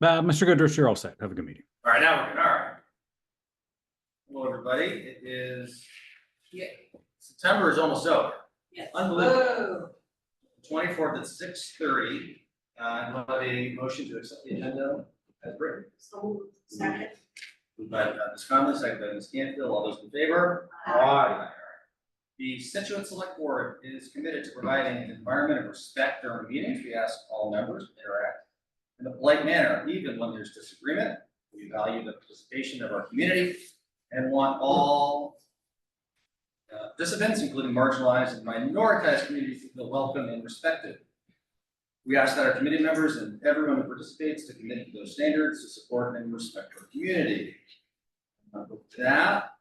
Mr. Goodrich, you're all set. Have a good meeting. All right, now we're good. All right. Hello, everybody. It is, September is almost over. Yes. Unbelievable. 24th at 6:30. I'll have a motion to accept the agenda as written. So, second. Moved by Ms. Conley, second by Ms. Canfield. All those in favor? Aye. The Scituate Select Board is committed to providing an environment of respect during meetings. We ask all members to interact in a polite manner, even when there's disagreement. We value the participation of our community and want all participants, including marginalized and minoritized communities, to feel welcome and respected. We ask that our committee members and everyone who participates to commit to those standards to support and respect our community. With that,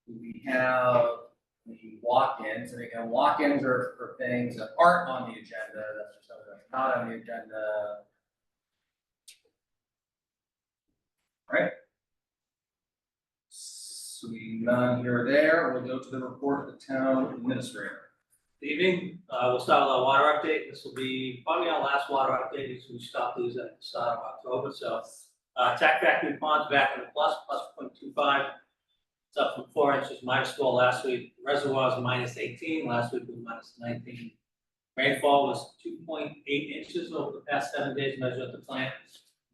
we have the walk-ins, and again, walk-ins are for things that aren't on the agenda. That's for something that's not on the agenda. All right. So we none here or there. We'll go to the report of the town administrator. Good evening. We'll start with our water update. This will be probably our last water update because we stopped these at the start of October. So Tack Factory Pond's back in the plus 0.25. It's up from 4 inches -4 last week. Reservoirs -18. Last week was -19. Rainfall was 2.8 inches over the past 7 days measured at the plant.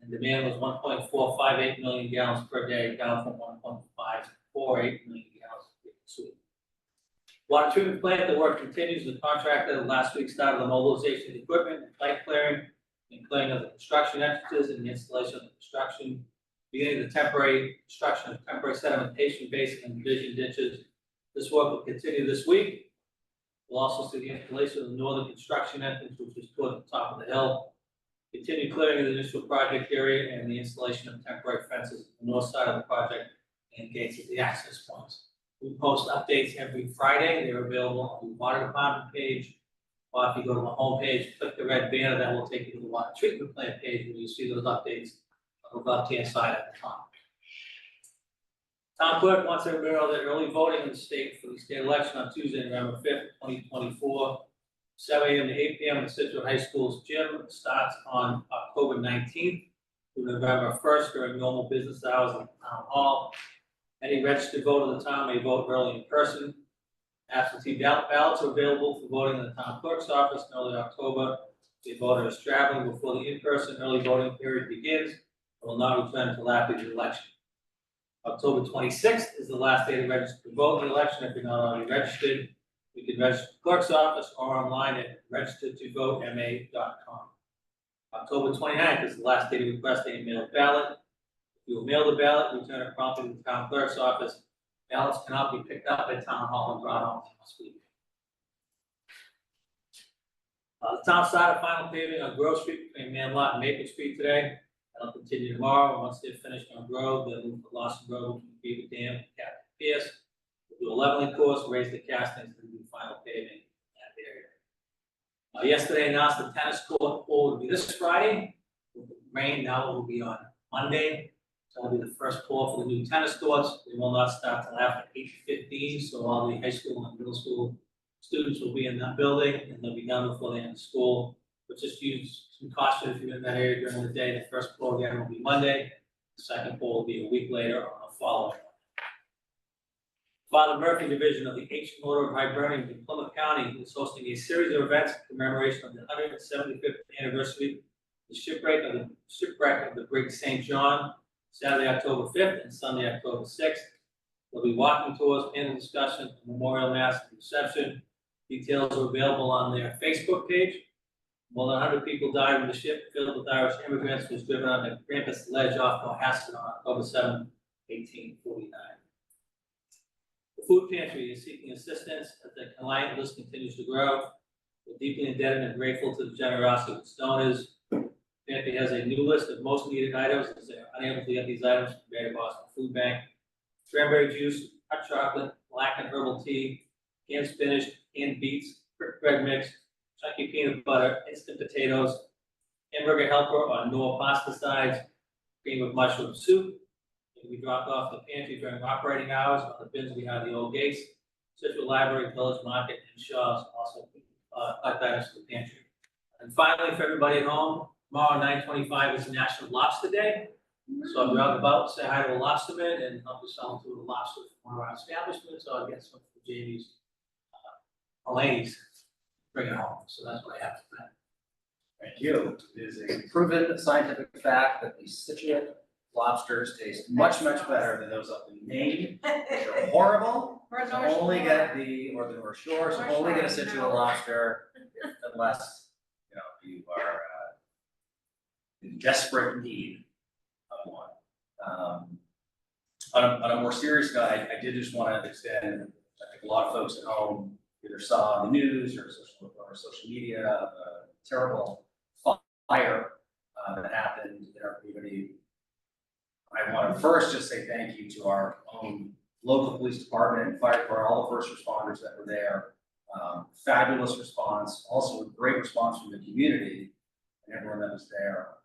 And demand was 1.458 million gallons per day, down from 1.548 million gallons per day. Water treatment plant, the work continues. The contractor last week started the mobilization of equipment, and pipe clearing, and clearing of the construction entrances and the installation of the construction. Beginning the temporary construction of temporary sedimentation basin and division ditches. This work will continue this week. We'll also see the installation of the northern construction entrance, which is toward the top of the hill. Continue clearing of the initial project area and the installation of temporary fences on the north side of the project and gates at the access points. We post updates every Friday. They're available on the water department page. Or if you go to the home page, click the red banner, that will take you to the water treatment plant page where you'll see those updates on the left-hand side at the top. Town clerk wants everybody to know that early voting in the state for the state election on Tuesday, November 5th, 2024, 7 a.m. to 8 p.m. in the Scituate High School's gym starts on October 19th through November 1st during normal business hours at the town hall. Any registered voter in the town may vote early in person. Absentee ballots are available for voting in the town clerk's office in early October. If a voter is traveling before the in-person early voting period begins, it will not return until after the election. October 26th is the last day to register to vote in the election. If you're not already registered, you can register at the clerk's office or online at registertodotema.com. October 29th is the last day to request a mailed ballot. If you will mail the ballot, return it promptly to the town clerk's office. Ballots cannot be picked up at town hall and brought home. The town started final paving on Grove Street between Manlot and Maple Street today. That'll continue tomorrow. Once they're finished on Grove, they'll move to Lawson Road between Beaver Dam and Captain Pierce. We'll do a leveling course, raise the castings, and do final paving in that area. Yesterday announced the tennis court will be this Friday. With the rain, now it will be on Monday. So that'll be the first pour for the new tennis courts. They will not start till after 8:15, so all the high school and middle school students will be in that building, and they'll be done before the end of school. But just use some caution if you're in that area during the day. The first pour again will be Monday. The second pour will be a week later on the following. Father Murphy Division of the H Motor of Hibernian in Plymouth County is hosting a series of events in commemoration of the 175th anniversary of the shipwreck of the brig St. John, Saturday, October 5th and Sunday, October 6th. There'll be walking tours, panel discussion, memorial mass, and reception. Details are available on their Facebook page. More than 100 people died when the ship filled with Irish immigrants was driven on the Grampus Ledge off Cohasset on October 7, 1849. The food pantry is seeking assistance as the client list continues to grow. We're deeply indebted and grateful to the generosity of its donors. The pantry has a new list of most needed items as they are unable to get these items from Greater Boston Food Bank. Cranberry juice, hot chocolate, black and herbal tea, canned spinach, canned beets, brick bread mix, chunky peanut butter, instant potatoes, hamburger helper or Knorr pasta sides, cream of mushroom soup. It can be dropped off the pantry during operating hours on the bins behind the old gates. Scituate Library, Village Market, and Shaw's also collect items from the pantry. And finally, for everybody at home, Tomorrow, 9:25 is National Lobster Day. So I'll be out and about, say hi to a lobsterman and help you sell to a lobster from one of our establishments, or I'll get some from Jamie's, ladies, bring it home. So that's what I have for that. Thank you. It is a proven scientific fact that the Scituate lobsters taste much, much better than those up in Maine. They're horrible. Or So North only Shore. get or the North Shore, so North only get a Shore, Scituate no. lobster unless, you are in desperate need of one. On a more serious note, I did just want to extend, I think a lot of folks at home either saw on the news or social media, a terrible fire that happened in our community. I want to first just say thank you to our own local police department, fire department, all the first responders that were there. Fabulous response, also a great response from the community and everyone that was there.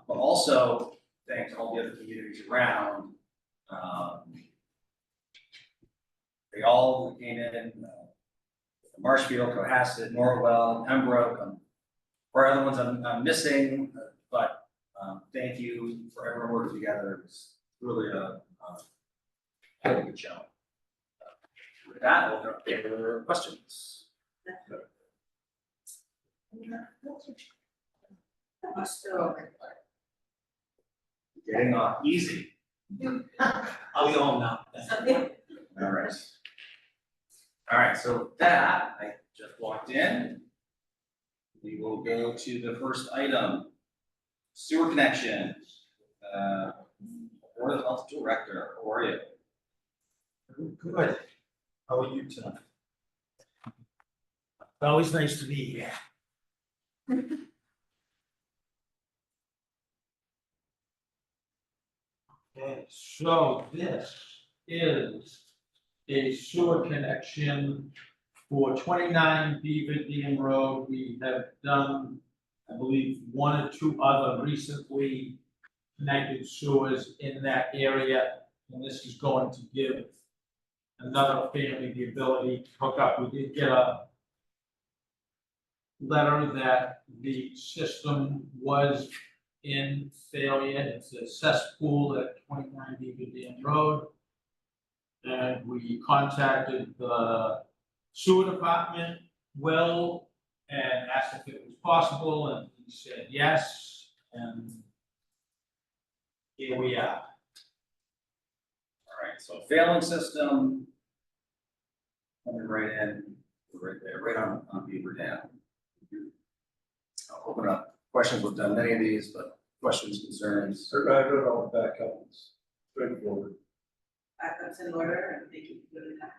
But also thanks to all the other communities around. They all came in, Marshfield, Cohasset, Norwell, Pembroke, for other ones I'm missing, but thank you for everyone working together. It was really a good show. With that, we'll go to questions. Getting off easy. I'll be home now. All right. All right, so with that, I just walked in. We will go to the first item, sewer connection. Board of Health Director, how are you? Good. How are you tonight? Always nice to be here. Okay, so this is a sewer connection for 29 Beaver Dam Road. We have done, I believe, one or two other recently connected sewers in that area. And this is going to give another family the ability to hook up. We did get a letter that the system was in failure. It's a cesspool at 29 Beaver Dam Road. And we contacted the sewer department, Will, and asked if it was possible, and he said yes, and here we are. All right, so failing system. Coming right in, right there, right on Beaver Dam. I'll open up questions. We've done many of these, but questions, concerns. I don't know what that comes. Straightforward. Backups in order, and thank you for doing that.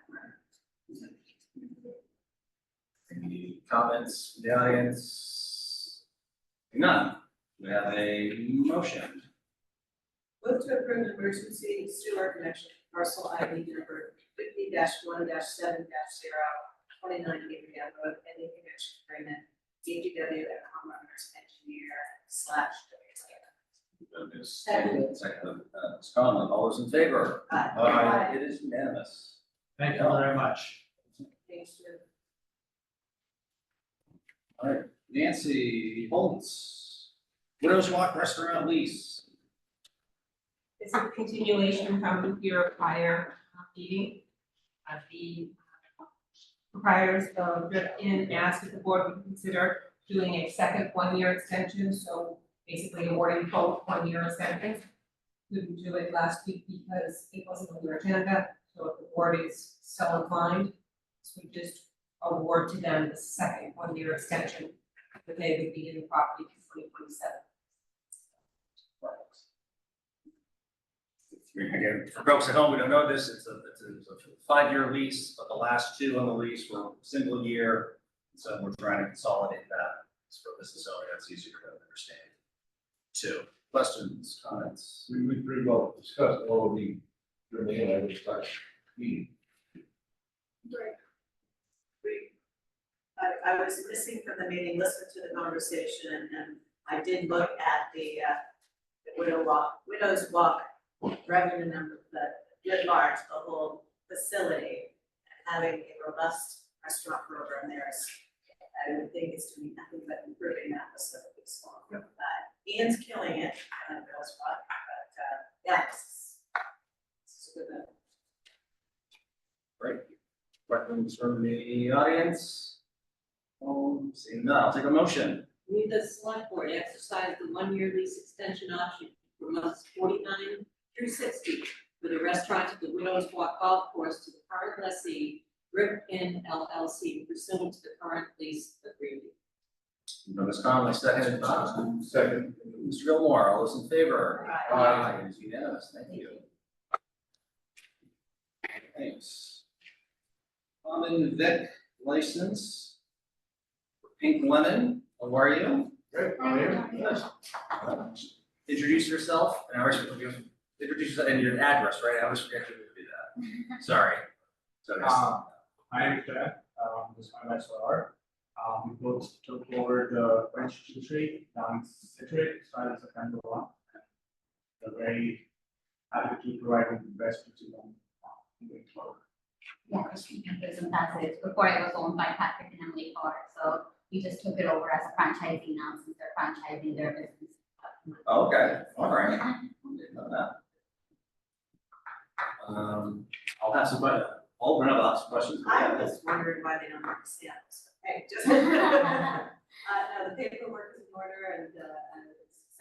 Any comments from the audience? None. We have a motion. Move to approve emergency sewer connection parcel ID number 50-1-7-0 29 Beaver Dam Road, pending connection agreement, DPW and homeowners engineer / Second, Ms. Conlon, all those in favor? Aye. It is unanimous. Thank you very much. Thanks, Jim. All right, Nancy Holtz, Widows Walk Restaurant lease. It's a continuation from your prior meeting. The proprietors dripped in and asked if the board would consider doing a second one-year extension, so basically awarding both one-year extensions. Couldn't do it last week because it wasn't on your agenda, so if the board is so inclined, this would just award to them the second one-year extension, that they would be in the property for 2027. Again, for folks at home who don't know this, it's a 5-year lease, but the last 2 on the lease were single year. So we're trying to consolidate that. It's for business owner, that's easier to understand. 2 questions, comments. We pretty well discussed all of the remaining items last meeting. I was missing from the meeting, listened to the conversation, and I did look at the Widows Walk revenue number, writ large, the whole facility, and having a robust restaurant program there is, I would think it's doing nothing but improving that facility, so that Ian's killing it, and Bill's what, but, yeah, this is a good one. Great. Questions from the audience? Seeing none, I'll take a motion. Move the select board exercise the one-year lease extension option for months 49 through 60 for the restaurant at the Widows Walk Golf Course to the current lessee, Rip Inn LLC, pursuant to the current lease agreement. Ms. Conley, second. Second. Mr. Gilmore, all those in favor? Aye. It is unanimous, thank you. Thanks. Common Vic license. Pink Lemon, how are you? Great, I'm here. Introduce yourself, and I always forget, introduce yourself and your address, right? I always forget to do that. Sorry. So, My name is Chad, this is my bachelor art. We both took over the French Street down Scituate, started September 1. We're very happy to keep providing the best to them moving forward. Yeah, Christine Peterson, that's it. Before it was owned by Patrick and Emily Carr, so we just took it over as a franchisee now since they're franchising their business. okay, all right. Didn't know that. I'll have some, I'll open up, lots of questions. I was wondering why they don't have the stamps. Hey, just. No, the paperwork is in order and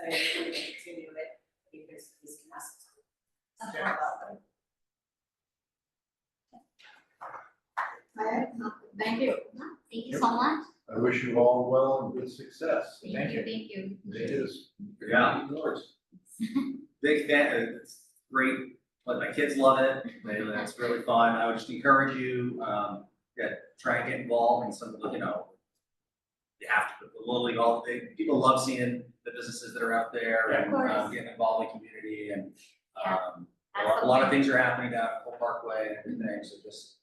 it's exciting to continue it. Because these classes. Thank you. Thank you so much. I wish you all well and good success. Thank you, thank you. It is. Yeah. Big fan, it's great, but my kids love it, it's really fun, I would just encourage you, try and get involved in some of the, you have to put the Little League, people love seeing the businesses that are out there Of and, course. getting involved in community and, Yeah, a lot of things are happening down at Cole Parkway and everything, so just,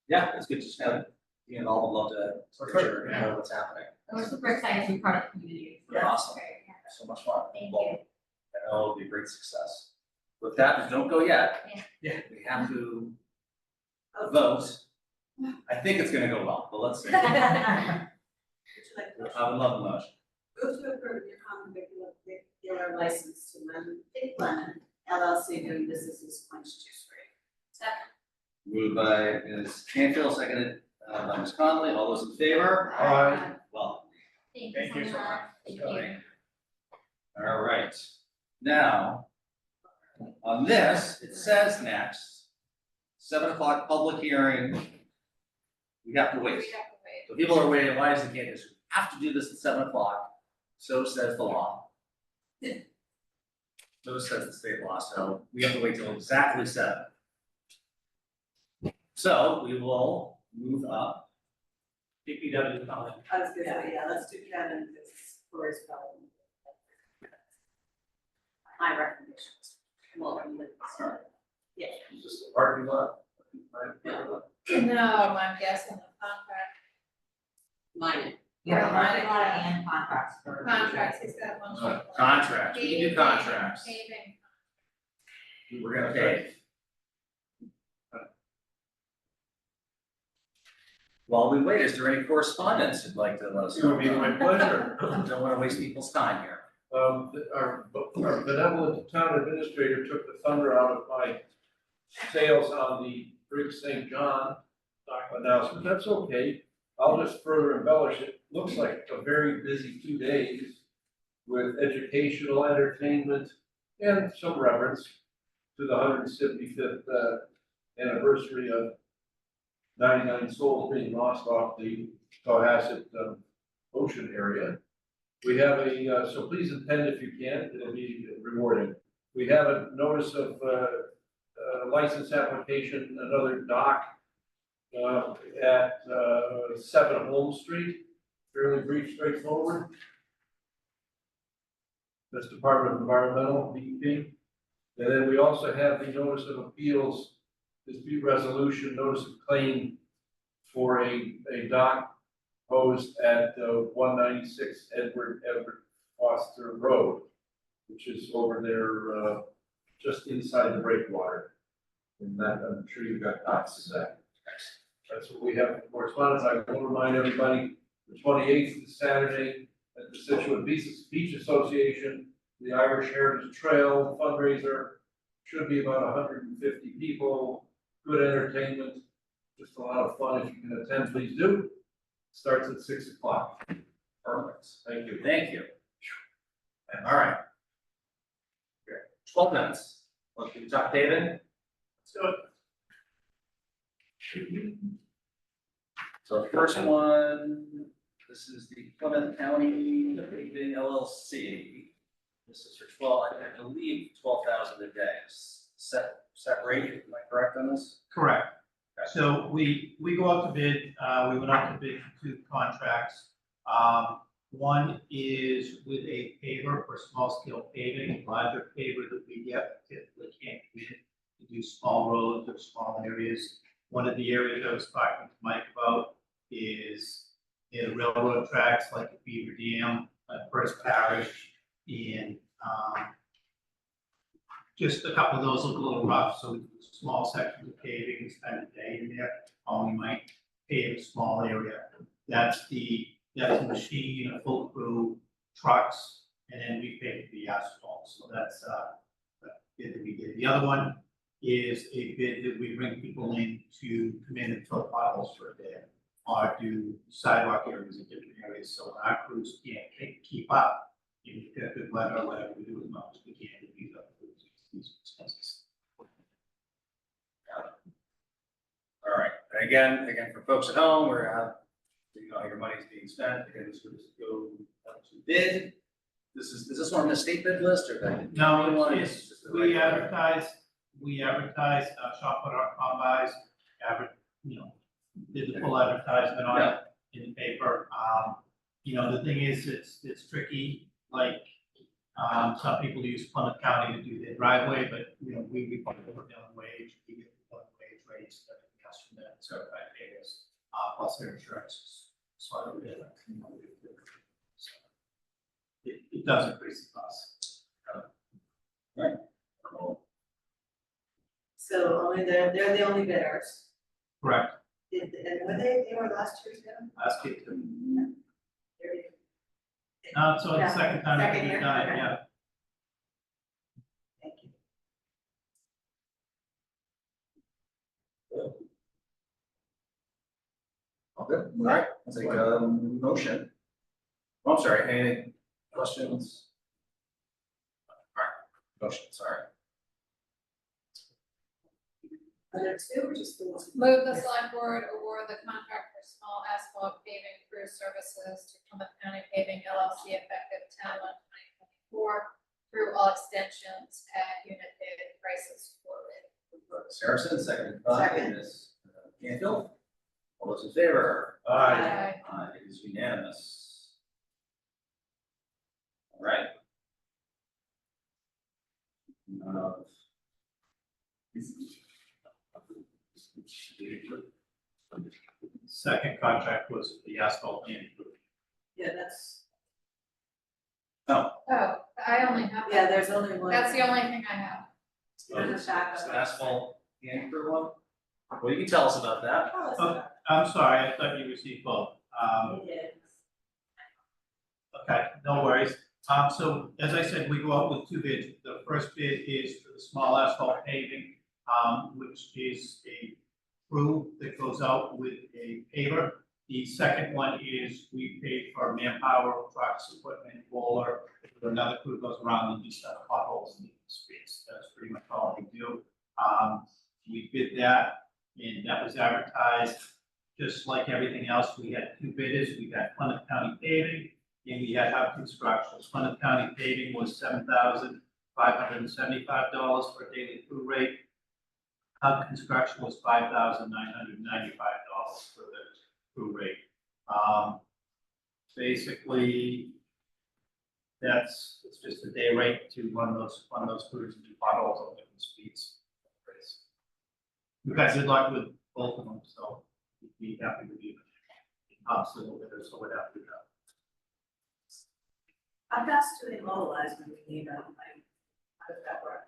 yeah, it's good to just kind of be involved, and love to picture, what's happening. We're super excited to be part of the community. So that's Awesome. great, yeah. So much fun. Thank Well, you. I know it'll be a great success. With that, just don't go yet. Yeah. We have to vote. I think it's gonna go well, but let's see. Would you like to? I would love the motion. Move to approve your common vicular license to Pink Lemon LLC doing business as Quench Juice Free. Moved by Ms. Canfield, seconded by Ms. Conley. All those in favor? Aye. Well, Thank you so much. Thank you. all right. Now, on this, it says next, 7 o'clock public hearing. We have to wait. So people are waiting, why does the candidate have to do this at 7 o'clock? So says the law. So says the state law, so we have to wait till exactly 7. So we will move up. DPW comment. I was gonna say, yeah, let's do Kevin, because for his problem. My recommendations. Well, I'm with, yeah. Is this the parking lot? No, I'm guessing the contract, Mine. Yeah, contracts for. contracts, he's got one. Contracts, we can do contracts. Paving. We're gonna pay. While we wait, is there any correspondence you'd like to let us It know? would be my pleasure. Don't wanna waste people's time here. Our benevolent town administrator took the thunder out of my sails on the Brig St. John announcement. That's okay. I'll just further embellish it. Looks like a very busy 2 days with educational, entertainment, and some reference to the 175th anniversary of 99 souls being lost off the Cohasset ocean area. We have so please attend if you can, it'll be rewarding. We have a notice of license application, another dock at 7 Holmes Street, fairly brief, straightforward. That's Department of Environmental, DEP. And then we also have the notice of appeals, dispute resolution, notice of claim for a dock posed at 196 Edward Foster Road, which is over there just inside the breakwater. And that, I'm sure you've got copies of that. That's what we have for correspondence. I will remind everybody, the 28th is Saturday, at the Scituate Beach Association, the Irish Heritage Trail fundraiser. Should be about 150 people, good entertainment, just a lot of fun. If you can attend, please do. Starts at 6 o'clock. Perfect. Thank you. Thank you. All right. Here, 12 minutes. Let's do top paving. Let's do it. So the first one, this is the Plymouth County Paving LLC. This is for 12, I believe, 12,000 a day. Set rate, am I correct on this? Correct. So we go out to bid, we went out to bid for 2 contracts. One is with a paver for small scale paving, larger paver that we get, typically can't bid to do small roads or small areas. One of the areas I was talking to Mike about is near the railroad tracks, like the Beaver Dam, First Parish, and just a couple of those look a little rough, so we do small sections of paving, we spend a day in there, or we might pave a small area. That's a machine, a full crew, trucks, and then we pay for the asphalt, so that's the bid that we did. The other one is a bid that we bring people in to come in and fill potholes for a day, or do sidewalk areas in different areas, so our crews can't keep up. If you've got good weather or whatever, we do as much as we can to beat up these expenses. All right, and again, for folks at home, we're your money's being spent, again, this would just go out to bid. Is this one on the state bid list or the? No, This is it's, just the we regular- advertise, shop.com buys, did the full advertisement on it in the paper. The thing is, it's tricky, like, some people use Plymouth County to do their driveway, but, we put the minimum wage, we get the minimum wage rates, everything else from that certified payers, plus their insurance. So I don't really, so it does increase the cost. Cool. So only they're the only bidders. Correct, And were they were last year's bidder? last year too. They're- So the second time Second we've year, done it, okay. yeah. Thank you. Okay, all right, let's take a motion. Oh, I'm sorry, any questions? All right, motion, sorry. Are there 2 or just the one? Move the select board award the contract for small asphalt paving crew services to Plymouth County Paving LLC effective 10/1/2024 through all extensions at unit bid prices quoted. Saracen, second by Second. Ms. Canfield. All those in favor? Aye. Aye, it is unanimous. All right. Second contract was the asphalt and Yeah, that's, Oh, I only have. yeah, there's only one. That's the only thing I have. There's a shot. Is the asphalt and crew one? Well, you can tell us about that. Oh, it's Oh. not. I'm sorry, I thought you received both. It is. Okay, no worries. So as I said, we go out with 2 bids. The first bid is for the small asphalt paving, which is a crew that goes out with a paver. The second one is we pay for manpower, trucks, equipment, roller. Another crew goes around and just potholes in the streets. That's pretty much all they do. We bid that, and that was advertised. Just like everything else, we had 2 bidders. We got Plymouth County Paving, and we had Hub Construction. Plymouth County Paving was $7,575 for a daily crew rate. Hub Construction was $5,995 for the crew rate. Basically, it's just a day rate to run those crews and do potholes on different speeds. We've had good luck with both of them, so we'd be happy to be obstacle bidders, so we'd have to do that. How fast do they mobilize when we need them? Like, how does that work?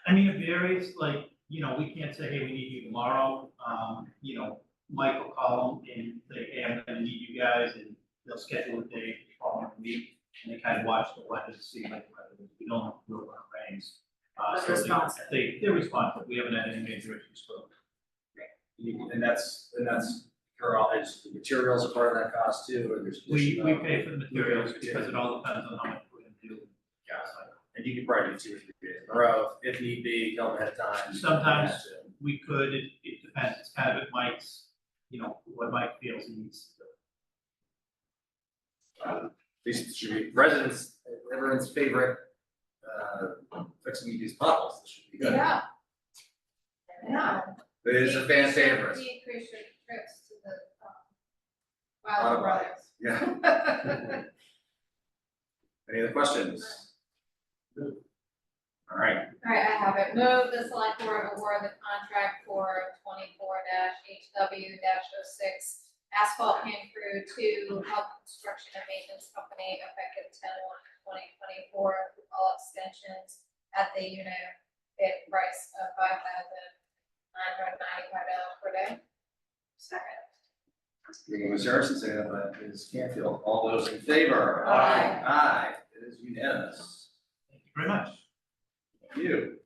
I mean, it varies, like, we can't say, hey, we need you tomorrow. Mike will call them and say, hey, I'm gonna need you guys, and they'll schedule a day, following the week, and they kind of watch the weather to see like whether we don't have real rains. But So they're responsive. they're responsive, we haven't had any major issues with them. And that's for all, the materials are part of that cost too, or there's. We additional- pay for the materials because it all depends on how much we're gonna do. And you could probably do 2 or 3 days in a row, if need be, tell them ahead of time. Sometimes we could, it depends, it's kind of at Mike's, what Mike feels he needs to do. These should be residents, everyone's favorite, fixing these potholes, this should be good. Yeah. It is a fan favorite. Decrease your trips to the, Wild Brothers. Yeah. Any other questions? All right, All right, I have it. Move the select board award the contract for 24-HW-06 asphalt hand crew to Health Construction and Maintenance Company effective 10/1/2024 through all extensions at the unit bid price of $5,995 per day. Second. beginning with Harrison, second by Ms. Canfield, all those in favor? Aye. Aye, it is unanimous. Thank you very much. Thank you.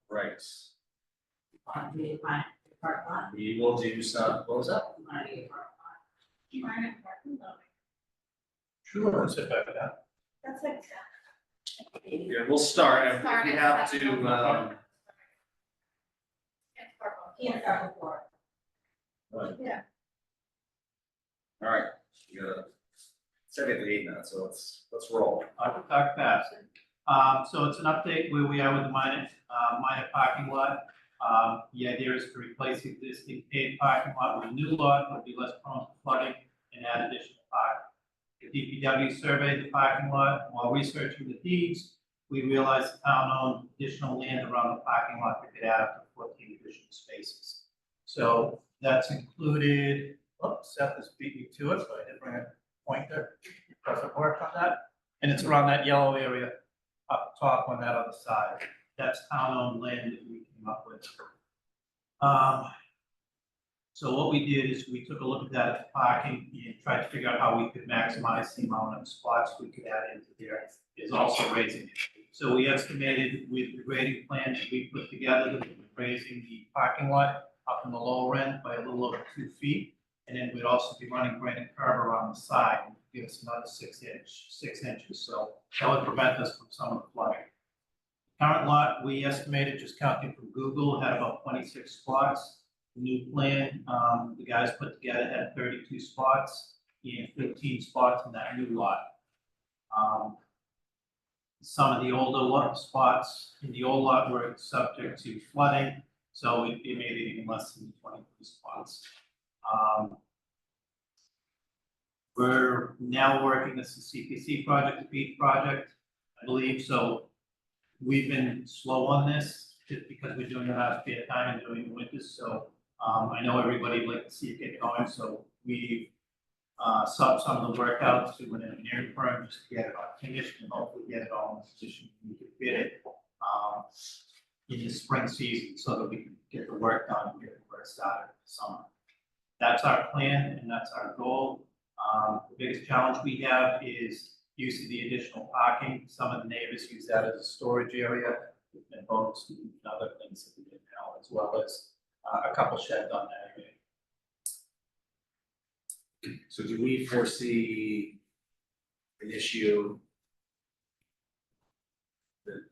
Right, we will do some, what was that? Sure. Let's sit back down. That's like. Yeah, we'll start, and if we have to, Yeah. all right, we gotta set it at 8 minutes, so let's roll. I will talk fast. So it's an update where we are with the minor parking lot. The idea is to replace the existing paved parking lot with a new lot, would be less prone to flooding and add additional parking. The DPW surveyed the parking lot. While researching the deeds, we realized the town owned additional land around the parking lot that could add up to 14 additional spaces. So that's included, Seth is beating me to it, so I did bring a pointer, perfect work on that. And it's around that yellow area up top on that other side. That's town-owned land that we came up with. So what we did is we took a look at that parking and tried to figure out how we could maximize the amount of spots we could add into there, is also raising it. So we estimated with the grading plan that we put together, that we were raising the parking lot up in the lower end by a little over 2 feet. And then we'd also be running granite curb around the side, and give us another 6 inches. So that would prevent us from some of the flooding. Current lot, we estimated, just counting from Google, had about 26 spots. The new plan, the guys put together had 32 spots and 15 spots in that new lot. Some of the older spots in the old lot were subject to flooding, so it made it even less than 23 spots. We're now working this CPC project, the beach project, I believe, so we've been slow on this just because we're doing it out of spare time and doing the winters, so I know everybody would like to see it get going, so we've subbed some of the work out to an engineering firm just to get it finished and hopefully get it all in a position we can bid it in the spring season so that we can get the work done and get the work started in the summer. That's our plan and that's our goal. The biggest challenge we have is use of the additional parking. Some of the neighbors use that as a storage area and boats and other things that we did now, as well as a couple sheds on that area. So do we foresee an issue? The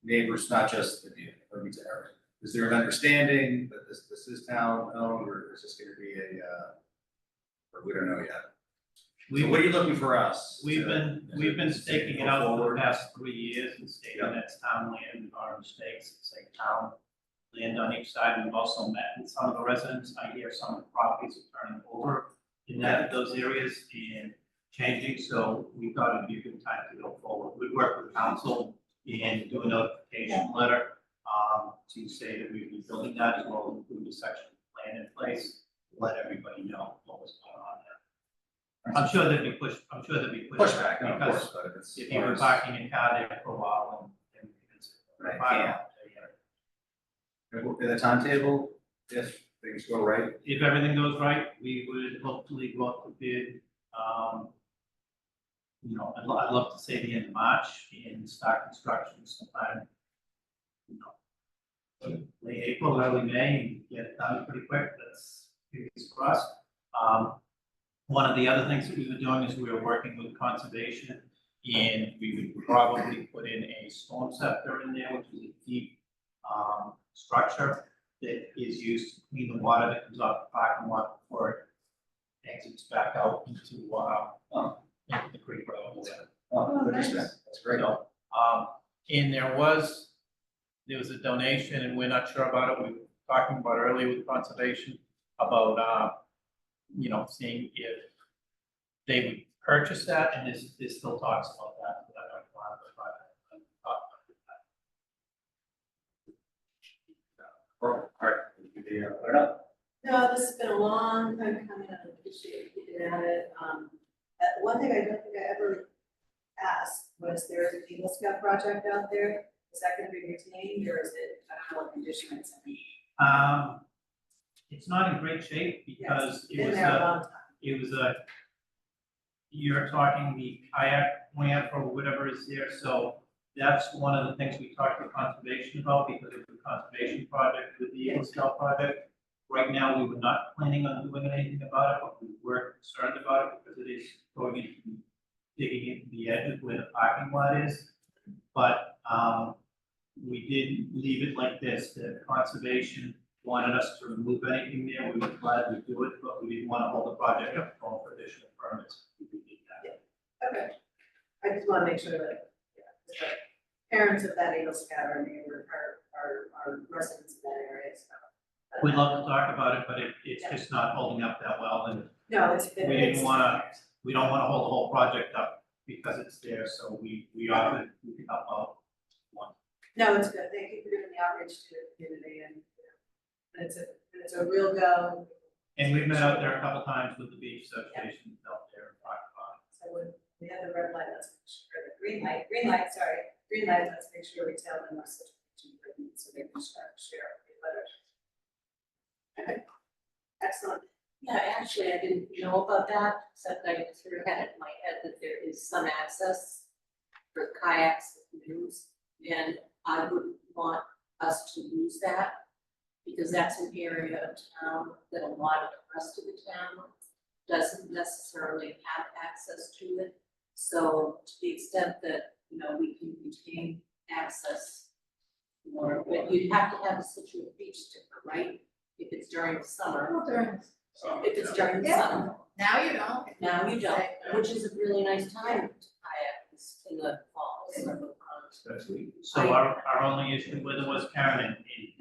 neighbors, not just the Irvington area, is there an understanding that this is town owned, or is this gonna be or we don't know yet? So what are you looking for us? We've been staking it out for the forward? past 3 years and stating that it's town land, our mistakes, it's like town land on each side. We've also met with some of the residents. I hear some of the properties are turning over in those areas and changing, so we thought it'd be a good time to go forward. We'd work with council and do a notification letter to say that we'd be building that, as well as include a section plan in place, to let everybody know what was going on there. I'm sure there'd be Pushback, no, of because course, but if it's. if you've been parking in car there for a while and it's Right, fine, yeah. In the timetable, if things go right, If everything goes right, we would hopefully go out to bid, I'd love to say the end of March and start construction sometime, late April, early May, and get it done pretty quick. That's fingers crossed. One of the other things that we were doing is we were working with conservation, and we would probably put in a storm scepter in there, which is a deep, structure that is used to clean the water that comes off the parking lot before it exits back out into the creek road over there. oh, interesting, that's great. So, and there was a donation, and we're not sure about it, we were talking about earlier with conservation about, seeing if they would purchase that, and there's still talks about that, but I don't want to, All right, put it up. No, this has been a long time coming, I appreciate you keeping at it. One thing I don't think I ever asked was there's an Eagle Scout project out there. Is that gonna be retained or is it, I don't know what condition it's in? it's not in great shape because Been there a long time. you're talking the kayak ramp or whatever is there, so that's one of the things we talked to conservation about because of the conservation project with the Eagle Scout project. Right now, we were not planning on doing anything about it, but we were concerned about it because it is going into digging into the edge of where the parking lot is. But we did leave it like this, that conservation wanted us to remove anything there, we were glad to do it, but we didn't want to hold the project up for additional permits. We did that. Okay. I just wanna make sure that, the parents of that Eagle Scout are residents of that area, so. We'd love to talk about it, but it's just not holding up that well, and No, it's. we don't wanna hold the whole project up because it's there, so we offered, we can help out one. No, it's good, thank you for doing the outreach to the community and it's a real go. And we've met out there a couple times with the beach association out there and talked about it. So when we have the red light, let's make sure, the green light, let's make sure we tell them our situation, so they can start to share the letters. Okay, excellent. Yeah, actually, I didn't know about that, except I sort of had it in my head that there is some access for kayaks and canoes. And I would want us to use that because that's an area of town that a lot of the rest of the town doesn't necessarily have access to it. So to the extent that, we can retain access more, but you'd have to have a Scituate beach sticker, right? If it's during the summer. If it's during the summer. Now you don't. Now you don't, which is a really nice time to kayak in the fall. So our only issue with it was Karen, and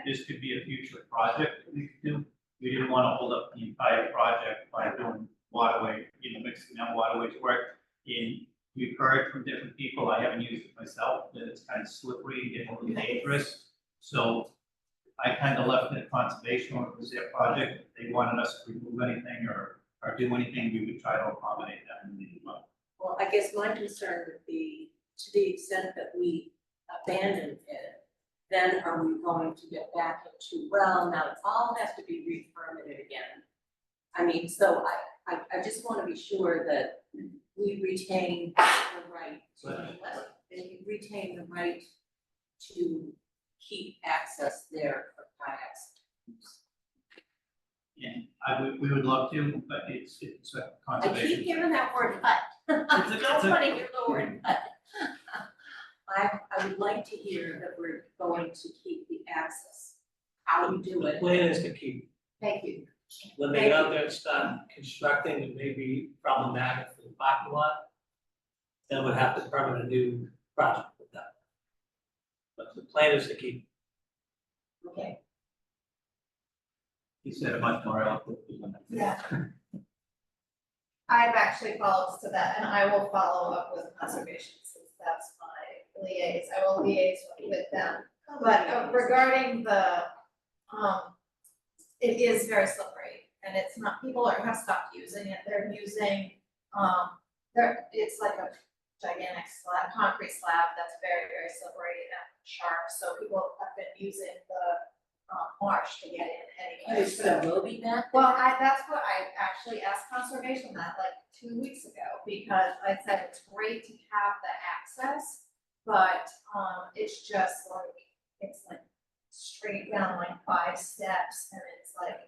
this could be a future project that we could do. We didn't want to hold up the entire project by doing waterway, mixing that waterways work. And we've heard from different people, I haven't used it myself, that it's kind of slippery and getting a little dangerous. So I kind of left it at conservation, when it was their project. If they wanted us to remove anything or do anything, we would try to accommodate them in the well. Well, I guess my concern would be, to the extent that we abandon it, then are we going to get back into, well, now it all has to be re-permitted again? I mean, so I just want to be sure that we retain the right to keep access there for kayaks. And we would love to, but it's a I conservation. keep hearing that word, but. I don't want to hear the word, but. I would like to hear that we're going to keep the access. How you do The it. plan is to keep, Thank you. when they get out there and start constructing, it may be problematic for the parking lot. Then we'd have to permit a new project with that. But the plan is to keep. Okay. He said it much more eloquently than that. Yeah. I've actually followed to that, and I will follow up with conservation since that's my liaise. I will liaise with them. But regarding the, it is very slippery, and it's not, people have stopped using it. They're using, it's like a gigantic slab, concrete slab that's very, very slippery and sharp. So people have been using the marsh to get in anyway. Okay, so will be back? Well, that's what I actually asked conservation that like 2 weeks ago, because I said it's great to have the access, but, it's just like, it's like straight down like 5 steps, and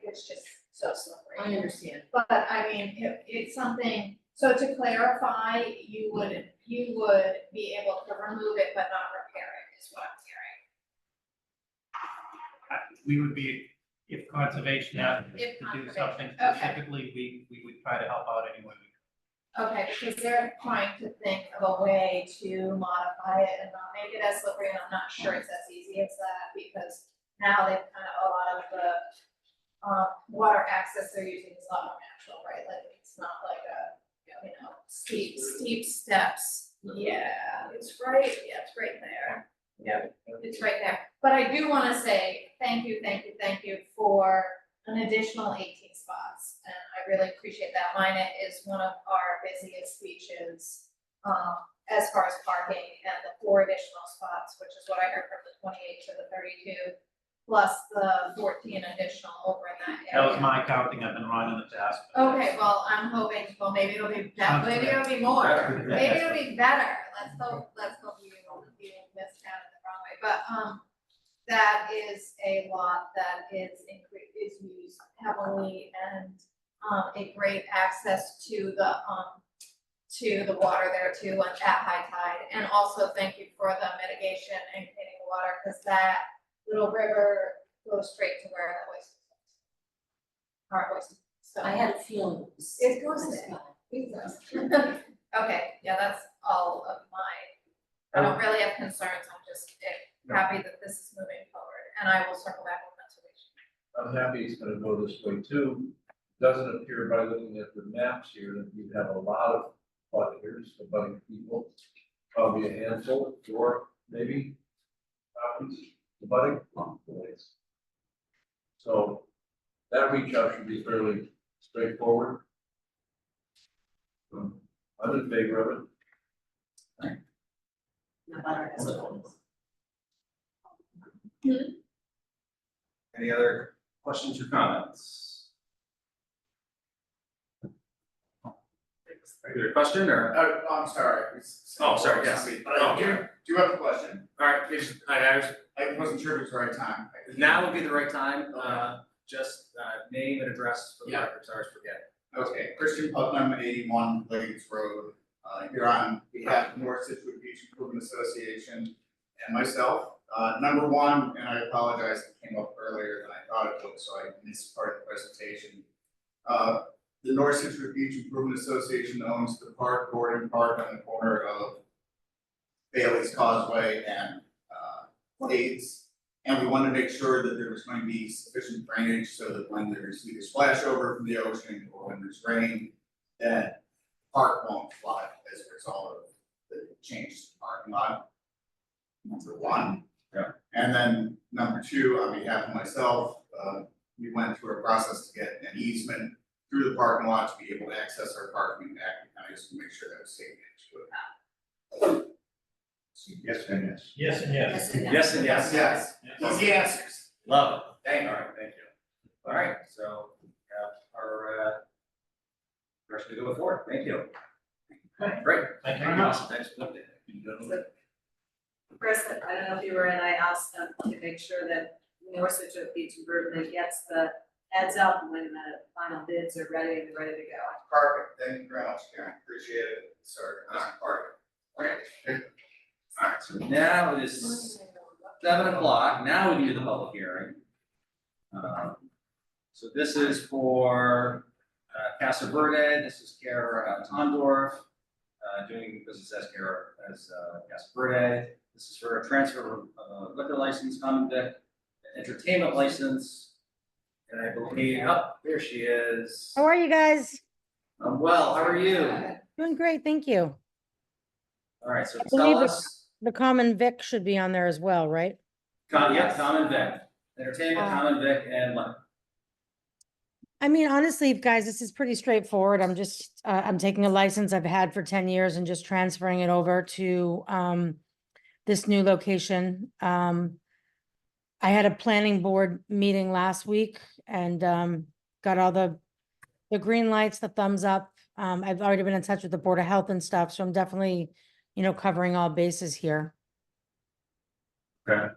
it's just so slippery. I understand. But I mean, it's something, so to clarify, you would be able to remove it but not repair it, is what I'm hearing. We would be, if conservation asked us If to do conservation, something okay. specifically, we would try to help out any way we could. Okay, because they're trying to think of a way to modify it and not make it as slippery, and I'm not sure it's as easy as that, because now they've a lot of the water access they're using is a lot more natural, right? Like, it's not like steep steps. Yeah, it's right there. Yeah, it's right there. But I do want to say thank you for an additional 18 spots. And I really appreciate that. Mine is one of our busiest beaches as far as parking, and the 4 additional spots, which is what I heard from the 28 to the 32, plus the 14 additional over in that area. That was my counting, I've been running the task. Okay, well, I'm hoping, maybe it'll be maybe it'll be more. Maybe it'll be better. Let's hope you missed out in the wrong way. But that is a lot that is used heavily, and a great access to the water there too at high tide. And also thank you for the mitigation and cleaning the water, because that little river goes straight to where the waste is. Our waste. So I had a feeling. it goes there. Okay, yeah, that's all of mine. I don't really have concerns, I'm just happy that this is moving forward, and I will circle back with conservation. I'm happy it's gonna go this way too. Doesn't appear by looking at the maps here that you have a lot of abutting people. Probably a handful, 4 maybe, abutting. So that reach out should be fairly straightforward. I'm in favor of it. The butter has told us. Any other questions or comments? Regular question or? I'm sorry. Oh, sorry, yes. I do have a question. All right, I wasn't sure if it was the right time. now would be the right time, just name and address for the Yeah. record, sorry, forget. Okay, Christian Putnam, 81 Ladies Road, here on behalf of North Scituate Beach Improvement Association and myself. Number one, and I apologize, it came up earlier than I thought it would, so I missed part of the presentation. The North Scituate Beach Improvement Association owns the Gordon Park on the corner of Bailey's Causeway and Blades. And we wanted to make sure that there was going to be sufficient drainage so that when there's either splash over from the ocean or when there's rain, that park won't flood as a result of the changes to the parking lot. Number one. Yeah. And then number two, on behalf of myself, we went through a process to get an easement through the parking lot to be able to access our parking back, and I just want to make sure that was safe and good. Yes and yes. Yes and yes. Yes, and Yes and yes. Yes, easy answers. Love it. Thank you. All right, thank you. All right, so we have our rest to go forward. Thank you. Great. Thank you very much. Thanks for the update. Chris, I don't know if you were in, I asked them to make sure that North Scituate Beach Improvement gets the heads up when the final bids are ready and ready to go. Perfect, thank you very much, Karen, appreciate it, sir, Alright, so now it is 7 o'clock, now we can do the public hearing. So this is for Casa Verde, this is Kara Tondorf, doing business as Casa Verde. This is for a transfer of liquor license, common vic, entertainment license. And I believe, oh, there she is. How are you guys? I'm well, how are you? Doing great, thank you. All right, so believe tell it- us, The common vic should be on there as well, right? common vic, entertainment, common vic, and liquor. I mean, honestly, guys, this is pretty straightforward. I'm just, I'm taking a license I've had for 10 years and just transferring it over to, this new location. I had a planning board meeting last week and got all the green lights, the thumbs up. I've already been in touch with the Board of Health and stuff, so I'm definitely, covering all bases here. Okay.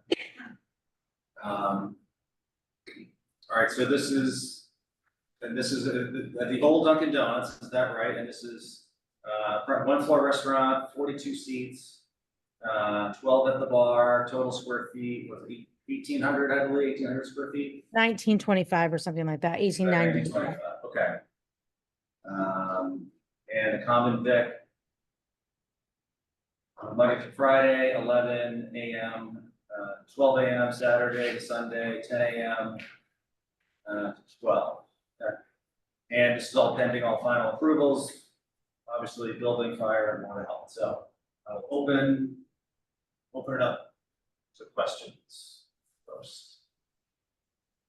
All right, so this is at the old Dunkin' Donuts, is that right? And this is, one floor restaurant, 42 seats, 12 at the bar, total square feet, was 1,800, I believe, 1,800 square feet? 1925 or something like that, 1890. 1925, okay. And a common vic. Monday to Friday, 11 AM, 12 AM Saturday to Sunday, 10 AM, to 12. Okay. And this is all pending all final approvals, obviously building, fire, and water health. So I'll open it up to questions first.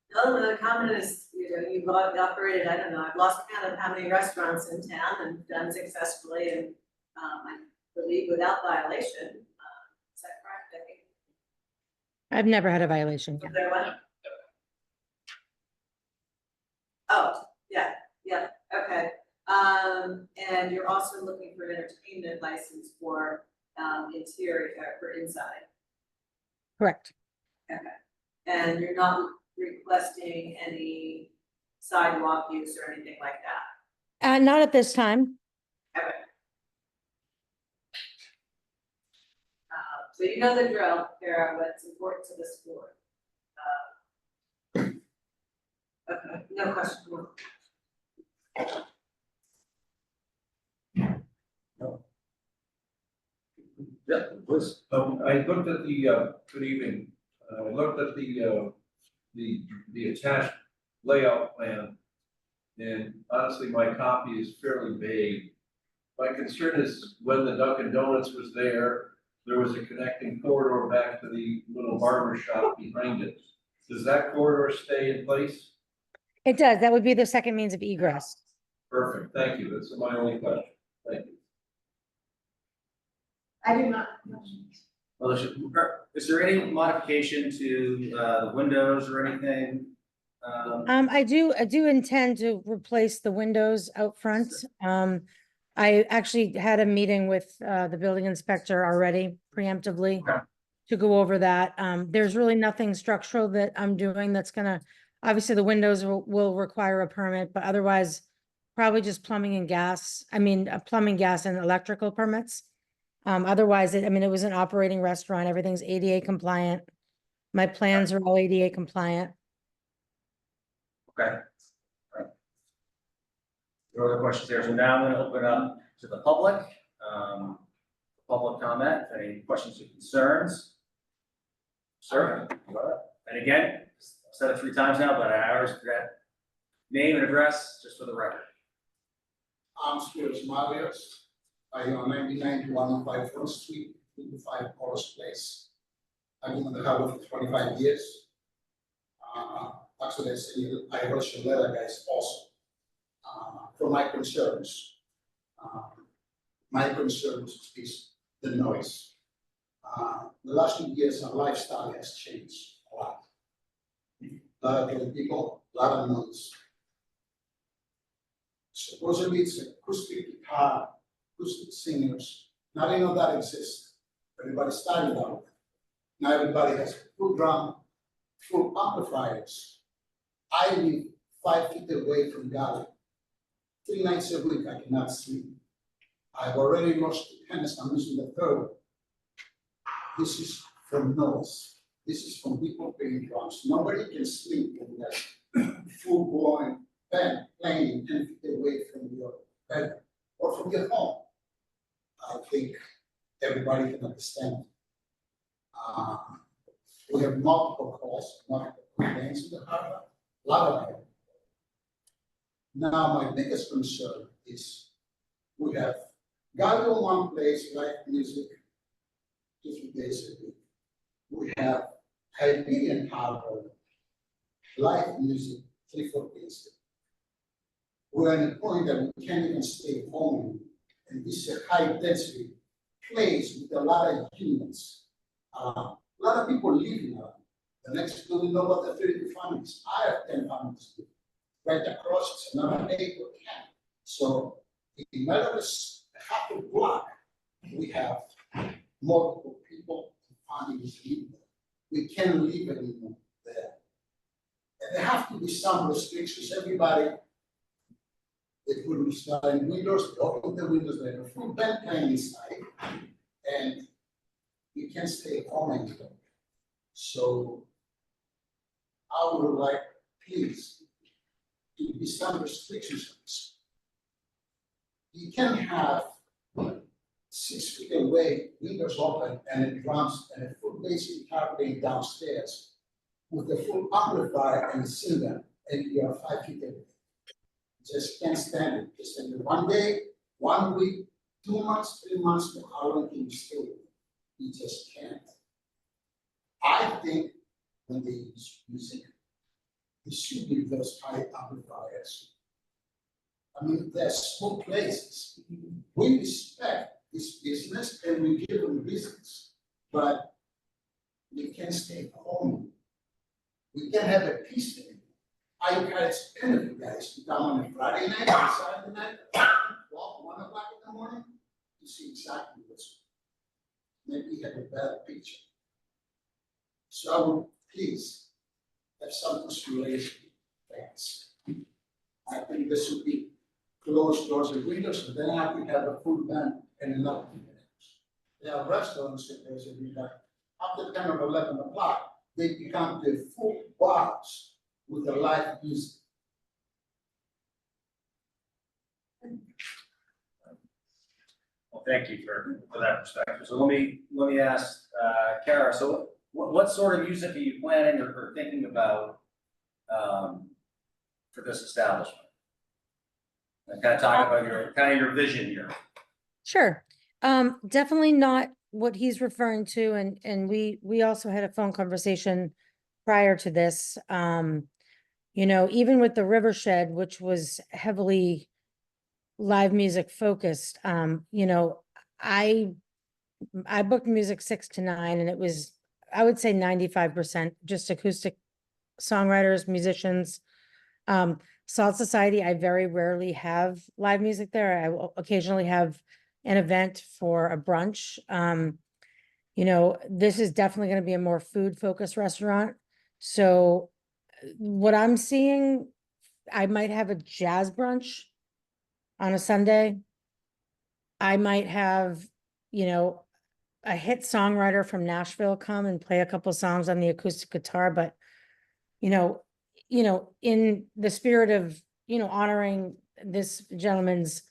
The comment is, you've operated, I don't know, I've lost count of how many restaurants in town and done successfully and, I believe without violation. Is that correct? I think. I've never had a violation. Was there one? Oh, yeah, okay. And you're also looking for an entertainment license for, interior, for inside. Correct. Okay. And you're not requesting any sidewalk use or anything like that? Not at this time. Okay. So you know the drill, Kara, what's important to this board. Okay, no question. Yeah, please. I looked at the, good evening, I looked at the attached layout plan. And honestly, my copy is fairly vague. My concern is when the Dunkin' Donuts was there was a connecting corridor back to the little barber shop behind it. Does that corridor stay in place? It does. That would be the second means of egress. Perfect, thank you, that's my only question, thank you. I do not. Well, is there any modification to the windows or anything? I do intend to replace the windows out front. I actually had a meeting with the building inspector already preemptively Okay. to go over that. There's really nothing structural that I'm doing that's gonna, obviously the windows will require a permit, but otherwise probably just plumbing and gas. I mean, plumbing, gas and electrical permits. Otherwise, it was an operating restaurant. Everything's ADA compliant. My plans are all ADA compliant. Okay. Right. No other questions there. So now I'm going to open up to the public. Public comment, any questions or concerns? Sir? And again, I've said it 3 times now, but I always forget name and address, just for the record. I'm Spiros Marius. I am 99 105 Front Street, 55 Forest Place. I've been in the habit for 25 years. Actually, I wrote your letter, guys, also. For my concerns. My concerns is the noise. The last 2 years, our lifestyle has changed a lot. A lot of young people, a lot of noise. Supposedly it's acoustic guitar, acoustic singers. Now they know that exists. Everybody started out. Now everybody has full drum, full amplifiers. I live 5 feet away from Gali. 3 nights a week I cannot sleep. I've already lost 2 tennis, I'm losing the 3rd. This is from noise. This is from people playing drums. Nobody can sleep when there's full blown band playing 10 feet away from your bed or from your home. I think everybody can understand. We have multiple calls, multiple complaints in the harbor, a lot of them. Now, my biggest concern is we have Gallo one plays live music 2 days a week. We have Hyperion Harbor live music 3-4 days a week. We're at the point that we can't even stay home, and this is a high density place with a lot of humans. A lot of people living around. The next building, about the 30 families. I have 10 families. Right across, it's another 8 or 10. So in another half a block, we have multiple people and families living there. We can't live anymore there. And there have to be some restrictions. Everybody, they put installing windows, they open the windows, they have a full band playing inside, and you can't stay home anymore. So I would like, please, to be some restrictions on this. You can have 6 feet away, windows open, and it drums and a full basic guitar playing downstairs with a full amplifier and a singer, and you are 5 feet away. Just can't stand it. Just in 1 day, 1 week, 2 months, 3 months, or how long can you stay? You just can't. I think when they use music, it should be those high amplifiers. I mean, they're small places. We respect this business and we give them business, but we can't stay home. We can have a peace day. I encourage any of you guys to come on a Friday night or Saturday night, 1 o'clock in the morning, to see exactly what's. Maybe you have a better picture. So I would please have some consideration. Thanks. I think this should be closed doors and windows, and then I could have a full band and enough. There are restaurants that there's a bit like after 10 or 11 o'clock, they become the full bars with the live music. Well, thank you for that perspective. So let me ask, Kara, so what sort of music are you planning or thinking about for this establishment? And kind of talk about your vision here. Sure. Definitely not what he's referring to, and we also had a phone conversation prior to this. You know, even with the River Shed, which was heavily live music focused, you know, I booked music 6 to 9, and it was, I would say 95% just acoustic songwriters, musicians. Salt Society, I very rarely have live music there. I will occasionally have an event for a brunch. You know, this is definitely going to be a more food focused restaurant. So what I'm seeing, I might have a jazz brunch on a Sunday. I might have, you know, a hit songwriter from Nashville come and play a couple songs on the acoustic guitar, but you know, in the spirit of, you know, honoring this gentleman's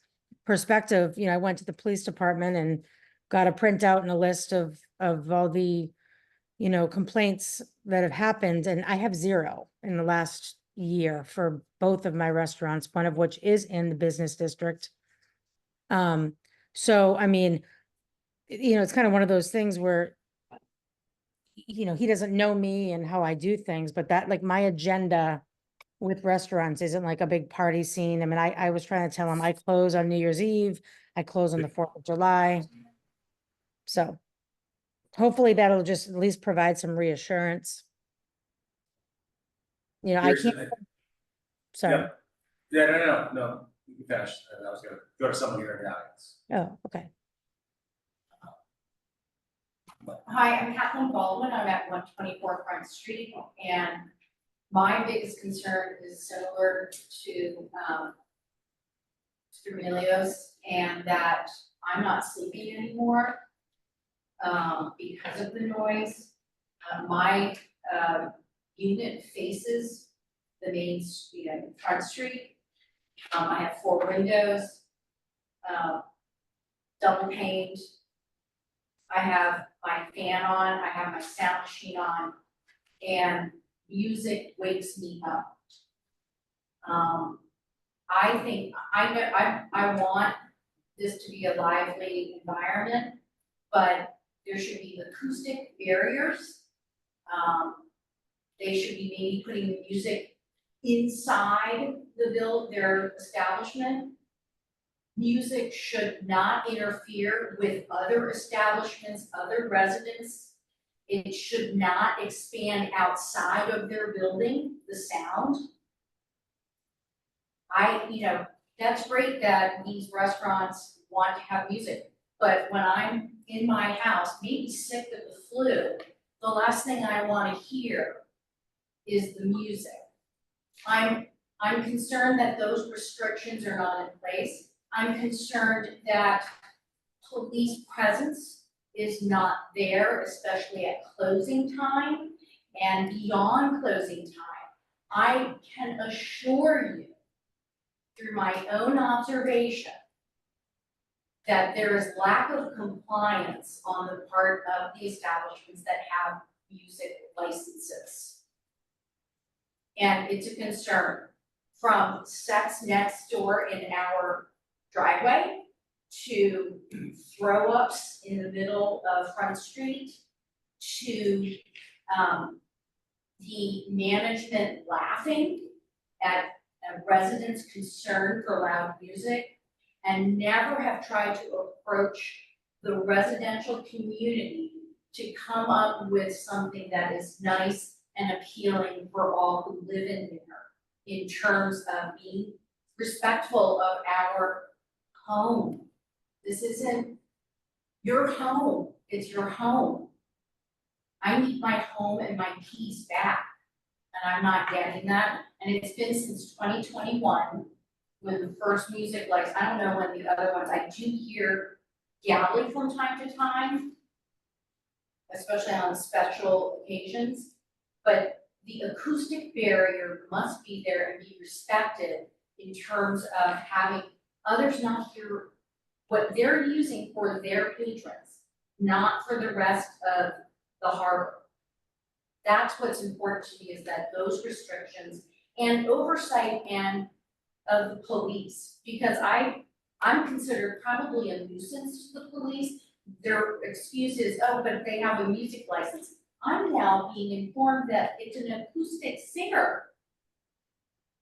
perspective, you know, I went to the police department and got a printout and a list of all the, you know, complaints that have happened, and I have 0 in the last year for both of my restaurants, one of which is in the business district. So, I mean, you know, it's kind of one of those things where, you know, he doesn't know me and how I do things, but that, like, my agenda with restaurants isn't like a big party scene. I mean, I was trying to tell him I close on New Year's Eve, I close on the 4th of July. So hopefully that'll just at least provide some reassurance. You know, I Here's the can't, thing. sorry. Yeah, no, you can finish. I was gonna go to someone here in the audience. Oh, okay. Hi, I'm Kathleen Baldwin. I'm at 124 Front Street, and my biggest concern is similar to Mr. Emilio's, and that I'm not sleeping anymore because of the noise. My unit faces the main, Front Street. I have 4 windows, double paned. I have my fan on, I have my sound machine on, and music wakes me up. I think, I want this to be a lively environment, but there should be acoustic barriers. They should be maybe putting the music inside their establishment. Music should not interfere with other establishments, other residents. It should not expand outside of their building, the sound. That's great that these restaurants want to have music, but when I'm in my house, maybe sick of the flu, the last thing I wanna hear is the music. I'm concerned that those restrictions are not in place. I'm concerned that police presence is not there, especially at closing time and beyond closing time. I can assure you, through my own observation, that there is lack of compliance on the part of the establishments that have music licenses. And it's a concern, from sex next door in our driveway to throw ups in the middle of Front Street to the management laughing at a resident's concern for loud music, and never have tried to approach the residential community to come up with something that is nice and appealing for all who live in there, in terms of being respectful of our home. This isn't your home, it's your home. I need my home and my peace back, and I'm not getting that, and it's been since 2021, when the first music license, I don't know when the other ones, I do hear galley from time to time, especially on special occasions, but the acoustic barrier must be there and be respected in terms of having others not hear what they're using for their patrons, not for the rest of the harbor. That's what's important to me, is that those restrictions and oversight and of the police, because I'm considered probably a nuisance to the police. Their excuse is, oh, but they have a music license. I'm now being informed that it's an acoustic singer.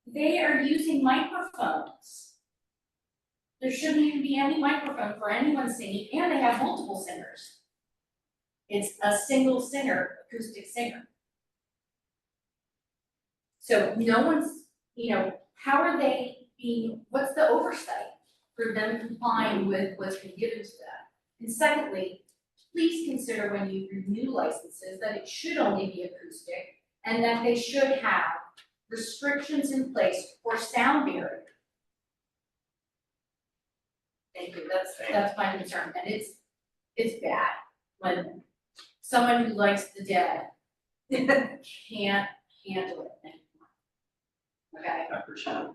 They are using microphones. There shouldn't even be any microphone for anyone singing, and they have multiple singers. It's a single singer, acoustic singer. So no one's, how are they being, what's the oversight for them complying with what's been given to them? And secondly, please consider when you renew licenses that it should only be acoustic, and that they should have restrictions in place for sound barrier. Thank you, that's my concern, and it's bad when someone who likes the dead can't handle it anymore. Okay? I appreciate it.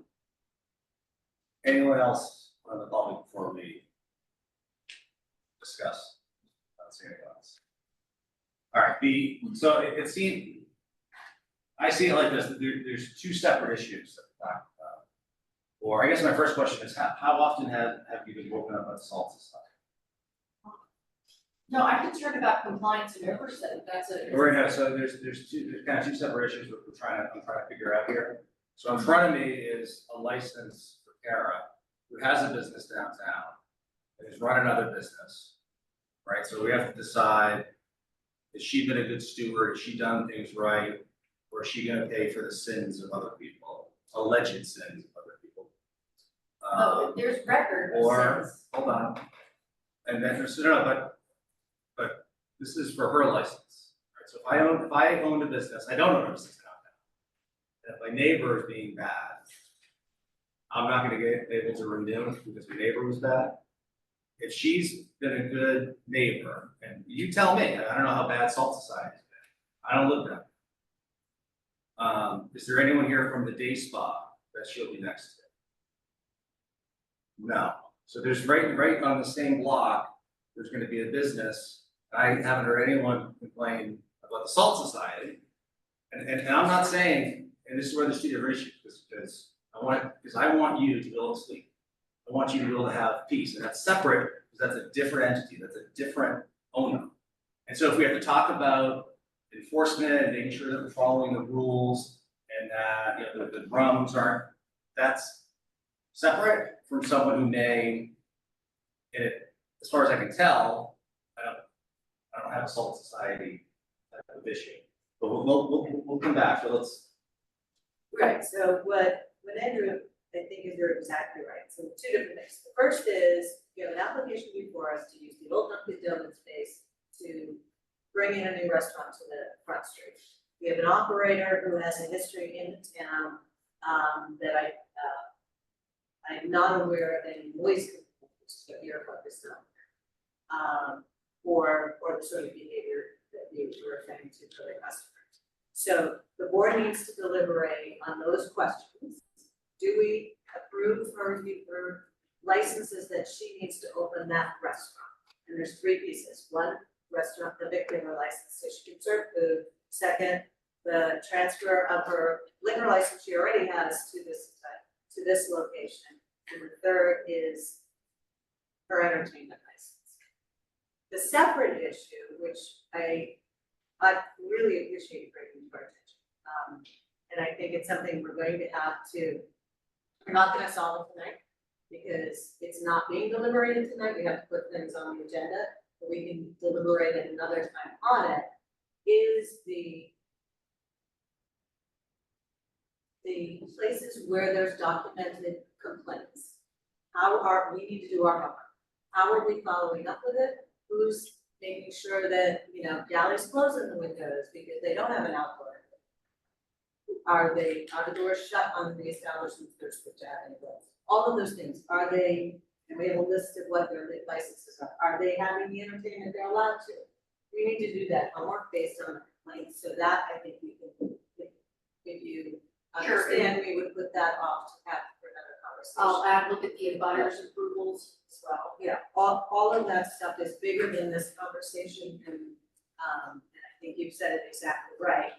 Anyone else on the public before we discuss? I don't see anyone else. All right, so it seems, I see it like this, there's two separate issues that we're talking about. Or I guess my first question is, how often have you been woken up by the Salt Society? No, I'm concerned about compliance and oversight, that's a. Right now, so there's kind of two separate issues that I'm trying to figure out here. So in front of me is a license for Kara, who has a business downtown, and is running another business, right? So we have to decide, has she been a good steward, has she done things right, or is she gonna pay for the sins of other people, alleged sins of other people? There's record. Or, hold on, and then there's, no, but this is for her license, right? So if I owned a business, I don't own a business now. And if my neighbor is being bad, I'm not gonna get able to renew because my neighbor was bad. If she's been a good neighbor, and you tell me, I don't know how bad Salt Society's been, I don't live there. Is there anyone here from the day spa that she'll be next to? No. So there's right on the same block, there's gonna be a business. I haven't heard anyone complain about the Salt Society. And I'm not saying, and this is where there's two different issues, because I want you to be able to sleep. I want you to be able to have peace, and that's separate, because that's a different entity, that's a different owner. And so if we have to talk about enforcement and making sure that we're following the rules, and that, the drums aren't, that's separate from someone who may, as far as I can tell, I don't have a Salt Society type of issue. But we'll come back, so let's, Right, so what Andrew, I think is you're exactly right, so two different things. The first is, you have an application before us to use the old Dunkin' Donuts space to bring in a new restaurant to the front street. We have an operator who has a history in the town, that I'm not aware of any noise complaints that you're focused on. Or the sort of behavior that you were referring to for the customers. So the board needs to deliberate on those questions. Do we approve her licenses that she needs to open that restaurant? And there's three pieces. One, restaurant, the victim license, so she can serve food. Second, the transfer of her liquor license she already has to this location. And the third is her entertainment license. The separate issue, which I really appreciate bringing to our attention, and I think it's something we're going to have to, we're not gonna solve it tonight, because it's not being deliberated tonight, we have to put things on the agenda, but we can deliberate at another time on it, is the places where there's documented complaints. We need to do our homework. How are we following up with it? Who's making sure that, galleys closing the windows because they don't have an outdoor? Are the doors shut on the establishments that are switched out anyway? All of those things, are they, and we have a list of what their licenses are they having the entertainment they're allowed to? We need to do that homework based on the complaints, so that I think we can, if you understand, we would put that off to have for another conversation. Look at the abutters approvals as well. Yeah, all of that stuff is bigger than this conversation, and I think you've said it exactly right.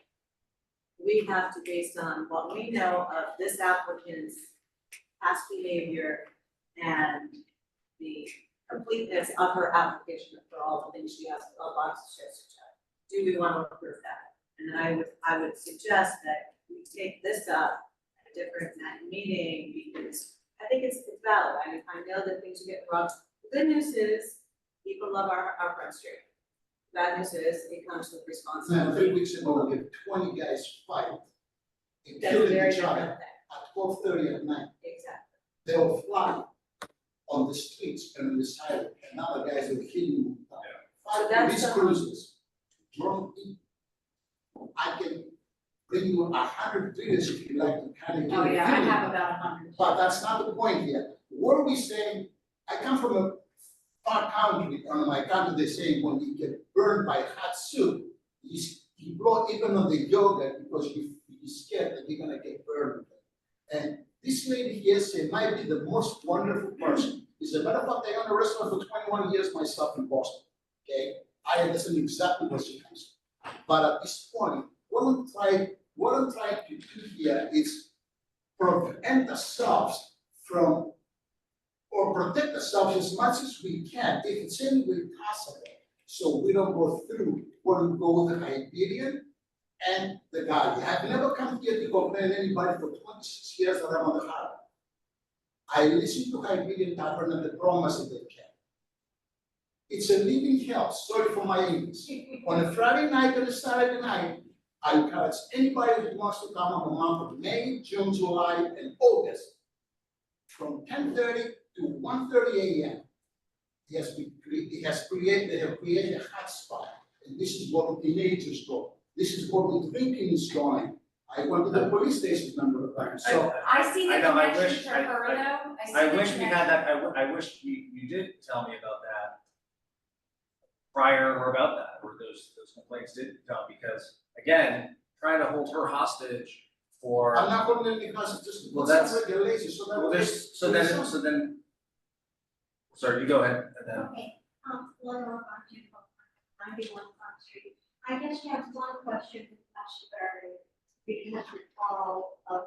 We have to, based on what we know of this applicant's past behavior and the completeness of her application for all the things she has, a lot to suggest. Do we want to approve that? And then I would suggest that we take this up at a different meeting, because I think it's valid. I know that things are getting wrong. The good news is people love our front street. Bad news is it comes with responsibility. 3 weeks ago, we had 20 guys fight. And That's a killing very each other different thing. at 12:30 at night. Exactly. They were flying on the streets and on the sidewalk, and now the guys are hitting them. So 5 that's police the- cruisers, drunk people. I can bring you 100 videos if you like to kind of get Oh, a yeah, I feeling. have about 100. But that's not the point here. What are we saying? I come from a far country, on my country, they say when you get burned by hot soup, you blow even on the yogurt because you're scared that you're gonna get burned. And this lady here said might be the most wonderful person. As a matter of fact, I own a restaurant for 21 years myself in Boston, okay? I understand exactly what she comes from. But at this point, what I'm trying to do here is prevent ourselves from, or protect ourselves as much as we can, if it's any way possible, so we don't go through what we go with the Iberian and the Galia. I've never come here to complain to anybody for 26 years that I'm on the harbor. I listen to Iberian Tavern and the promise that they can. It's a living hell, sorry for my English. On a Friday night and a Saturday night, I encourage anybody who wants to come on the month of May, June, July, and August, from 10:30 to 1:30 a.m. They have created a hot spot, and this is what the teenagers go. This is what the drinking is going. I went to the police station a number of times, so. I see the I know, I connection wish- to her though. I see I the wish we had connection. that, I wish you did tell me about that prior or about that, or those complaints did come, because again, trying to hold her hostage for. I'm not going to any houses, just Well, put some that's- regulations so that. Well, so then, sorry, you go ahead, and then. Okay, one more question, 91 Front Street. I guess you have one question for Ashbury, because of all of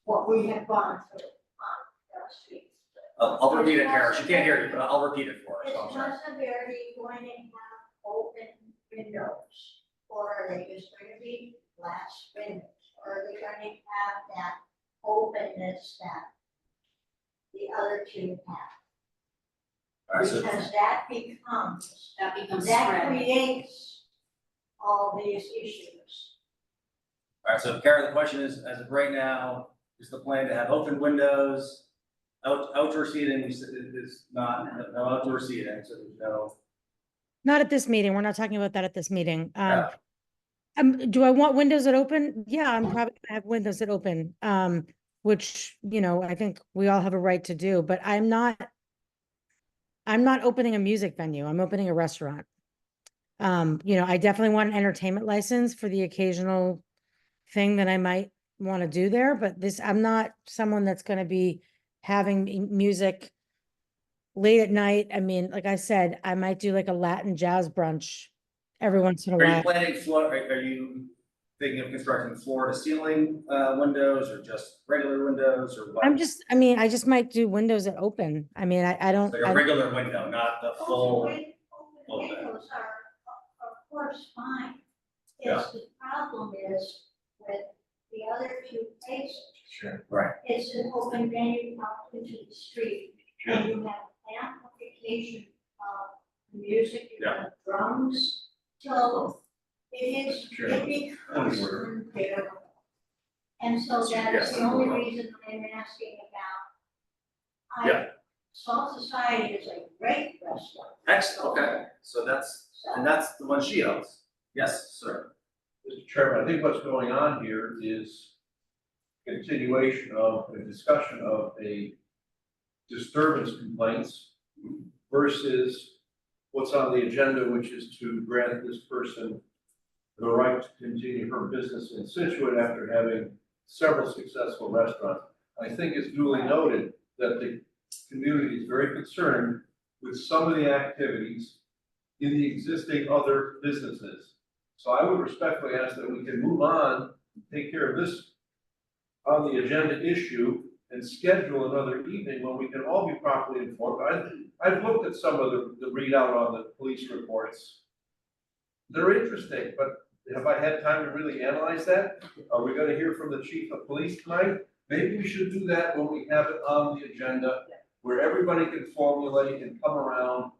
what we have gone through on the streets. I'll repeat it, Kara, she can't hear you, but I'll repeat it for her, Is so I'm sorry. Ashbury going to have open windows, or are they just going to be glass windows? Or are they going to have that openness that the other two have? All right, so, Because that becomes That becomes that spread. creates all these issues. All right, so Kara, the question is, as of right now, is the plan to have open windows? Outdoor seating is not, no outdoor seating, so there's no. Not at this meeting. We're not talking about that at this meeting. Yeah. Do I want windows that open? Yeah, I'm probably gonna have windows that open. Which, you know, I think we all have a right to do, but I'm not opening a music venue. I'm opening a restaurant. You know, I definitely want an entertainment license for the occasional thing that I might want to do there, but I'm not someone that's gonna be having music late at night. I mean, like I said, I might do like a Latin jazz brunch every once in a Are you while. planning floor, are you thinking of constructing floor to ceiling, windows or just regular windows or what? I mean, I just might do windows that open. I mean, I don't. Like a regular window, not the full. Open windows are, of course, fine. It's the problem is with the other two places. Sure. Right. It's an open venue out into the street. And you have amplification of music, you have drums, so it becomes unbearable. And so that is the only reason I'm asking about. Salt Society is a great restaurant. Excellent, okay, so that's the one she owns. Yes, sir. Mr. Chairman, I think what's going on here is continuation of a discussion of a disturbance complaints versus what's on the agenda, which is to grant this person the right to continue her business in Scituate after having several successful restaurants. I think it's duly noted that the community is very concerned with some of the activities in the existing other businesses. So I would respectfully ask that we can move on, take care of this on the agenda issue and schedule another evening when we can all be properly informed. I've looked at some of the readout on the police reports. They're interesting, but have I had time to really analyze that? Are we gonna hear from the chief of police tonight? Maybe we should do that when we have it on the agenda, where everybody can formulate and come around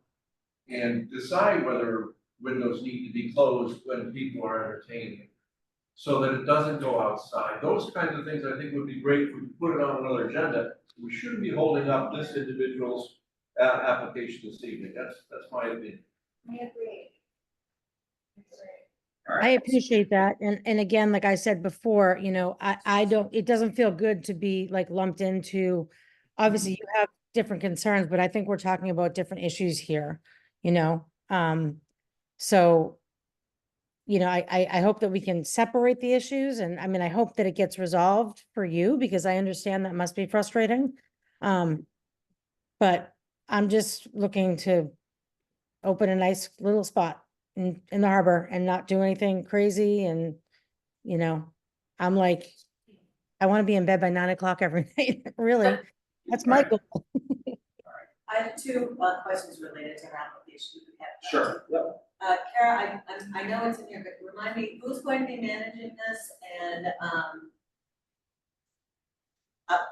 and decide whether windows need to be closed when people are entertaining, so that it doesn't go outside. Those kinds of things I think would be great if we put it on another agenda. We shouldn't be holding up this individual's application this evening. That's my opinion. I agree. I appreciate that. And again, like I said before, you know, I don't, it doesn't feel good to be like lumped into, obviously you have different concerns, but I think we're talking about different issues here, you know? So, you know, I hope that we can separate the issues, and I mean, I hope that it gets resolved for you, because I understand that must be frustrating. But I'm just looking to open a nice little spot in the harbor and not do anything crazy. And, you know, I'm like, I want to be in bed by 9 o'clock every night. Really, that's my goal. I have two questions related to her application. Sure. Yep. Kara, I know it's in here, but remind me, who's going to be managing this, and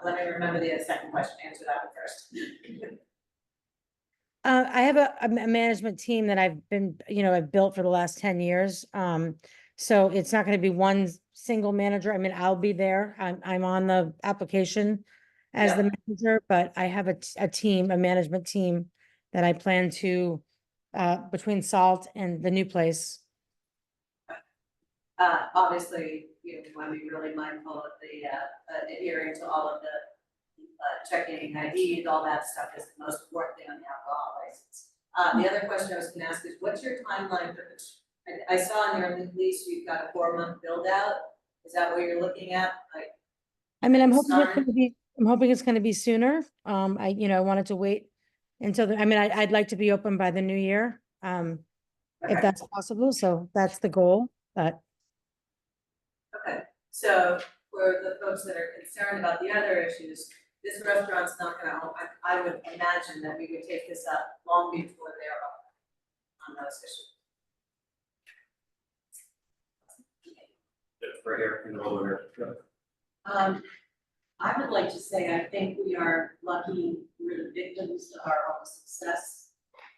let me remember the second question, answer that one first. I have a management team that I've been, you know, I've built for the last 10 years. So it's not going to be one single manager. I mean, I'll be there. I'm on the application as the manager, but I have a team, a management team that I plan to, between Salt and the new place. Obviously, you know, we want to be really mindful of the adhering to all of the checking IDs, all that stuff is the most important thing on the alcohol license. The other question I was gonna ask is, what's your timeline for this? I saw in your lease, you've got a 4-month build out. Is that what you're looking at? Like, I mean, I'm hoping it's gonna be sooner. You know, I wanted to wait until I'd like to be open by the new year. If that's possible, so that's the goal, but. Okay, so for the folks that are concerned about the other issues, this restaurant's not gonna, I would imagine that we would take this up long before they're up on those issues. Right here, in the middle here. I would like to say, I think we are lucky, we're the victims of our own success.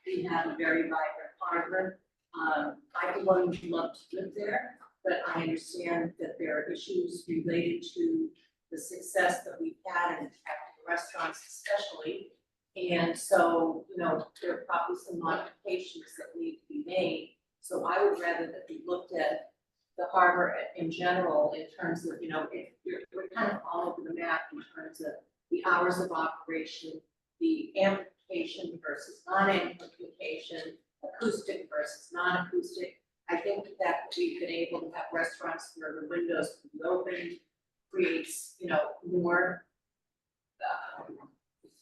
We have a very vibrant harbor. I for one would love to live there, but I understand that there are issues related to the success that we've had in the restaurants especially. And so, you know, there are probably some modifications that need to be made. So I would rather that we looked at the harbor in general in terms of, you know, if we're kind of all over the map in terms of the hours of operation, the amplification versus non-amplification, acoustic versus non-acoustic. I think that we've been able to have restaurants where the windows can be open, creates, you know, more.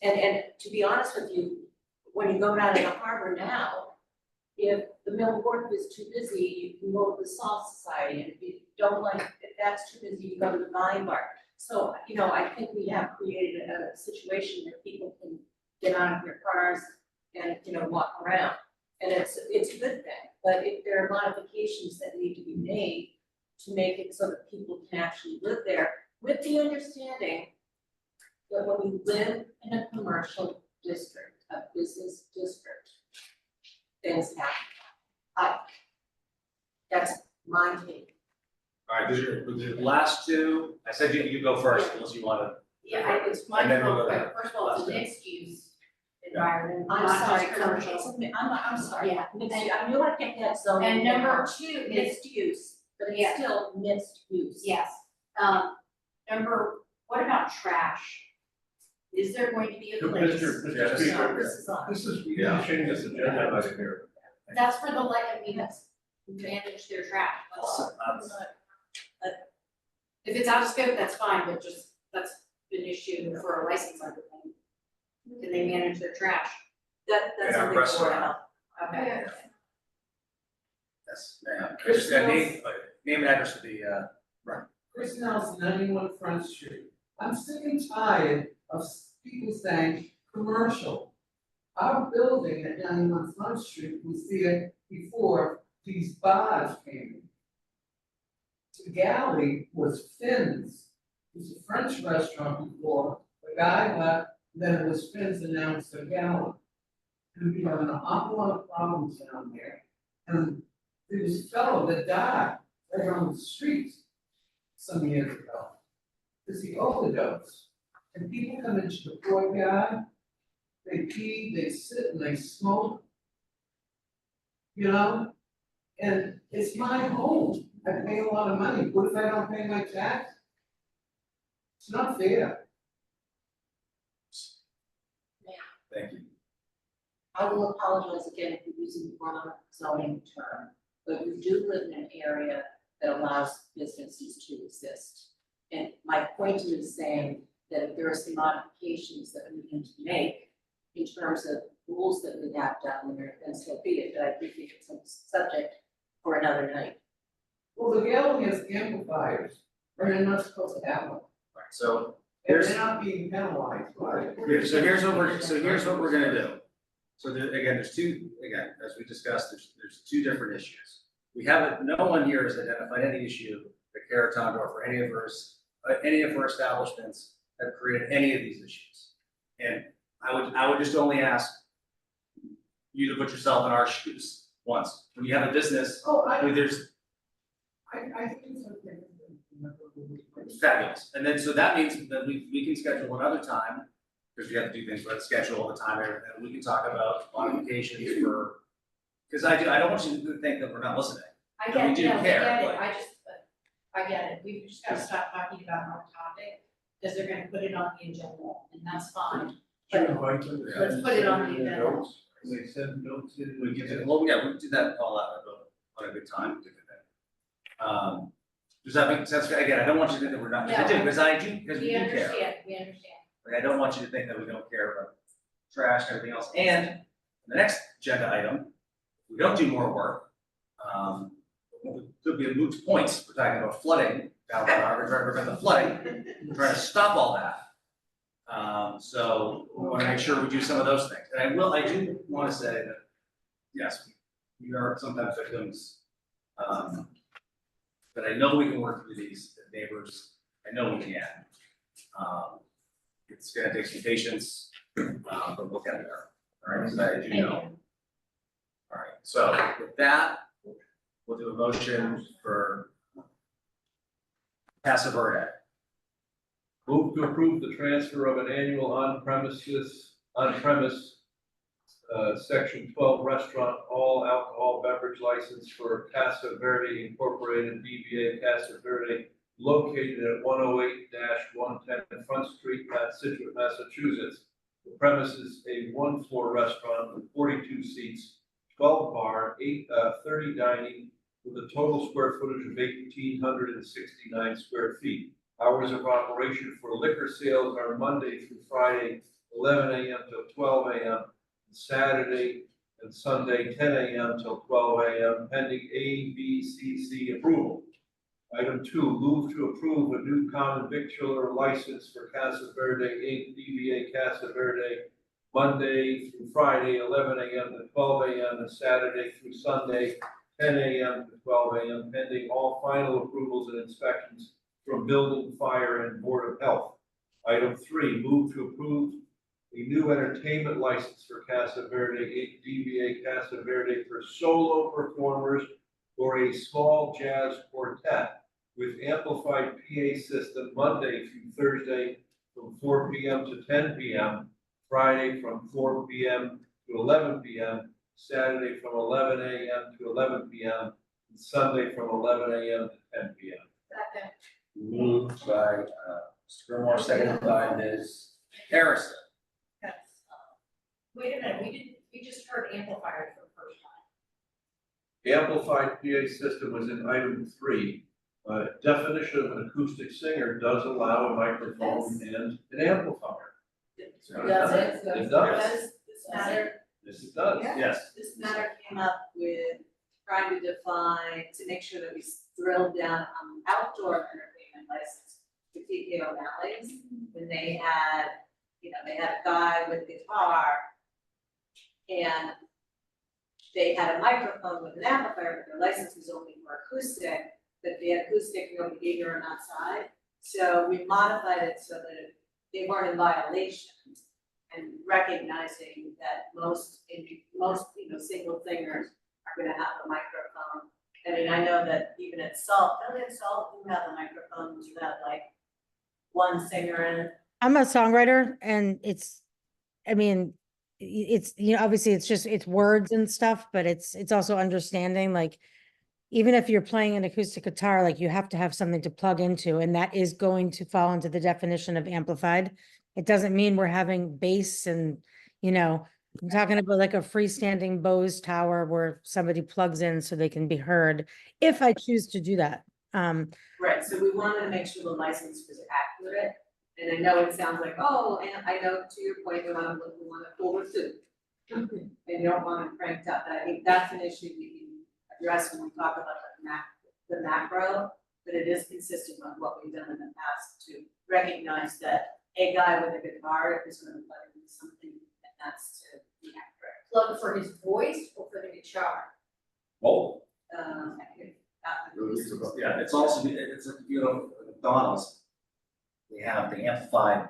And to be honest with you, when you go down to the harbor now, if the Mill Wharf is too busy, you can go to the Salt Society, and if you don't like, if that's too busy, you go to the Vine Bar. So, you know, I think we have created a situation where people can get out of their cars and, you know, walk around. And it's a good thing, but if there are modifications that need to be made to make it so that people can actually live there, with the understanding that when we live in a commercial district, a business district, things happen. That's my take. All right, the last two, I said you go first unless you want to. Yeah, it's my And then we'll fault, go but first of all, it's a last two. mixed use environment. I'm not sorry, just commercial. commercial. I'm sorry. Yeah. Mixed use. I knew I'd get that zone. And number two is, Mixed use, but it's Yeah. still mixed use. yes, what about trash? Is there going to be a place? Mr. Speaker, No, this is on. this is, we need to change this agenda item here. That's for the, that's manage their trash, that's all. If it's out of scope, that's fine, but just, that's an issue for a license everything. Can they manage their trash? That's Yeah, something for restaurant. health. Okay. Yes, ma'am. Just name and address for the, Chris Nelson, 91 Front Street. I'm sick and tired of people saying commercial. Our building at 91 Front Street was there before these bars came in. The galley was Finn's. It was a French restaurant before. The guy left, then it was Finn's, and now it's the galley. And we have an awful lot of problems down there. And there was a fellow that died right on the street some years ago. Because he overdosed. And people come into the courtyard, they pee, they sit and they smoke. You know? And it's my home. I pay a lot of money. What if I don't pay my tax? It's not fair. thank you. I will apologize again for using the wrong zoning term, but we do live in an area that allows businesses to exist. And my point is saying that if there are some modifications that we need to make in terms of rules that we have down there, then so be it, but I do think it's a subject for another night. Well, the gallery has amplifiers, or they're not supposed to have them. Right, so And here's, they're not being penalized by it. so here's what we're gonna do. So there, again, there's two, again, as we discussed, there's two different issues. We haven't, no one here has identified any issue that Caraton or for any of our establishments have created any of these issues. And I would just only ask you to put yourself in our shoes once. When you have a business, Oh, I mean, there's I think it's okay. fabulous. And then, so that means that we can schedule another time, because we have to do things, we have to schedule all the time, and we can talk about modifications for, because I don't want you to think that we're not listening. I And we get, do no, I care, get it, but- I get it, we've just gotta stop talking about our topic, because they're gonna put it on the agenda, and that's fine. But let's put it on the agenda. They send notes in. We can do, well, yeah, we can do that all out on a good time. Does that make sense? Again, I don't want you to think that we're not, because I do, because we We do care. understand, we understand. Like, I don't want you to think that we don't care about trash and everything else. And the next agenda item, if we don't do more work, could be a moot point. We're talking about flooding down the harbor, trying to prevent the flooding. We're trying to stop all that. So we want to make sure we do some of those things. And I do want to say that, yes, we are sometimes victims. But I know we can work through these neighbors. I know we can. It's gonna take some patience, but we'll get there. All right, because I do know. All right, so with that, we'll do a motion for Casa Verde. Move to approve the transfer of an annual on-premise, section 12 restaurant all alcohol beverage license for Casa Verde Incorporated, DBA Casa Verde, located at 108-110 Front Street, Scituate, Massachusetts. The premise is a one-floor restaurant with 42 seats, 12 bar, 30 dining, with a total square footage of 1,869 square feet. Hours of operation for liquor sales are Monday through Friday, 11 a.m. till 12 a.m., and Saturday and Sunday, 10 a.m. till 12 a.m., pending ABCC approval. Item 2, move to approve a new common victualler license for Casa Verde Inc., DBA Casa Verde, Monday through Friday, 11 a.m. to 12 a.m., and Saturday through Sunday, 10 a.m. to 12 a.m., pending all final approvals and inspections from Building, Fire, and Board of Health. Item 3, move to approve a new entertainment license for Casa Verde Inc., DBA Casa Verde, for solo performers or a small jazz quartet with amplified PA system Monday through Thursday from 4 p.m. to 10 p.m., Friday from 4 p.m. to 11 p.m., Saturday from 11 a.m. to 11 p.m., and Sunday from 11 a.m. to 10 p.m. Second. Moved by Mr. Gilmore, seconded by Ms. Harrison. Yes. Wait a minute, we just heard amplifier for the first time. The amplified PA system was in item 3. Definition of an acoustic singer does allow a microphone and an amplifier. Does it? It does. Does this matter? Yes, it does. Yes. This matter came up with trying to define, to make sure that we drilled down on outdoor entertainment license for TKO Valleys. When they had, they had a guy with guitar and they had a microphone with an amplifier, but their license was only for acoustic, but they had acoustic, no behavior on outside. So we modified it so that they weren't in violation and recognizing that most single singers are gonna have a microphone. I mean, I know that even at Salt, you have a microphone, you have like one singer in it. I'm a songwriter and it's obviously it's words and stuff, but it's also understanding, like, even if you're playing an acoustic guitar, like you have to have something to plug into, and that is going to fall into the definition of amplified. It doesn't mean we're having bass and, I'm talking about like a freestanding Bose tower where somebody plugs in so they can be heard, if I choose to do that. Right, so we wanted to make sure the license was accurate, and I know it sounds like, oh, and I know to your point, we want to pull with two. And you don't want it cranked up, but I think that's an issue we can address when we talk about the macro, but it is consistent with what we've done in the past to recognize that a guy with a guitar is going to plug into something, and that's to be accurate. Plug for his voice or for the guitar? Oh. I think Yeah, it's also, McDonald's, we have the amplified,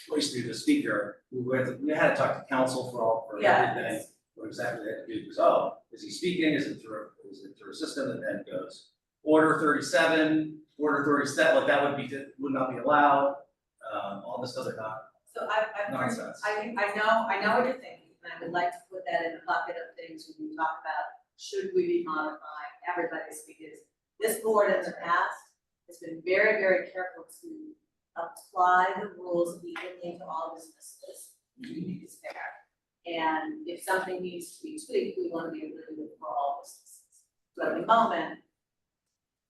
voice through the speaker. We had to talk to council for everything, what exactly they had to do, because, is he speaking, is it through a system, and then it goes, order 37, like that would not be allowed, all this other So I've nonsense. I know what you're thinking, and I would like to put that in the bucket of things when we talk about, should we be modifying everybody's, because this board in the past has been very, very careful to apply the rules evenly to all businesses. It's fair. And if something needs to be tweaked, we want to be able to do it for all businesses. So at the moment,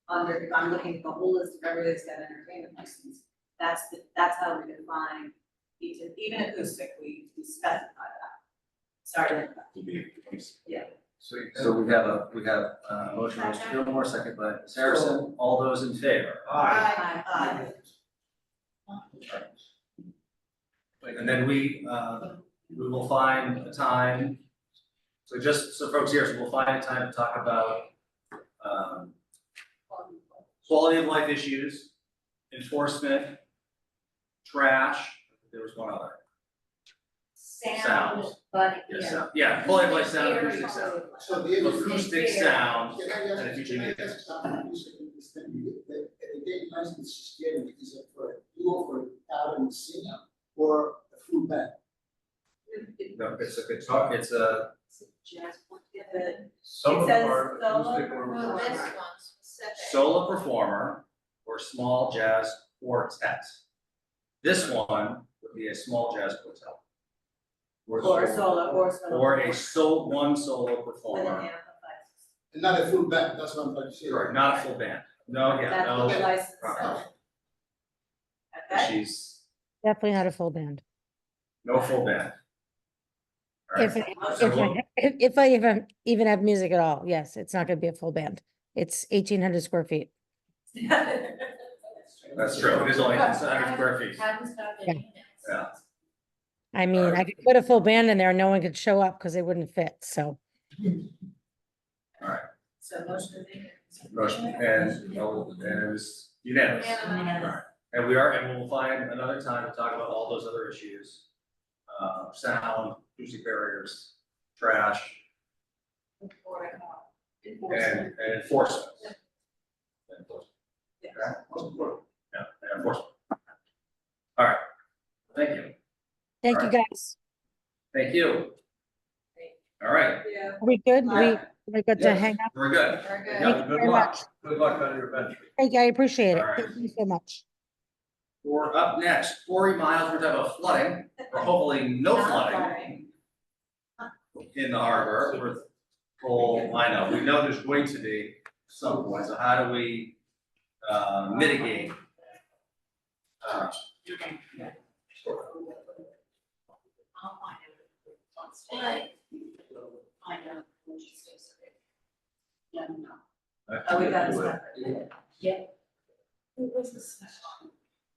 if I'm looking at the whole list of everybody's got an entertainment license, that's how we define even acoustic, we specify that. Sorry. Yeah. So we have a motion by Mr. Gilmore, second by Ms. Harrison, all those in favor? Aye. And then we will find a time, so just so folks here, so we'll find a time to talk about quality of life issues, enforcement, trash, there was one other. Sound But, Yes, yeah. sound. Yeah, fully licensed sound, acoustic sound. So the. Acoustic sound. Can I and a ask, future can I meeting. ask something, you said this thing, the gate license is getting, is it for you or for out and singer or a full band? No, it's a, Jazz, the, Some of It them says are solo acoustic or. No, this one specific. solo performer or small jazz quartet. This one would be a small jazz quartet. or solo, or solo. Or one solo With an performer. amplifier. Not a full band, that's what I'm trying to say. Correct, not a full band. No, yeah, That's what the no. license Right. says. Okay, She's Definitely not a full band. no full band. All If, right. it- So if, we'll- if I even have music at all, yes, it's not gonna be a full band. It's 1,800 square feet. That's true, it is only 100 square feet. Haven't started Yeah. yet. Yeah. I mean, I Alright. could put a full band in there, no one could show up because they wouldn't fit, so. All right, so motion is. motion, and it was unanimous. All right. And we'll find another time to talk about all those other issues. Sound, acoustic barriers, trash, and enforcement. Enforcement. Okay, most important. Yeah, and enforcement. All right, thank you, Thank you, Alright. guys. thank you. All right, Yeah. Are we good? We got to Yes, hang up? we're good. Very good. Yeah, Thank you Good very luck, much. good luck on your venture. Thank you, I appreciate it. Alright. Thank you so much. We're up next, 40 miles, we're talking about flooding, or hopefully no flooding in the harbor. We're full, I know, we know there's going to be some point, so how do we mitigate? I'll find out. Find out when she stays there. Yeah, no. Oh, we got this. Yeah.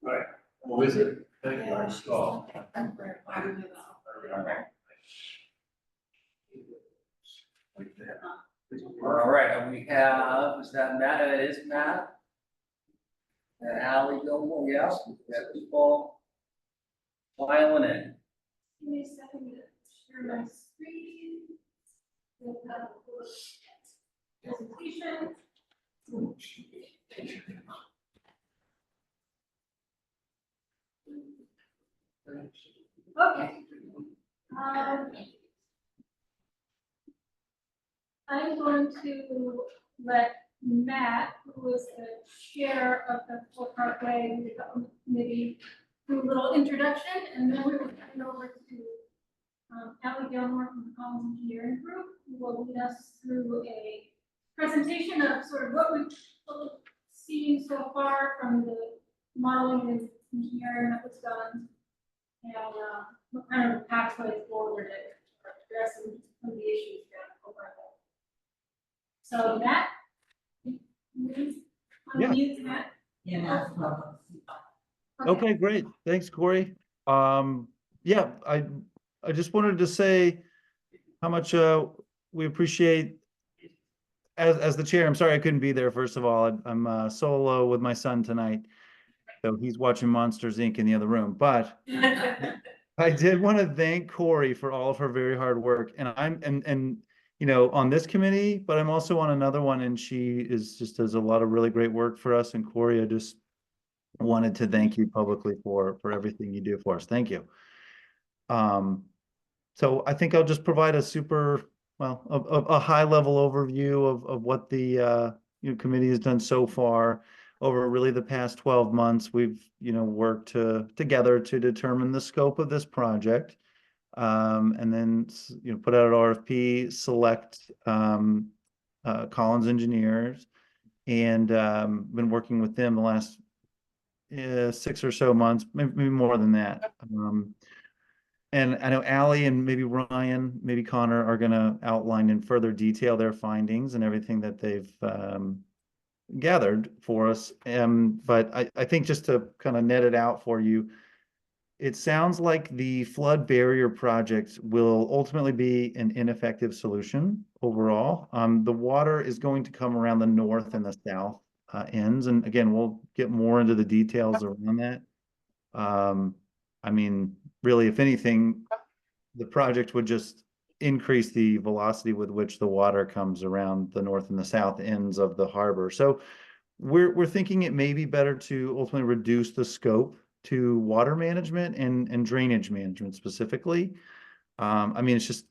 Right, well, is it? Thank you. Yeah, she's Oh. not temporary. I don't know. All right, and we have, is that Matt? It is Matt. And Ally Gilmore, yes, we got people filing in. Give me a second to share my screen. We'll have a presentation. Okay. I'm going to let Matt, who is the chair of the Full Parkway Development Committee, do a little introduction, and then we will turn it over to Ally Gilmore from the Collins Engineering Group, who will lead us through a presentation of sort of what we've seen so far from the modeling and engineering that was done, and what kind of pathway forward it addressing some of the issues that over. So Matt? Yeah. Unmute Matt. Yeah. Okay, great. Thanks, Corey. Yeah, I just wanted to say how much we appreciate as the chair. I'm sorry I couldn't be there. First of all, I'm solo with my son tonight, so he's watching Monsters Inc. in the other room. But I did want to thank Corey for all of her very hard work, and I'm you know, on this committee, but I'm also on another one, and she just does a lot of really great work for us. And Corey, I just wanted to thank you publicly for everything you do for us. Thank you. So I think I'll just provide a a high level overview of what the committee has done so far over really the past 12 months. We've worked together to determine the scope of this project, and then put out an RFP, select Collins Engineers, and been working with them the last 6 or so months, maybe more than that. And I know Ally and maybe Ryan, maybe Connor are going to outline in further detail their findings and everything that they've gathered for us. But I think just to kind of net it out for you, it sounds like the flood barrier project will ultimately be an ineffective solution overall. The water is going to come around the north and the south ends. And again, we'll get more into the details around that. I mean, really, if anything, the project would just increase the velocity with which the water comes around the north and the south ends of the harbor. So we're thinking it may be better to ultimately reduce the scope to water management and drainage management specifically. I mean, it's just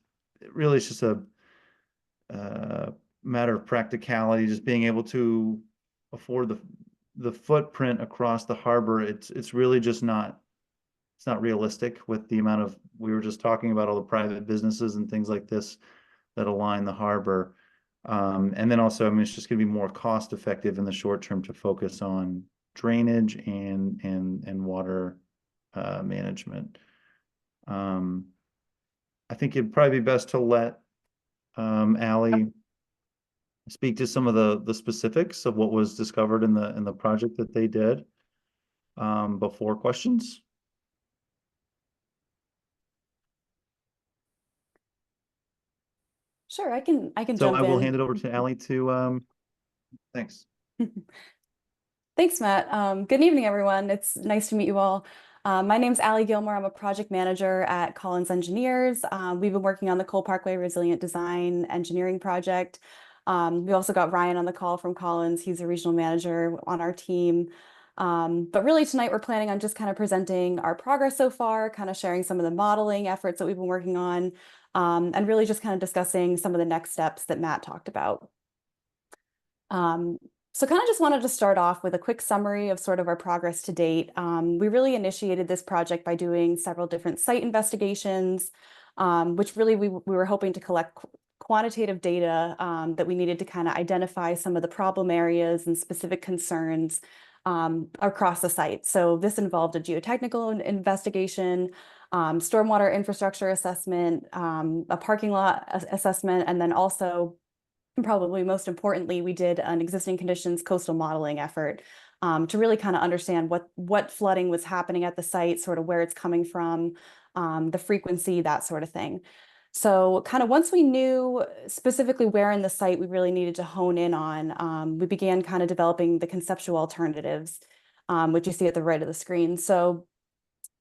a matter of practicality, just being able to afford the footprint across the harbor. It's really just not, it's not realistic with the amount of, we were just talking about all the private businesses and things like this that align the harbor. And then also, I mean, it's just going to be more cost effective in the short term to focus on drainage and water management. I think it'd probably be best to let Ally speak to some of the specifics of what was discovered in the project that they did before questions. Sure, I can So jump I will in. hand it over to Ally to thanks. Thanks, Matt. Good evening, everyone. It's nice to meet you all. My name's Ally Gilmore. I'm a project manager at Collins Engineers. We've been working on the Cole Parkway Resilient Design Engineering Project. We also got Ryan on the call from Collins. He's a regional manager on our team. But really tonight we're planning on just kind of presenting our progress so far, kind of sharing some of the modeling efforts that we've been working on, and really just kind of discussing some of the next steps that Matt talked about. So kind of just wanted to start off with a quick summary of sort of our progress to date. We really initiated this project by doing several different site investigations, which really we were hoping to collect quantitative data that we needed to kind of identify some of the problem areas and specific concerns across the site. So this involved a geotechnical investigation, stormwater infrastructure assessment, a parking lot assessment, and then also, probably most importantly, we did an existing conditions coastal modeling effort to really kind of understand what flooding was happening at the site, sort of where it's coming from, the frequency, that sort of thing. So kind of once we knew specifically where in the site we really needed to hone in on, we began kind of developing the conceptual alternatives, which you see at the right of the screen. So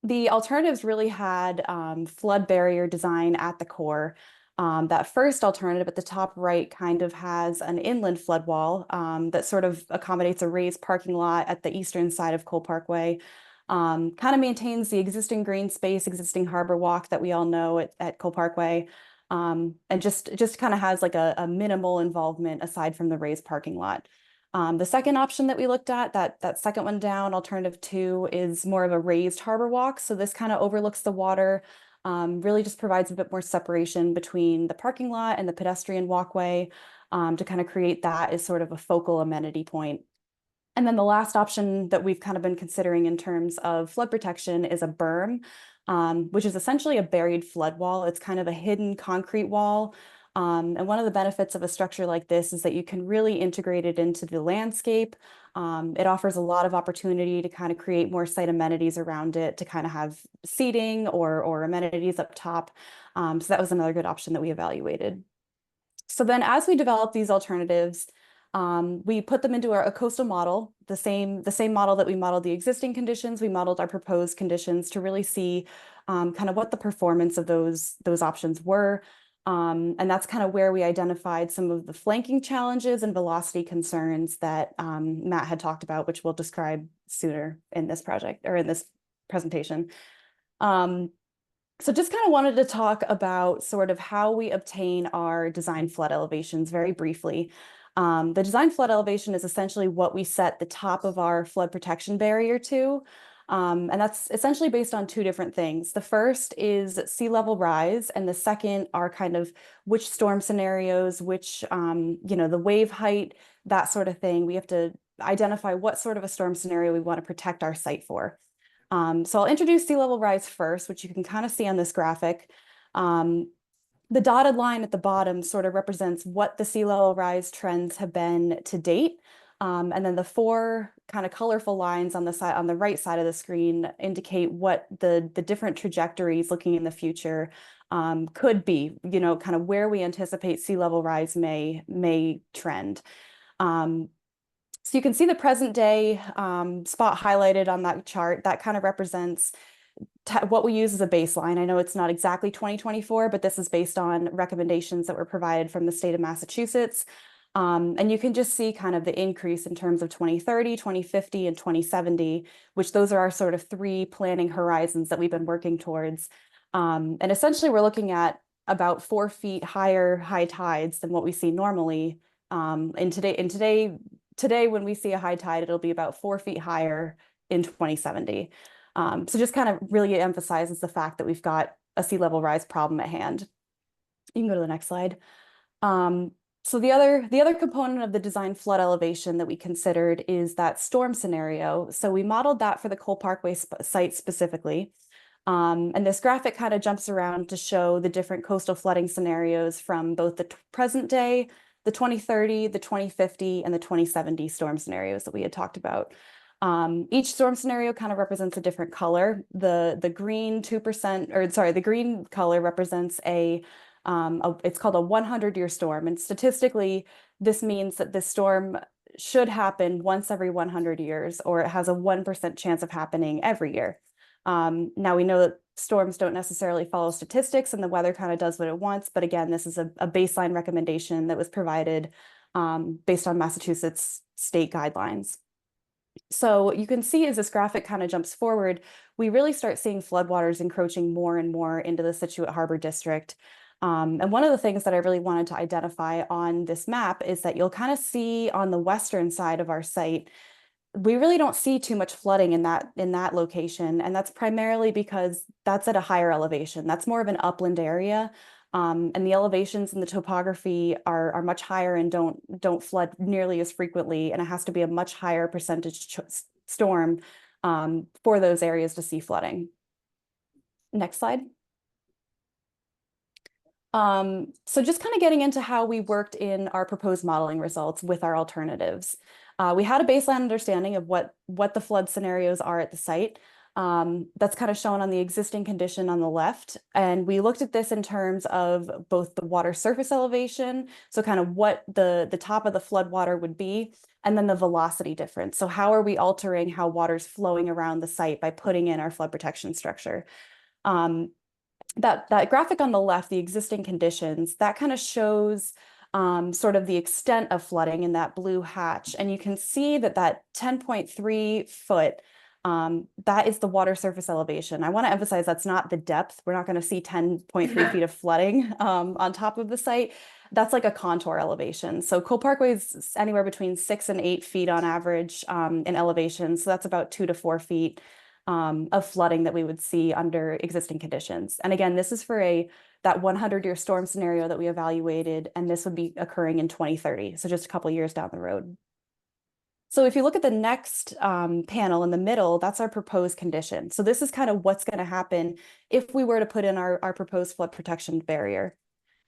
the alternatives really had flood barrier design at the core. That first alternative at the top right kind of has an inland flood wall that sort of accommodates a raised parking lot at the eastern side of Cole Parkway. Kind of maintains the existing green space, existing harbor walk that we all know at Cole Parkway, and just kind of has like a minimal involvement aside from the raised parking lot. The second option that we looked at, that second one down, alternative 2, is more of a raised harbor walk. So this kind of overlooks the water, really just provides a bit more separation between the parking lot and the pedestrian walkway to kind of create that as sort of a focal amenity point. And then the last option that we've kind of been considering in terms of flood protection is a berm, which is essentially a buried flood wall. It's kind of a hidden concrete wall. And one of the benefits of a structure like this is that you can really integrate it into the landscape. It offers a lot of opportunity to kind of create more site amenities around it, to kind of have seating or amenities up top. So that was another good option that we evaluated. So then as we developed these alternatives, we put them into a coastal model, the same model that we modeled the existing conditions. We modeled our proposed conditions to really see kind of what the performance of those options were. And that's kind of where we identified some of the flanking challenges and velocity concerns that Matt had talked about, which we'll describe sooner in this project or in this presentation. So just kind of wanted to talk about sort of how we obtain our design flood elevations very briefly. The design flood elevation is essentially what we set the top of our flood protection barrier to. And that's essentially based on two different things. The first is sea level rise, and the second are kind of which storm scenarios, which, the wave height, that sort of thing. We have to identify what sort of a storm scenario we want to protect our site for. So I'll introduce sea level rise first, which you can kind of see on this graphic. The dotted line at the bottom sort of represents what the sea level rise trends have been to date. And then the four kind of colorful lines on the right side of the screen indicate what the different trajectories looking in the future could be, kind of where we anticipate sea level rise may trend. So you can see the present day spot highlighted on that chart. That kind of represents what we use as a baseline. I know it's not exactly 2024, but this is based on recommendations that were provided from the state of Massachusetts. And you can just see kind of the increase in terms of 2030, 2050, and 2070, which those are our sort of 3 planning horizons that we've been working towards. And essentially we're looking at about 4 feet higher high tides than what we see normally. And today when we see a high tide, it'll be about 4 feet higher in 2070. So just kind of really emphasizes the fact that we've got a sea level rise problem at hand. You can go to the next slide. So the other component of the design flood elevation that we considered is that storm scenario. So we modeled that for the Cole Parkway site specifically. And this graphic kind of jumps around to show the different coastal flooding scenarios from both the present day, the 2030, the 2050, and the 2070 storm scenarios that we had talked about. Each storm scenario kind of represents a different color. The green 2%, or sorry, the green color represents it's called a 100-year storm. And statistically, this means that this storm should happen once every 100 years, or it has a 1% chance of happening every year. Now we know that storms don't necessarily follow statistics and the weather kind of does what it wants. But again, this is a baseline recommendation that was provided based on Massachusetts state guidelines. So you can see as this graphic kind of jumps forward, we really start seeing floodwaters encroaching more and more into the Scituate Harbor District. And one of the things that I really wanted to identify on this map is that you'll kind of see on the western side of our site, we really don't see too much flooding in that location. And that's primarily because that's at a higher elevation. That's more of an upland area. And the elevations and the topography are much higher and don't flood nearly as frequently. And it has to be a much higher percentage storm for those areas to see flooding. Next slide. So just kind of getting into how we worked in our proposed modeling results with our alternatives. We had a baseline understanding of what the flood scenarios are at the site. That's kind of shown on the existing condition on the left. And we looked at this in terms of both the water surface elevation, so kind of what the top of the flood water would be, and then the velocity difference. So how are we altering how water's flowing around the site by putting in our flood protection structure? That graphic on the left, the existing conditions, that kind of shows sort of the extent of flooding in that blue hatch. And you can see that 10.3 foot, that is the water surface elevation. I want to emphasize that's not the depth. We're not going to see 10.3 feet of flooding on top of the site. That's like a contour elevation. So Cole Parkway is anywhere between 6 and 8 feet on average in elevation. So that's about 2 to 4 feet of flooding that we would see under existing conditions. And again, this is for that 100-year storm scenario that we evaluated, and this would be occurring in 2030, so just a couple of years down the road. So if you look at the next panel in the middle, that's our proposed condition. So this is kind of what's going to happen if we were to put in our proposed flood protection barrier.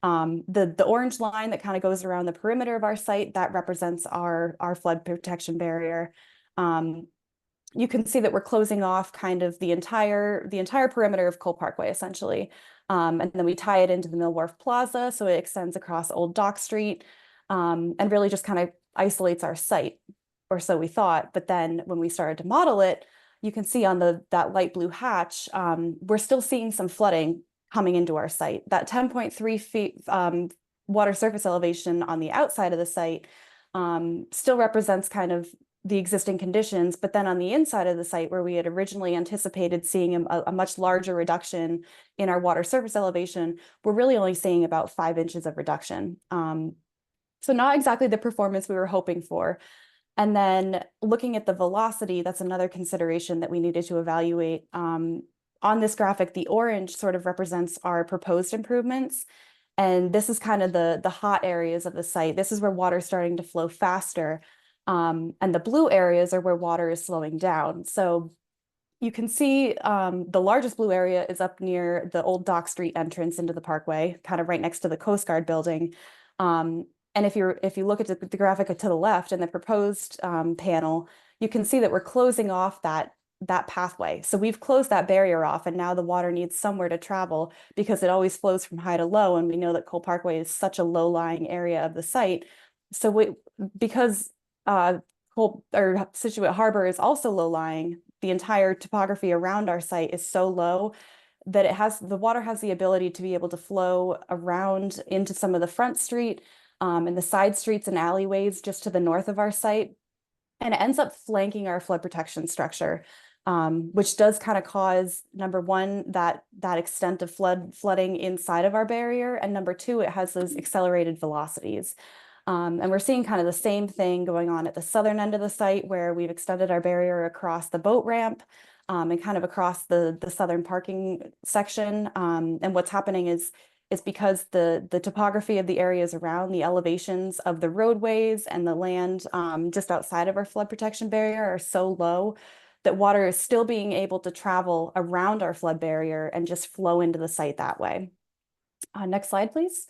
The orange line that kind of goes around the perimeter of our site, that represents our flood protection barrier. You can see that we're closing off kind of the entire perimeter of Cole Parkway, essentially. And then we tie it into the Mill Wharf Plaza, so it extends across Old Dock Street, and really just kind of isolates our site, or so we thought. But then when we started to model it, you can see on that light blue hatch, we're still seeing some flooding coming into our site. That 10.3 feet water surface elevation on the outside of the site still represents kind of the existing conditions, but then on the inside of the site, where we had originally anticipated seeing a much larger reduction in our water surface elevation, we're really only seeing about 5 inches of reduction. So not exactly the performance we were hoping for. And then looking at the velocity, that's another consideration that we needed to evaluate. On this graphic, the orange sort of represents our proposed improvements. And this is kind of the hot areas of the site. This is where water is starting to flow faster. And the blue areas are where water is slowing down. So you can see the largest blue area is up near the Old Dock Street entrance into the Parkway, kind of right next to the Coast Guard building. And if you look at the graphic to the left in the proposed panel, you can see that we're closing off that pathway. So we've closed that barrier off, and now the water needs somewhere to travel because it always flows from high to low. And we know that Cole Parkway is such a low-lying area of the site. So because Scituate Harbor is also low-lying, the entire topography around our site is so low that the water has the ability to be able to flow around into some of the front street and the side streets and alleyways just to the north of our site. And it ends up flanking our flood protection structure, which does kind of cause, number one, that extent of flooding inside of our barrier. And number two, it has those accelerated velocities. And we're seeing kind of the same thing going on at the southern end of the site, where we've extended our barrier across the boat ramp and kind of across the southern parking section. And what's happening is because the topography of the areas around, the elevations of the roadways and the land just outside of our flood protection barrier are so low that water is still being able to travel around our flood barrier and just flow into the site that way. Next slide, please.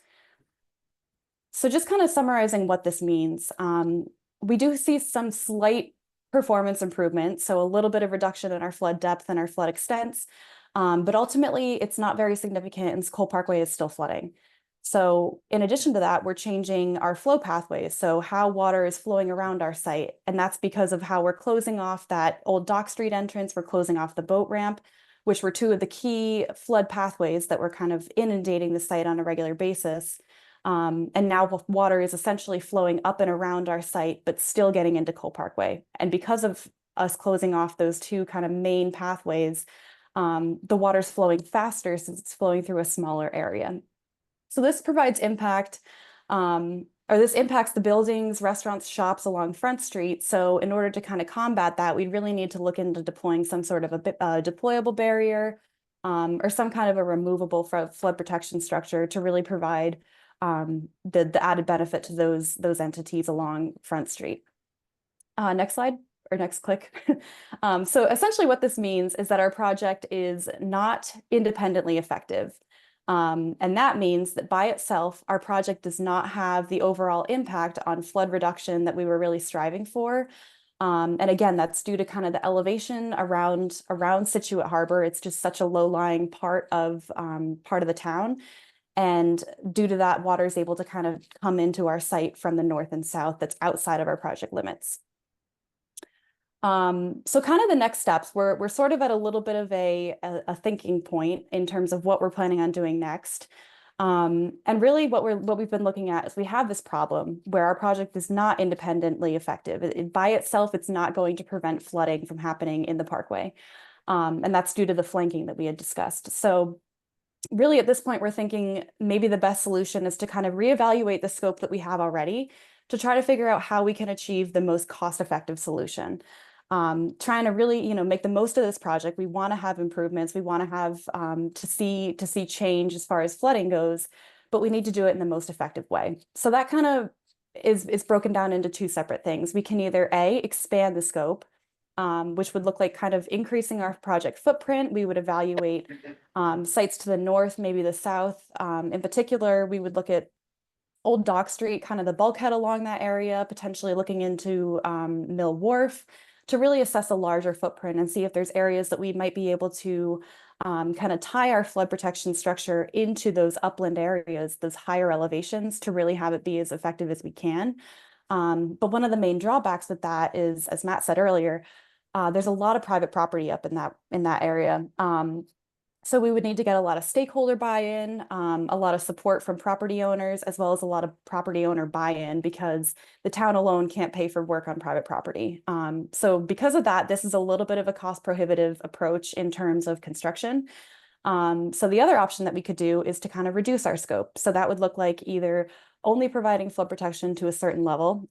So just kind of summarizing what this means, we do see some slight performance improvement, so a little bit of reduction in our flood depth and our flood extents, but ultimately it's not very significant and Cole Parkway is still flooding. So in addition to that, we're changing our flow pathways, so how water is flowing around our site, and that's because of how we're closing off that old Dock Street entrance, we're closing off the boat ramp, which were two of the key flood pathways that were kind of inundating the site on a regular basis. And now water is essentially flowing up and around our site, but still getting into Cole Parkway. And because of us closing off those two kind of main pathways, the water's flowing faster since it's flowing through a smaller area. So this provides impact, this impacts the buildings, restaurants, shops along Front Street. So in order to kind of combat that, we really need to look into deploying some sort of a deployable barrier or some kind of a removable flood protection structure to really provide the added benefit to those entities along Front Street. Next slide, or next click. So essentially what this means is that our project is not independently effective. And that means that by itself, our project does not have the overall impact on flood reduction that we were really striving for. And again, that's due to kind of the elevation around Scituate Harbor. It's just such a low-lying part of the town. And due to that, water is able to kind of come into our site from the north and south that's outside of our project limits. So kind of the next steps, we're sort of at a little bit of a thinking point in terms of what we're planning on doing next. And really what we've been looking at is we have this problem where our project is not independently effective. By itself, it's not going to prevent flooding from happening in the parkway. And that's due to the flanking that we had discussed. So really at this point, we're thinking maybe the best solution is to kind of reevaluate the scope that we have already to try to figure out how we can achieve the most cost-effective solution. Trying to really, make the most of this project. We want to have improvements. We want to have to see change as far as flooding goes, but we need to do it in the most effective way. So that kind of is broken down into two separate things. We can either expand the scope, which would look like kind of increasing our project footprint. We would evaluate sites to the north, maybe the south. In particular, we would look at Old Dock Street, kind of the bulkhead along that area, potentially looking into Mill Wharf to really assess a larger footprint and see if there's areas that we might be able to kind of tie our flood protection structure into those upland areas, those higher elevations, to really have it be as effective as we can. But one of the main drawbacks with that is, as Matt said earlier, there's a lot of private property up in that area. So we would need to get a lot of stakeholder buy-in, a lot of support from property owners, as well as a lot of property owner buy-in, because the town alone can't pay for work on private property. So because of that, this is a little bit of a cost prohibitive approach in terms of construction. So the other option that we could do is to kind of reduce our scope. So that would look like either only providing flood protection to a certain level.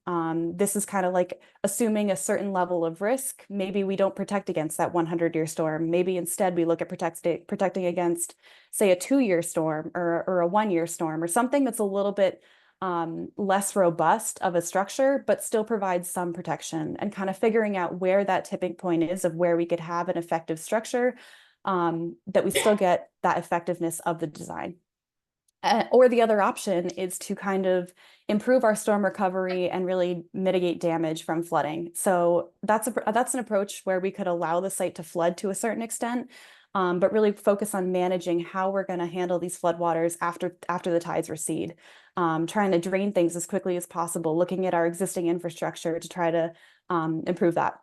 This is kind of like assuming a certain level of risk. Maybe we don't protect against that 100-year storm. Maybe instead we look at protecting against, say, a 2-year storm or a 1-year storm, or something that's a little bit less robust of a structure, but still provides some protection, and kind of figuring out where that tipping point is of where we could have an effective structure that we still get that effectiveness of the design. Or the other option is to kind of improve our storm recovery and really mitigate damage from flooding. So that's an approach where we could allow the site to flood to a certain extent, but really focus on managing how we're going to handle these floodwaters after the tides recede. Trying to drain things as quickly as possible, looking at our existing infrastructure to try to improve that.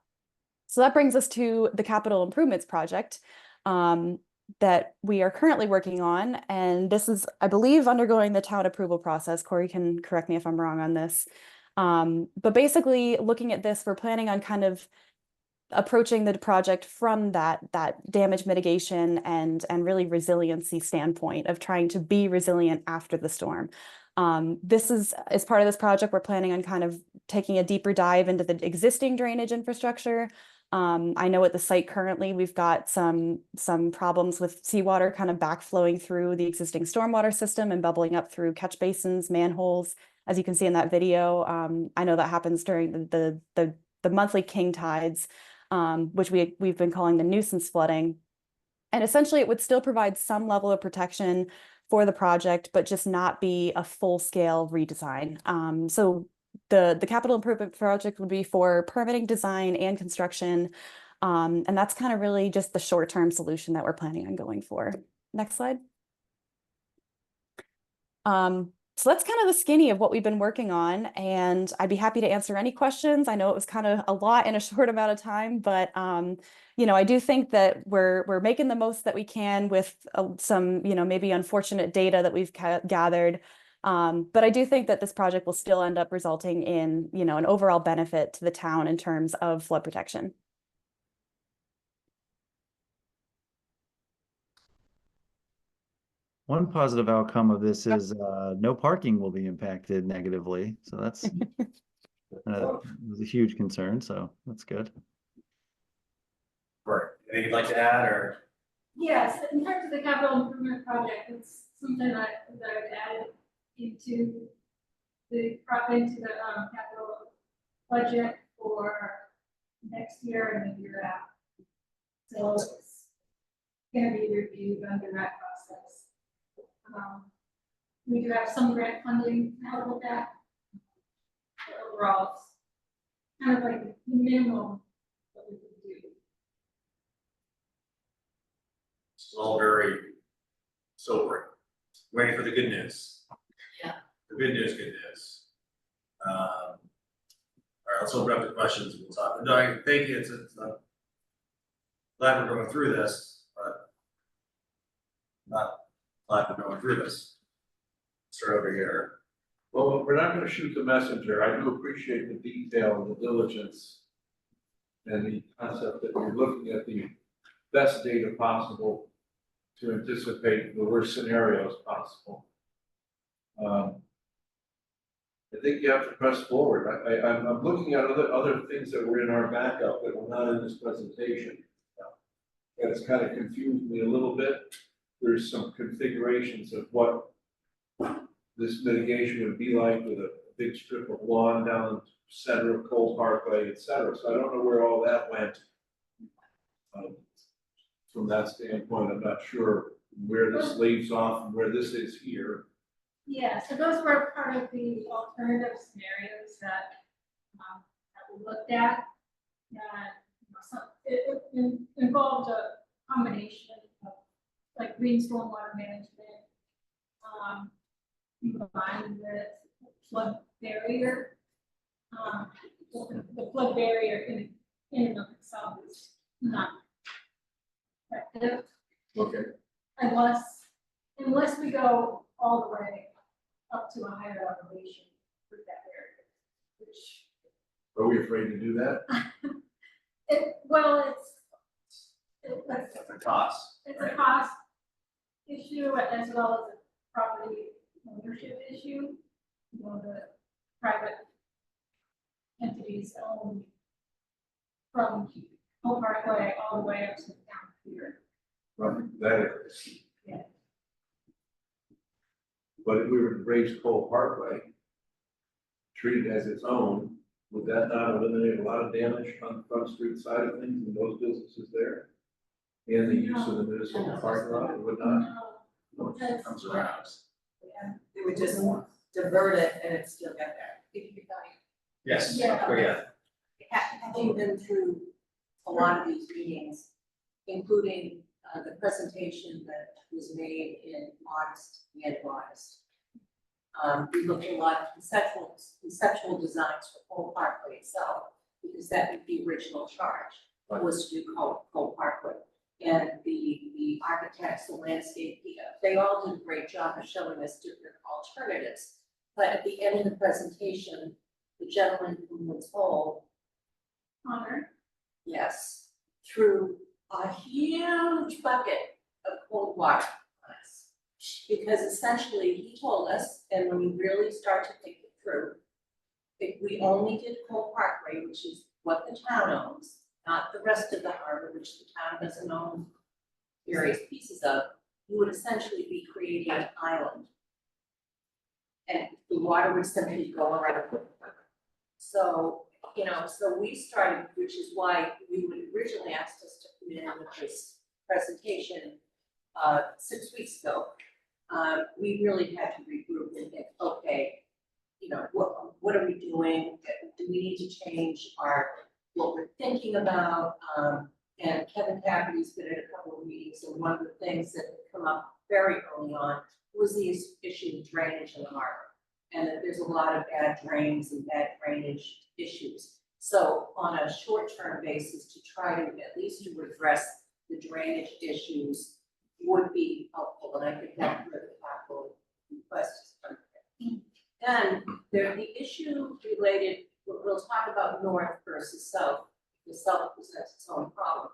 So that brings us to the capital improvements project that we are currently working on. And this is, I believe, undergoing the town approval process. Corey can correct me if I'm wrong on this. But basically looking at this, we're planning on kind of approaching the project from that damage mitigation and really resiliency standpoint of trying to be resilient after the storm. This is, as part of this project, we're planning on kind of taking a deeper dive into the existing drainage infrastructure. I know at the site currently, we've got some problems with seawater kind of backflowing through the existing stormwater system and bubbling up through catch basins, manholes, as you can see in that video. I know that happens during the monthly king tides, which we've been calling the nuisance flooding. And essentially it would still provide some level of protection for the project, but just not be a full-scale redesign. So the capital improvement project would be for permitting, design, and construction. And that's kind of really just the short-term solution that we're planning on going for. Next slide. So that's kind of the skinny of what we've been working on, and I'd be happy to answer any questions. I know it was kind of a lot in a short amount of time, but you know, I do think that we're making the most that we can with some, you know, maybe unfortunate data that we've gathered. But I do think that this project will still end up resulting in, you know, an overall benefit to the town in terms of flood protection. One positive outcome of this is no parking will be impacted negatively. So that's was a huge concern. So that's good. Right. Anything you'd like to add, or? Yes, in terms of the capital improvement project, it's something that I've added into the capital budget for next year and the year after. So it's gonna be reviewed under that process. We do have some grant funding to help with that. But overall, it's kind of like the minimum that we can do. It's all very sobering. Waiting for the good news. Yeah. The good news, good news. All right, let's open up the questions. We'll talk. No, I think it's glad we're going through this, but not glad we're going through this. Start over here. Well, we're not gonna shoot the messenger. I do appreciate the detail and the diligence and the concept that you're looking at the best data possible to anticipate the worst scenarios possible. I think you have to press forward. I'm looking at other things that were in our backup that were not in this presentation. And it's kind of confused me a little bit. There's some configurations of what this mitigation would be like with a big strip of lawn down the center of Cole Parkway, et cetera. So I don't know where all that went. From that standpoint, I'm not sure where this leaves off and where this is here. Yeah, so those were part of the alternative scenarios that we looked at. And it involved a combination of like green stormwater management, combined with flood barrier. The flood barrier in and of itself is not effective. Okay. Unless we go all the way up to a higher elevation with that barrier, which. Are we afraid to do that? It's a cost. It's a cost issue as well as a property ownership issue. You know, the private entities own from Cole Parkway all the way up to the town here. From that area. Yeah. But if we were to raise Cole Parkway, treat it as its own, would that not eliminate a lot of damage on the Front Street side of things and those businesses there? And the use of the municipal parking lot, it would not? No, It comes around. Yeah, it would just divert it and it'd still get there. Yes. Yeah. Oh, yeah. Having been through a lot of these meetings, including the presentation that was made in August, the end of August. We looked at a lot of conceptual designs for Cole Parkway itself, because that would be original charge. was to do Cole Parkway. And the architects, the landscape, they all did a great job of showing us different alternatives. But at the end of the presentation, the gentleman from Woods Hole, Connor, yes, threw a huge bucket of cold water on us. Because essentially he told us, and when we really start to think it through, if we only did Cole Parkway, which is what the town owns, not the rest of the harbor, which the town doesn't own various pieces of, you would essentially be creating an island. And the water would simply go around. So, you know, so we started, which is why you would originally asked us to come in with this presentation 6 weeks ago. We really had to regroup and think, okay, you know, what are we doing? Do we need to change what we're thinking about? And Kevin Cafferty's been at a couple of meetings, and one of the things that had come up very early on was the issue of drainage in the harbor. And that there's a lot of bad drains and bad drainage issues. So on a short-term basis, to try to at least to address the drainage issues would be helpful, and I think that's where the capital request is coming. Then the issue related, we'll talk about north versus south. The south presents its own problem.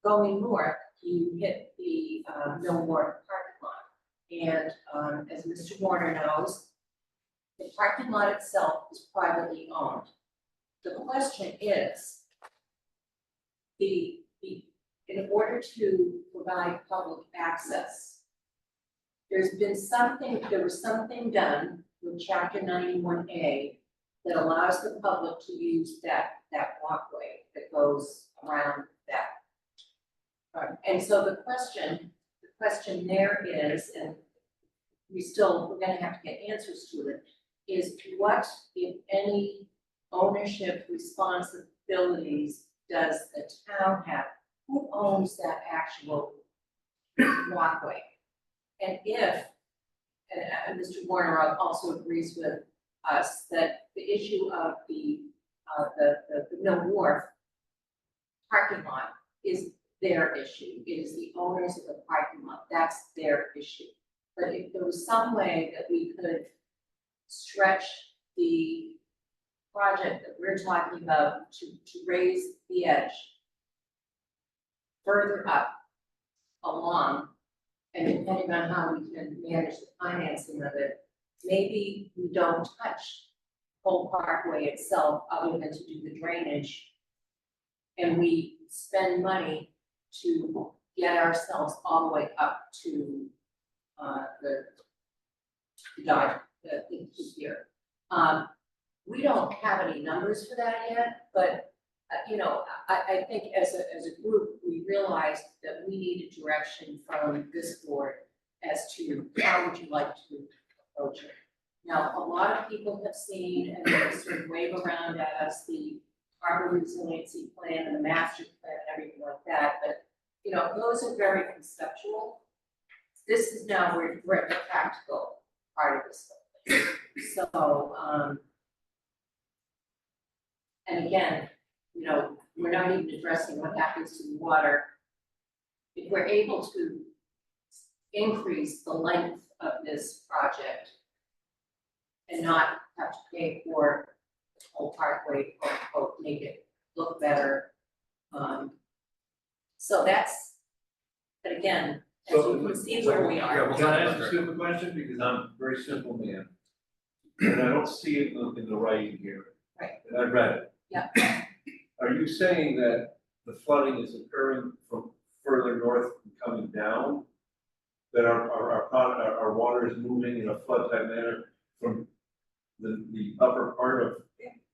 Going north, you hit the Mill Wharf parking lot. And as Mr. Warner knows, the parking lot itself is privately owned. The question is, in order to provide public access, there was something done with Chapter 91A that allows the public to use that walkway that goes around that. And so the question there is, and we're gonna have to get answers to it, is what, if any, ownership responsibilities does the town have? Who owns that actual walkway? And if, and Mr. Warner also agrees with us that the issue of the Mill Wharf parking lot is their issue. It is the owners of the parking lot, that's their issue. But if there was some way that we could stretch the project that we're talking about to raise the edge further up along, and depending on how we can manage the financing of it, maybe we don't touch Cole Parkway itself other than to do the drainage. And we spend money to get ourselves all the way up to the here. We don't have any numbers for that yet, but you know, I think as a group, we realized that we needed direction from this board as to how would you like to approach it. Now, a lot of people have seen and they sort of wave around at us the harbor resiliency plan and the master plan and everything like that, but you know, those are very conceptual. This is now we're at the practical part of this thing. So, and again, you know, we're not even addressing what happens to the water. If we're able to increase the length of this project and not have to pay for the whole parkway, quote, unquote, make it look better. So that's, but again, as you can see where we are. Can I ask a simple question? Because I'm a very simple man. And I don't see it in the writing here. Right. And I read it. Yeah. Are you saying that the flooding is occurring from further north and coming down? That our water is moving in a flood type manner from the upper part of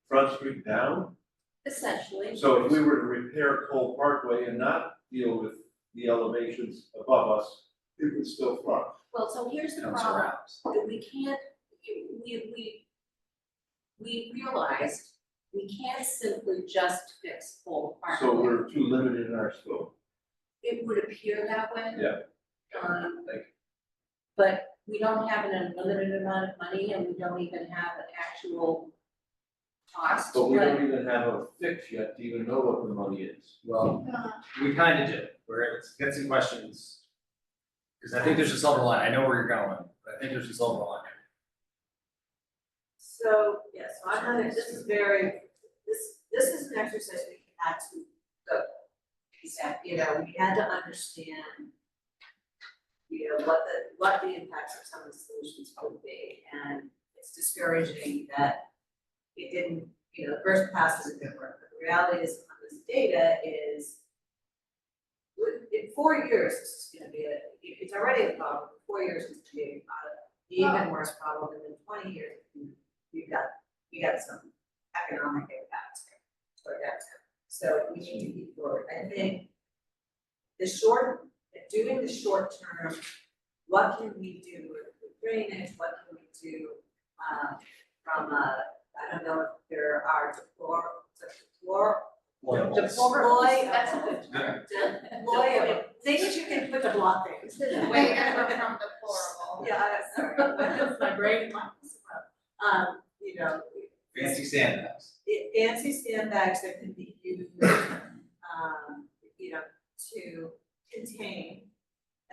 Front Street down? Essentially. So if we were to repair Cole Parkway and not deal with the elevations above us, it would still flood. Well, so here's the problem, that we can't, we realized we can't simply just fix Cole Parkway. So we're too limited in our scope. It would appear that way. Yeah. Um, Thank you. But we don't have an unlimited amount of money, and we don't even have an actual cost, But we but don't even have a fix yet to even know what the money is. Well, we kind of do, where let's get some questions. Because I think there's a silver line, I know where you're going, but I think there's a silver line. So, yes, so I'm gonna, this is an exercise we had to go. Except, you know, we had to understand, you know, what the impacts of some of the solutions would be, and it's discouraging that it didn't, you know, the first pass isn't gonna work, but the reality is on this data is in 4 years, this is gonna be it's already a problem, in 4 years, it's gonna be an even worse problem, and in 20 years, we got some economic impacts for that. So we need to keep forward. I think doing the short term, what can we do with drainage, what can we do from I don't know if there are deploy, that's a good term. Deploy, I mean, things you can put to block things. Way different from deplorable. Yeah, sorry, that's my brain. You know. Fancy sandbags. Fancy sandbags that can be used, you know, to contain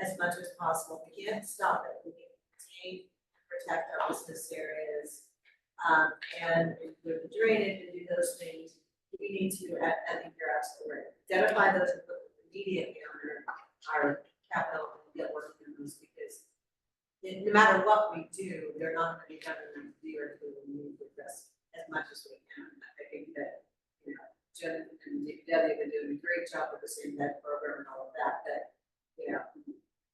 as much as possible. We can't stop it, we can contain, protect our business areas. And with the drainage and do those things, we need to, I think you're absolutely right, identify those and put them immediately under our capital and get working on those, because no matter what we do, they're not gonna be done in a year or two, we need to address as much as we can. I think that, you know, Jen and Debbie have been doing a great job with the same med program and all of that, you know,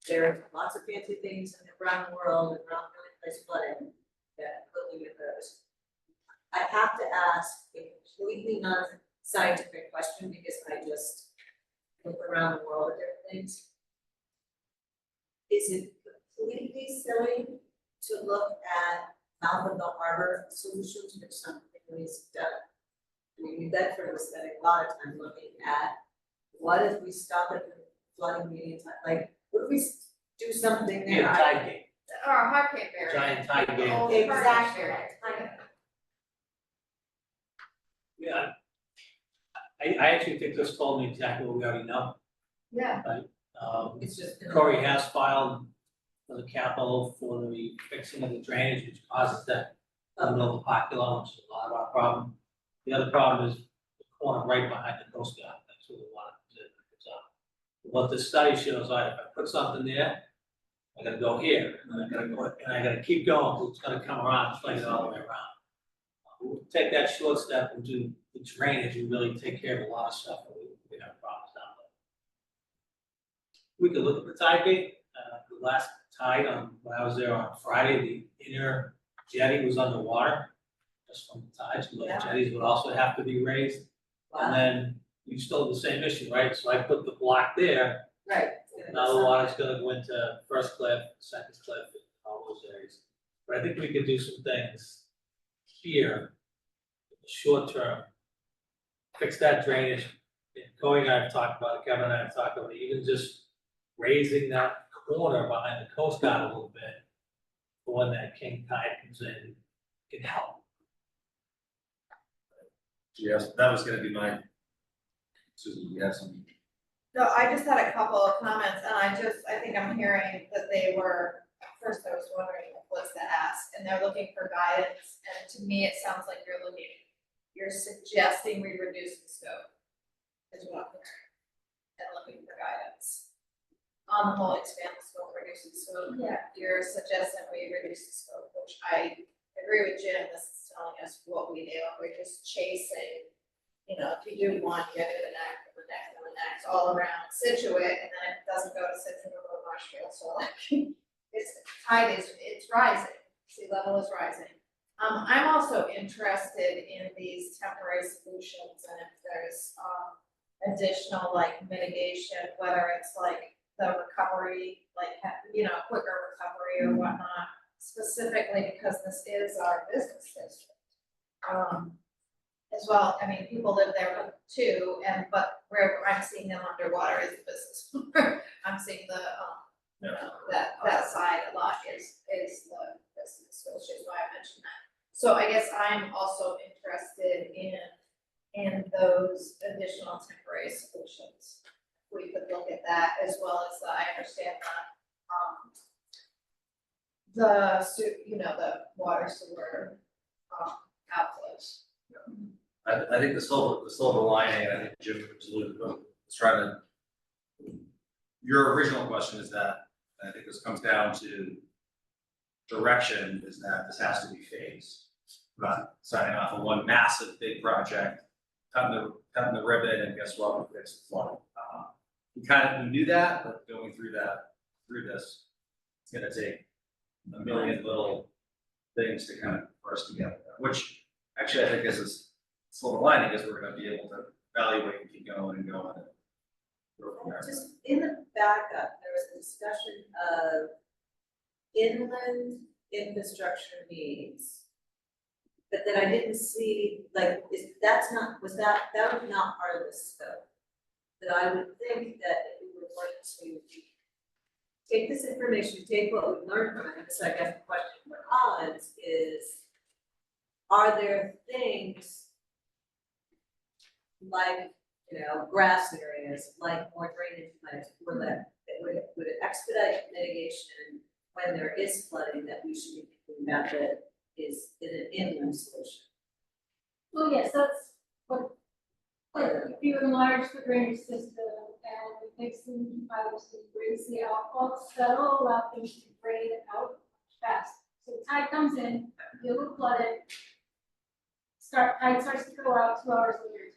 there are lots of fancy things around the world and around the place flooding that looking at those. I have to ask a completely non-scientific question, because I just look around the world at different things. Is it completely silly to look at mouth of the harbor solutions, which some companies have done? I mean, New Bedford was spending a lot of time looking at what if we stop it from flooding median time, like, what if we do something there? Yeah, tide gate, Or a hurricane barrier. giant tide gate. Oh, Exactly. Yeah. I actually think this told me exactly what we already know. Yeah. It's just. Corey has filed for the capital for the fixing of the drainage, which causes that middle of the parking lot, which is a lot of our problem. The other problem is the corner right behind the Coast Guard, that's where we want it to. So what the study shows, if I put something there, I gotta go here, and then I gotta go, and I gotta keep going, 'cause it's gonna come around, it's it all the way around. We'll take that short step and do the drainage and really take care of a lot of stuff that we have problems down there. We could look at the tide gate, the last tide when I was there on Friday, the inner jetty was underwater. Just from the tides, so the jetties would also have to be raised. And then you still have the same issue, right? So I put the block there, Right. now the water's gonna go into first cliff, second cliff, and all those areas. But I think we could do some things here, in the short term. Fix that drainage, and Corey and I have talked about it, Kevin and I have talked about it, even just raising that corner behind the Coast Guard a little bit. For when that king tide comes in, can help. Yes, that was gonna be my. Susan, you have some. No, I just had a couple of comments, and I think I'm hearing that they were, at first I was wondering what's the ask, and they're looking for guidance, and to me, it sounds like you're suggesting we reduce the scope. Is what I'm hearing, and looking for guidance. On the whole, expand the scope, reduce the scope. Yeah. You're suggesting we reduce the scope, which I agree with Jim, this is telling us what we do, we're just chasing. You know, if you do one, you gotta do the next, and the next, and the next, all around Scituate, and then it doesn't go to Scituate or Marshfield, so like, it's rising, sea level is rising. I'm also interested in these temporary solutions, and if there's, additional like mitigation, whether it's like the recovery, like, you know, quicker recovery or whatnot, specifically because this is our business district. As well, I mean, people live there too, but where I'm seeing them underwater is the business. I'm seeing the, you know, that side a lot is the business, which is why I mentioned that. So I guess I'm also interested in those additional temporary solutions. We could look at that as well as I understand the water sewer, outflows. I think the silver lining, I think Jim was alluding to, was trying to. Your original question is that, and I think this comes down to direction, is that this has to be phased. We're not signing off on one massive big project, cutting the ribbon, and guess what, we fixed the flooding. We knew that, but going through this, it's gonna take a million little things to kind of burst together, which actually I think is a silver lining, is we're gonna be able to evaluate and keep going and going. And go from there. Just in the backup, there was a discussion of inland infrastructure needs. But then I didn't see, like, was that was not part of the scope? That I would think that if we would like to take this information, take what we've learned from it, and so I guess the question for Collins is, are there things like, grass areas, like more drainage plans, or that would expedite mitigation when there is flooding, that we should be thinking about that is in an inland solution? Well, yes, that's what, if you enlarge the drainage system and fix some pipes and raise the outflows, that'll allow things to drain out fast. So the tide comes in, you will flood it. Tide starts to go out 2 hours later.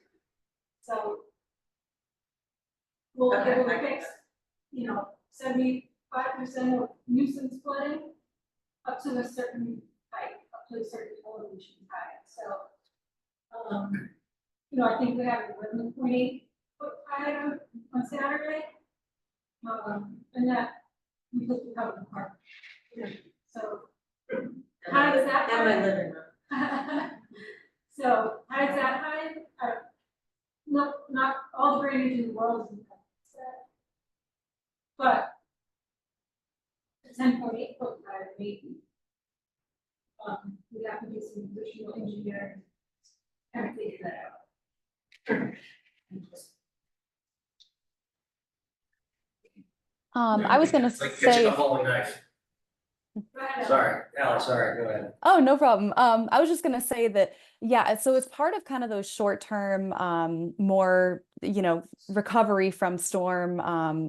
So we'll be able to fix, 75% of nuisance flooding up to a certain height, up to a certain elevation height. So, I think we have a 11.8-foot tide on Saturday. And that we just covered the park. So how does that? And my living room. So how does that high? No, not all the drainage in the world is impacted, but a 10.8-foot tide maybe. We have to do some additional engineering and figure that out. I was gonna It's like say. catching a Holy knife. Sorry, Alex, sorry, go ahead. Oh, no problem. I was just gonna say that, yeah, so it's part of kind of those short-term, more, recovery from storm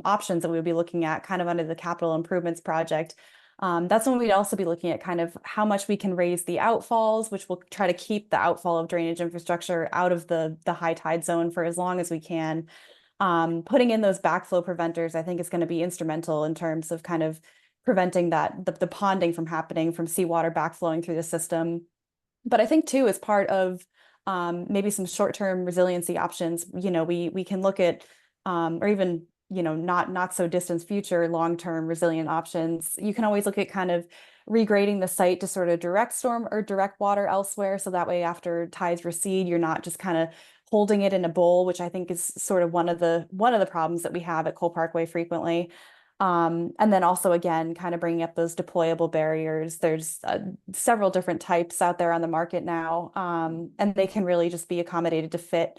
options that we would be looking at kind of under the capital improvements project. That's when we'd also be looking at kind of how much we can raise the outfalls, which will try to keep the outfall of drainage infrastructure out of the high tide zone for as long as we can. Putting in those backflow preventers, I think, is going to be instrumental in terms of kind of preventing the ponding from happening, from seawater backflowing through the system. But I think too, as part of maybe some short-term resiliency options, we can look at, or even, not so distant future, long-term resilient options. You can always look at kind of regrading the site to sort of direct storm or direct water elsewhere. So that way, after tides recede, you're not just kind of holding it in a bowl, which I think is sort of one of the problems that we have at Cole Parkway frequently. And then also, again, kind of bringing up those deployable barriers. There's several different types out there on the market now, and they can really just be accommodated to fit,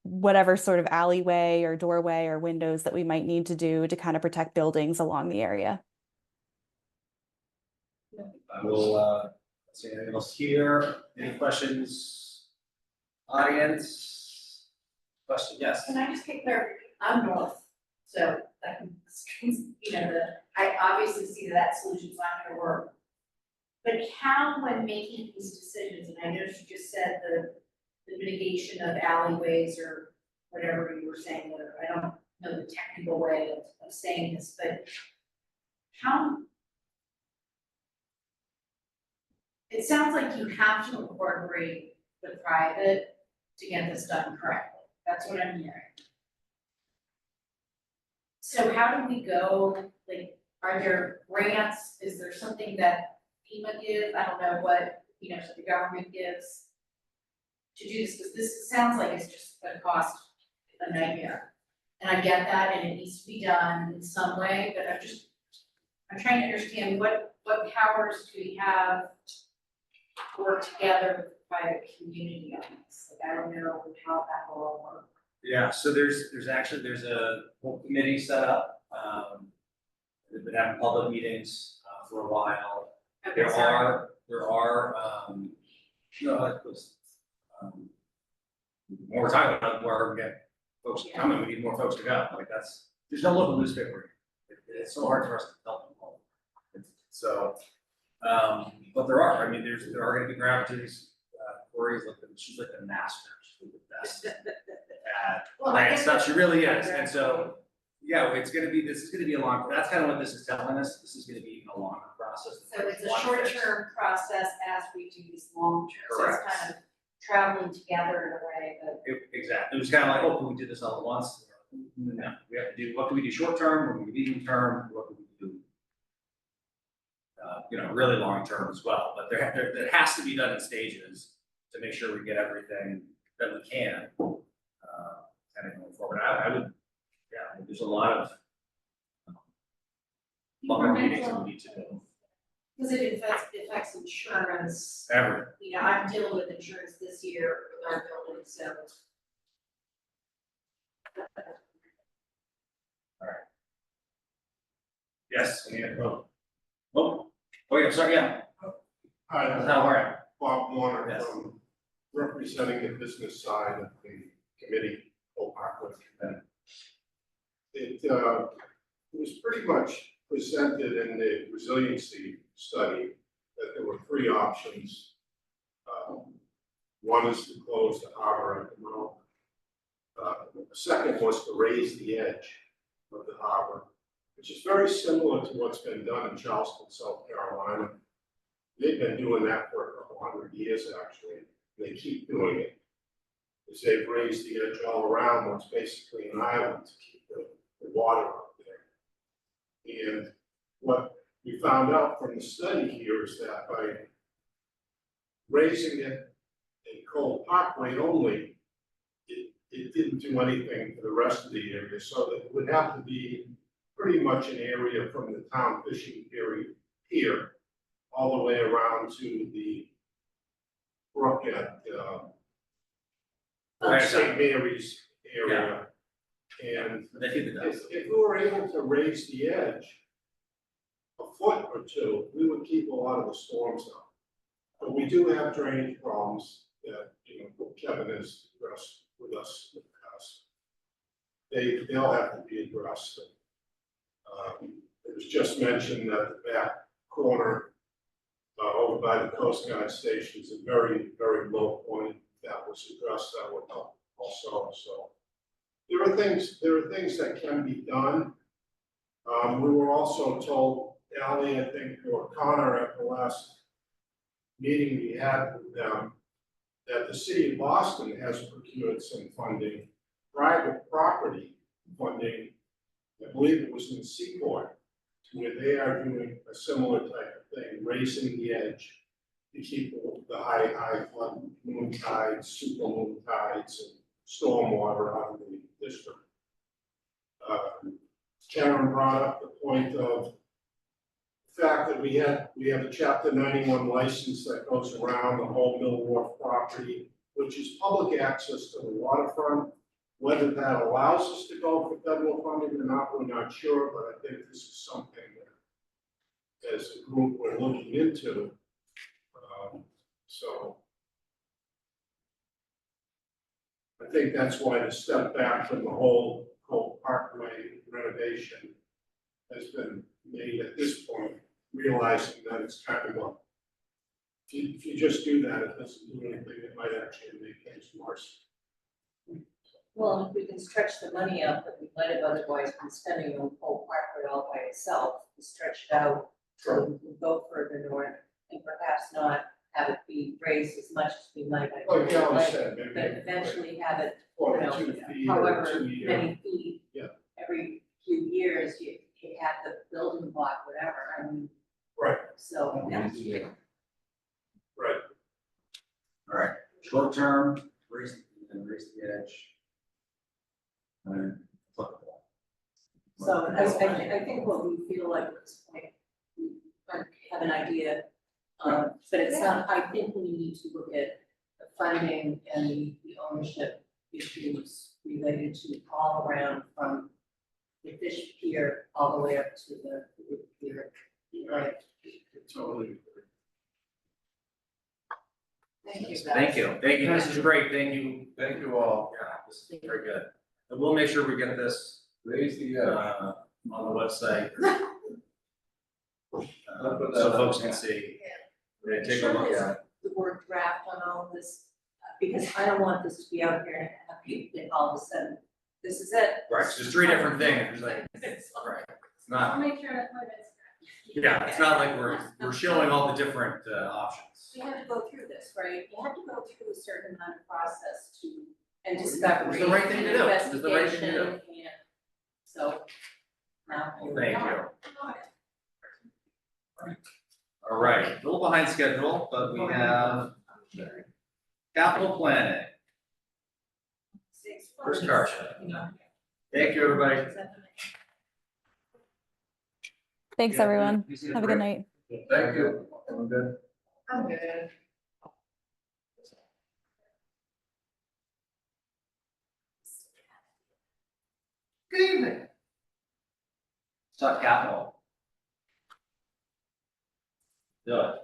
whatever sort of alleyway or doorway or windows that we might need to do to kind of protect buildings along the area. I will, see anything else here? Any questions? Audience? Question, yes. Can I just get clear? I'm north, so I can, I obviously see that solution's not gonna work. But how, when making these decisions, and I noticed you just said the mitigation of alleyways or whatever you were saying, or I don't know the technical way of saying this, but how? It sounds like you have to incorporate the private to get this done correctly. That's what I'm hearing. So how do we go, like, are there grants? Is there something that FEMA gives? I don't know what, so the government gives to do this, because this sounds like it's just gonna cost a nightmare. And I get that, and it needs to be done in some way, but I'm trying to understand what powers do we have work together with the private community on this? Like, I don't know how that will all work. Yeah, so there's a whole committee set up. They've been having public meetings for a while. Okay, There sorry. More we're talking about, the more we get folks coming, we need more folks to go, like there's no local newspaper. It's so hard for us to tell them all. So, but there are gonna be grant opportunities. Corey's she's like the master, she's the best at Well, I grant guess stuff, she that's- really is, and so, yeah, this is gonna be a long, that's kind of what this is telling us, this is gonna be a longer process. So it's a One fix. short-term process as we do this long-term, so Correct. it's kind of traveling together in a way, but. Exactly, it was kind of like, oh, can we do this all at once? No, we have to do, what can we do short term, what can we do medium term, what can we do? Really long term as well, but there has to be done in stages to make sure we get everything that we can. Kind of going forward, I would, yeah, there's a lot of longer meetings that we need to do. Because it affects insurance. Everything. You know, I'm dealing with insurance this year with our building, so. Yes, we need to vote. Oh, yeah, sorry, yeah. Hi, How are you? Bob Warner Yes. from representing the business side of the committee, Old Parkwood Committee. It was pretty much presented in the resiliency study that there were three options. One is to close the harbor at the moment. The second was to raise the edge of the harbor, which is very similar to what's been done in Charleston, South Carolina. They've been doing that for a couple hundred years, actually. They keep doing it. As they've raised the edge all around what's basically an island to keep the water up there. And what we found out from the study here is that by raising it in Cole Parkway only, it didn't do anything for the rest of the area. So that it would have to be pretty much an area from the town fishing pier here all the way around to the brook at St. Mary's area. And if we were able to raise the edge a foot or two, we would keep a lot of the storms out. But we do have drainage problems that, Kevin has addressed with us in the past. They'll have to be addressed. It was just mentioned that the back corner over by the Coast Guard station is a very, very low point. That was addressed, that would help also. So there are things that can be done. We were also told, Ally, I think, or Connor at the last meeting we had with them, that the city of Boston has procured some funding, private property funding. I believe it was in Seaport, where they are doing a similar type of thing, raising the edge to keep the high flood, moon tides, super moon tides, and stormwater out of the district. Karen brought up the point of the fact that we have a Chapter 91 license that goes around the whole Mill Wharf property, which is public access to the waterfront. Whether that allows us to go for federal funding or not, we're not sure, but I think this is something that, as a group, we're looking into. So I think that's why the step back from the whole Cole Parkway renovation has been made at this point, realizing that it's kind of a, if you just do that, it doesn't do anything, it might actually make things worse. Well, if we can stretch the money out that we might have otherwise been spending on Cole Parkway all by itself, stretch it out so we can go further north and perhaps not have it be raised as much as we might have. Like Ally said, maybe. But eventually have it, Or you know, 2 feet or however 2 year. many feet. Yeah. Every few years, you have the building block, whatever, Right. So, yeah. Right. All right, short term, raise the edge. And applicable. So I think what we feel like at this point, we have an idea But it's not, I think we need to look at the funding and the ownership issues related to all around from the fish pier all the way up to the pier, right? Totally. Thank you, guys. Thank you, this is great, thank you. Thank you all. Yeah, this is very good. And we'll make sure we get this, Raise the, on the website. So folks can see. We're gonna take a look at it. The word draft on all of this, because I don't want this to be out here and have people think all of a sudden, this is it. Right, so there's three different things, it's like, right, it's not, I'll make sure that's what it is. yeah, it's not like we're showing all the different, options. We have to go through this, right? You have to go through a certain amount of process to, and discovery. It's the right thing to do. It's the right thing to do. investigation, and so. Now. Well, thank you. All right, a little behind schedule, but we have capital planning. First car show. Thank you, everybody. Thanks, Yeah, everyone. you see the Have a good break? night. Thank you. I'm good. I'm good. Good evening. Let's talk capital. Do it.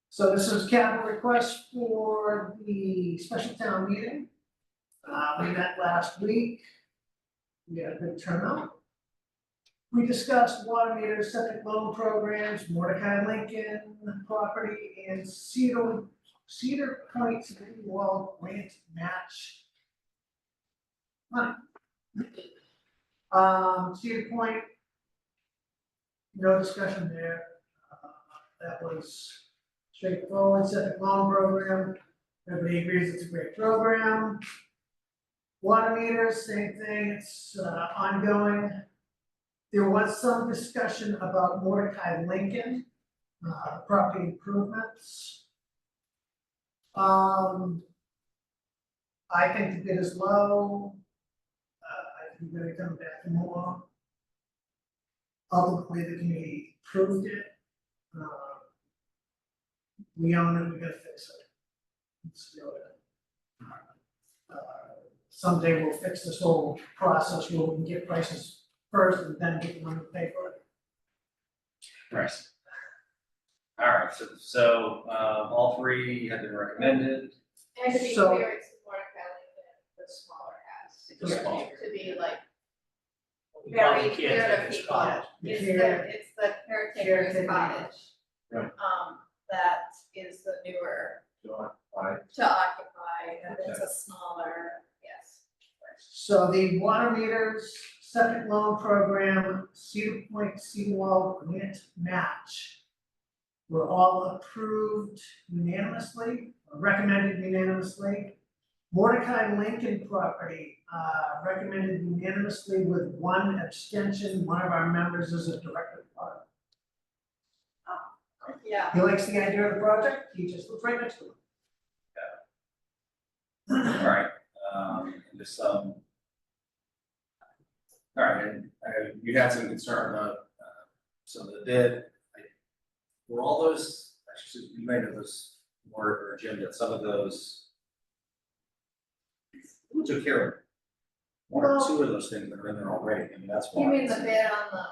So this is capital request for the special town meeting. We met last week. We had a good turnout. We discussed water meters, septic loan programs, Mordecai Lincoln property, and Cedar Point City Wall grant match money. Cedar Point, no discussion there. That was straightforward, septic loan program. Everybody agrees it's a great program. Water meters, same thing, it's ongoing. There was some discussion about Mordecai Lincoln, property improvements. I think the bid is low. I think we're gonna come back for more. Ultimately, the committee approved it. We own it, we gotta fix it. Let's do it. Someday we'll fix this whole process where we can get prices first and then get the money to pay for it. Right. All right, so all three have been recommended. And to be So- clear, it's Mordecai Lincoln, the smaller house. The smaller. To be like We call very it clear to caretaker's people. cottage. It's Care- the caretaker's Caretaker. cottage. Right. That is the newer to occupy, and it's a smaller, yes. So the water meters, septic loan program, Cedar Point Seawall grant match were all approved unanimously, or recommended unanimously. Mordecai Lincoln property, recommended unanimously with one abstention. One of our members is a director of it. Yeah. He likes the idea of the project, he just lives right next to it. All right, there's some. All right, and you had some concern about some of the bid. Were all those, actually, you may know those more, or Jim, that some of those. Who took care of it? One or two of those things that are in there already, I mean, that's why. You mean the bid on the,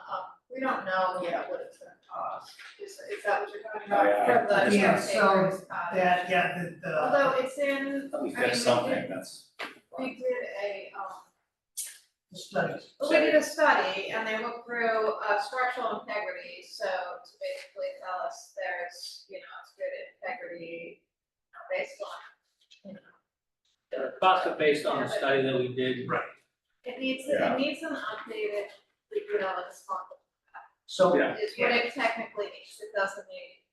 we don't know yet what it's gonna cost, is that what you're talking about? Yeah, For the Yeah, so caretaker's cottage? that, yeah, the. Although it's in, We've I mean, got something that's. we did a, Studies. well, we did a study and they looked through structural integrity, so to basically tell us there's, it's good integrity based on, The costs are based on the study that we did. Right. it needs Yeah. an updated, it's So. Yeah. is what it technically needs, it doesn't need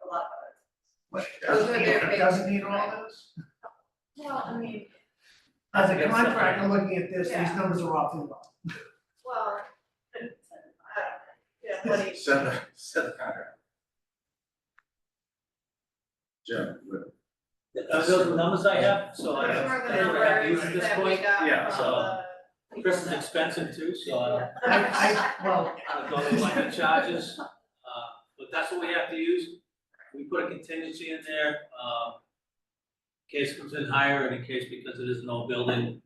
a lot of What, Those are their big- doesn't need all those? it. Well, I mean, As a Yes, contractor looking at this, these Yeah. numbers are awfully low. well, I don't know, what do you? Set the contract. Jim, good. Those are the numbers I have, so I Those have, are the I have numbers used at this that we point. got Yeah, from so- the- Chris is expensive too, so Well, I'm going to find the charges, for but that's what we have to use. We put a contingency in there, in case it comes in higher, and in case because it is an old building,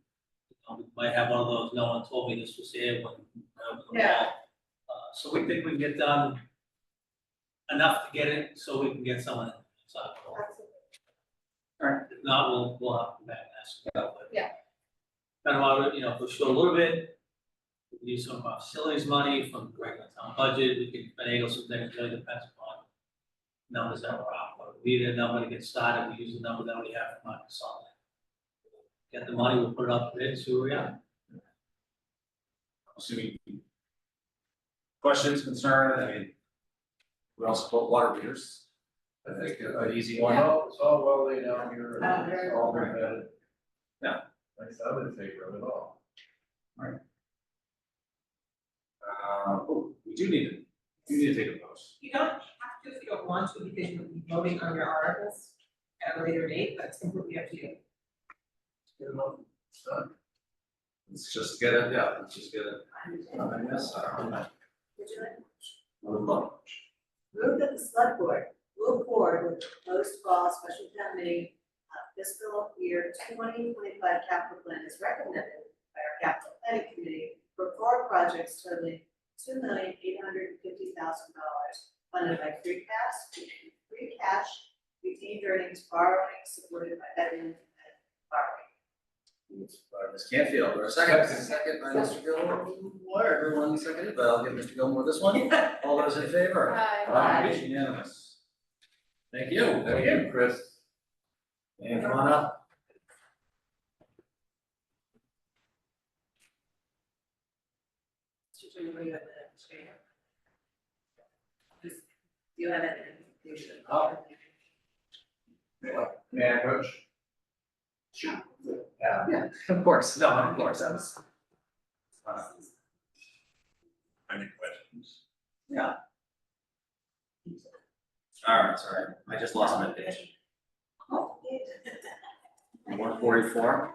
we might have one of those, no one told me this was here when, Yeah. so we think we can get done enough to get it, so we can get someone inside. Alright. If not, we'll have to come back and ask about it. Yeah. Kind of, push through a little bit. We can use some of our facilities money from the regular town budget, we can finagle some things, really depends upon numbers that we're out, but we need a number to get started, we use the number that we have from Microsoft. Get the money, we'll put it up there, see where we are. Assuming questions, concern, I mean, we also put water meters. I think an easy one. It's all well laid out here, and very it's all been vetted. Yeah. Like, I'm in favor of it all. We do need to take a post. You don't have to if you don't want to, because you'll be voting on your articles at a later date, but it's completely up to you. Get it on, it's done. Let's just get it, yeah, let's just get it. Would you like? Move on. Move that the select board move forward with the proposed fall special town meeting fiscal year 2025 capital plan is recommended by our capital planning committee for 4 projects totaling $2,850,000 funded by free cash, retained earnings, borrowing supported by veterans and borrowing. Ms. Canfield, or a second by Mr. Gilmore, everyone seconded, but I'll give Mr. Gilmore this one. All those in favor? Aye. It's unanimous. Thank you. Thank you, Chris. And come on up. Mr. Chairman, what do you have to share? Just, do you have anything? Oh. May I coach? Sure. Yeah, of course, no, of course, that was. Any questions? Yeah. All right, sorry, I just lost my page. 144,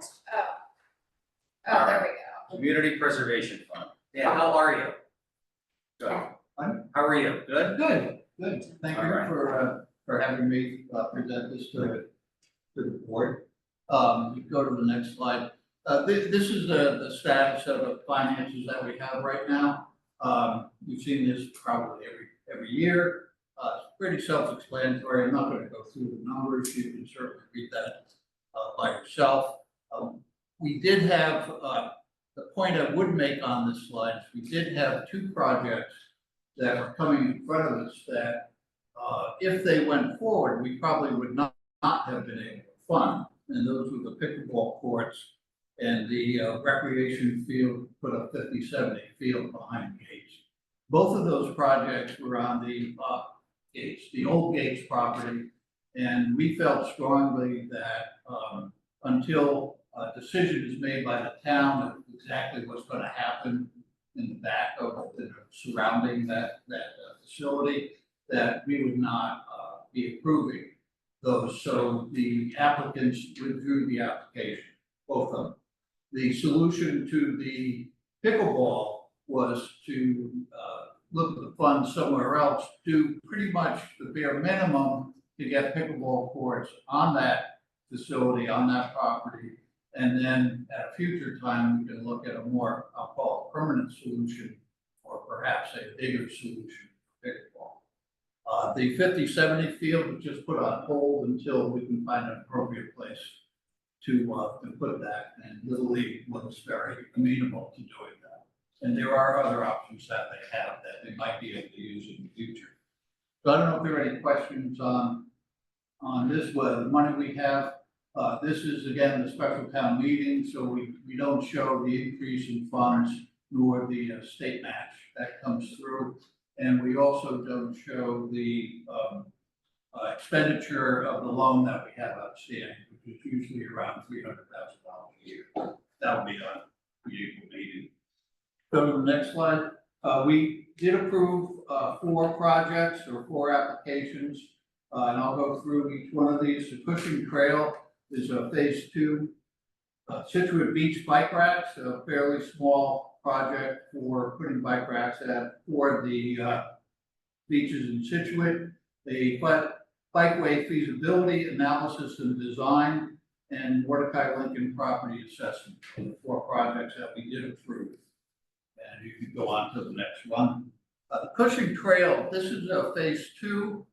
Oh, there we go. Community Preservation Fund. Yeah, how are you? Good. How are you? Good? Good. Thank you All right. for having me present this to the board. You go to the next slide. This is the status of the finances that we have right now. You've seen this probably every year. It's pretty self-explanatory. I'm not going to go through the numbers. You can certainly read that by yourself. We did have the point I would make on this slide is we did have 2 projects that are coming in front of us that if they went forward, we probably would not have been able to fund. And those were the pickleball courts and the recreation field, put a 50-70 field behind Gates. Both of those projects were on the Gates, the old Gates property. And we felt strongly that until a decision is made by the town of exactly what's going to happen in the back of surrounding that facility, that we would not be approving those. So the applicants withdrew the application, both of them. The solution to the pickleball was to look at the funds somewhere else, do pretty much the bare minimum to get pickleball courts on that facility, on that property. And then at a future time, we can look at a more, I'll call it permanent solution, or perhaps a bigger solution for pickleball. The 50-70 field was just put on hold until we can find an appropriate place to put that. And Little League was very amenable to doing that. And there are other options that they have that they might be able to use in the future. So I don't know if there are any questions on this, the money we have. This is again the special town meeting, so we don't show the increase in funds nor the state match that comes through. And we also don't show the expenditure of the loan that we have outstanding, which is usually around $300,000 a year. That will be on the April meeting. Go to the next slide. We did approve 4 projects or 4 applications, and I'll go through each one of these. The Cushing Trail is a phase 2. Scituate Beach bike racks, a fairly small project for putting bike racks at for the beaches in Scituate, a bikeway feasibility analysis and design, and Mordecai Lincoln property assessment for the 4 projects that we did approve. And you can go on to the next one. Cushing Trail, this is phase 2.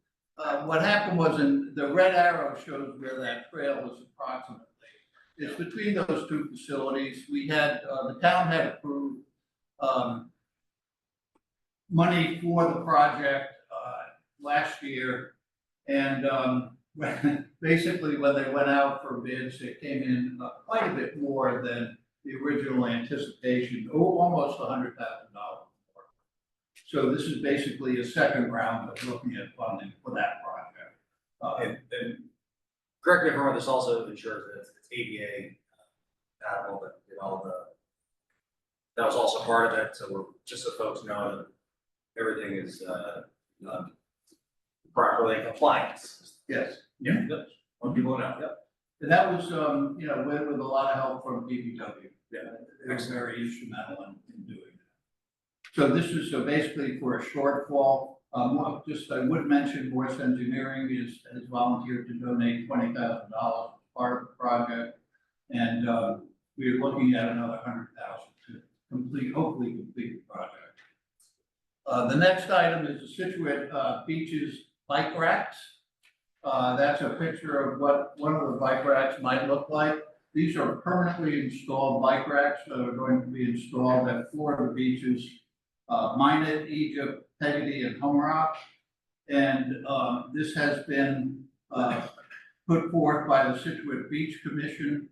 What happened was, in the red arrow shows where that trail was approximately. It's between those 2 facilities. We had, the town had approved money for the project last year. And basically, when they went out for bids, it came in quite a bit more than the original anticipation, almost $100,000 more. So this is basically a second round of looking at funding for that project. And correct me if I'm wrong, this also ensures that it's ADA compatible, that did all the, that was also part of it, so we're, just so folks know that everything is properly in compliance. Yes. Yeah, good. Want people to know, yep. And that was, you know, with a lot of help from DPW. Yeah. They were very instrumental in doing that. So this is basically for a shortfall. Just I would mention Morse Engineering has volunteered to donate $20,000 as part of the project. And we're looking at another $100,000 to hopefully complete the project. The next item is the Scituate Beaches bike racks. That's a picture of what one of the bike racks might look like. These are permanently installed bike racks that are going to be installed at 4 of the beaches, Minot, Egypt, Peggy, and Humrock. And this has been put forth by the Scituate Beach Commission,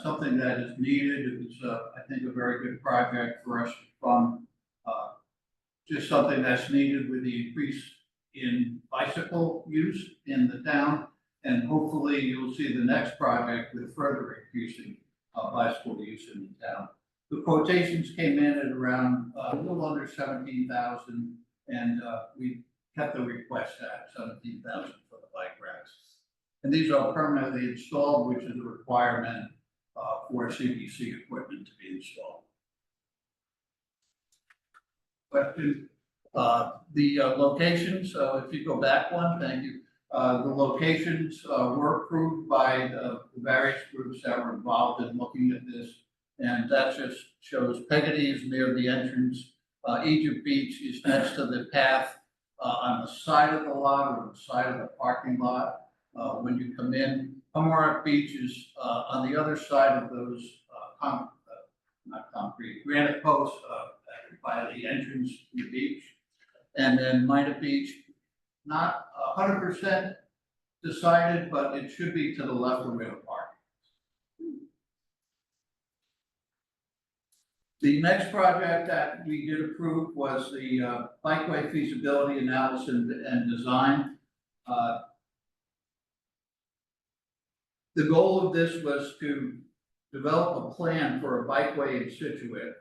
something that is needed. It was, I think, a very good project for us to fund. Just something that's needed with the increase in bicycle use in the town. And hopefully you'll see the next project with further increasing bicycle use in the town. The quotations came in at around a little under 17,000, and we kept the request at 17,000 for the bike racks. And these are permanently installed, which is a requirement for CPC equipment to be installed. Question. The locations, if you go back one, thank you. The locations were approved by the various groups that were involved in looking at this. And that just shows Peggy is near the entrance. Egypt Beach is next to the path on the side of the lot or the side of the parking lot. When you come in, Humrock Beach is on the other side of those not concrete, granite posts by the entrance to the beach. And then Minot Beach, not 100% decided, but it should be to the left of where the park. The next project that we did approve was the bikeway feasibility analysis and design. The goal of this was to develop a plan for a bikeway in Scituate,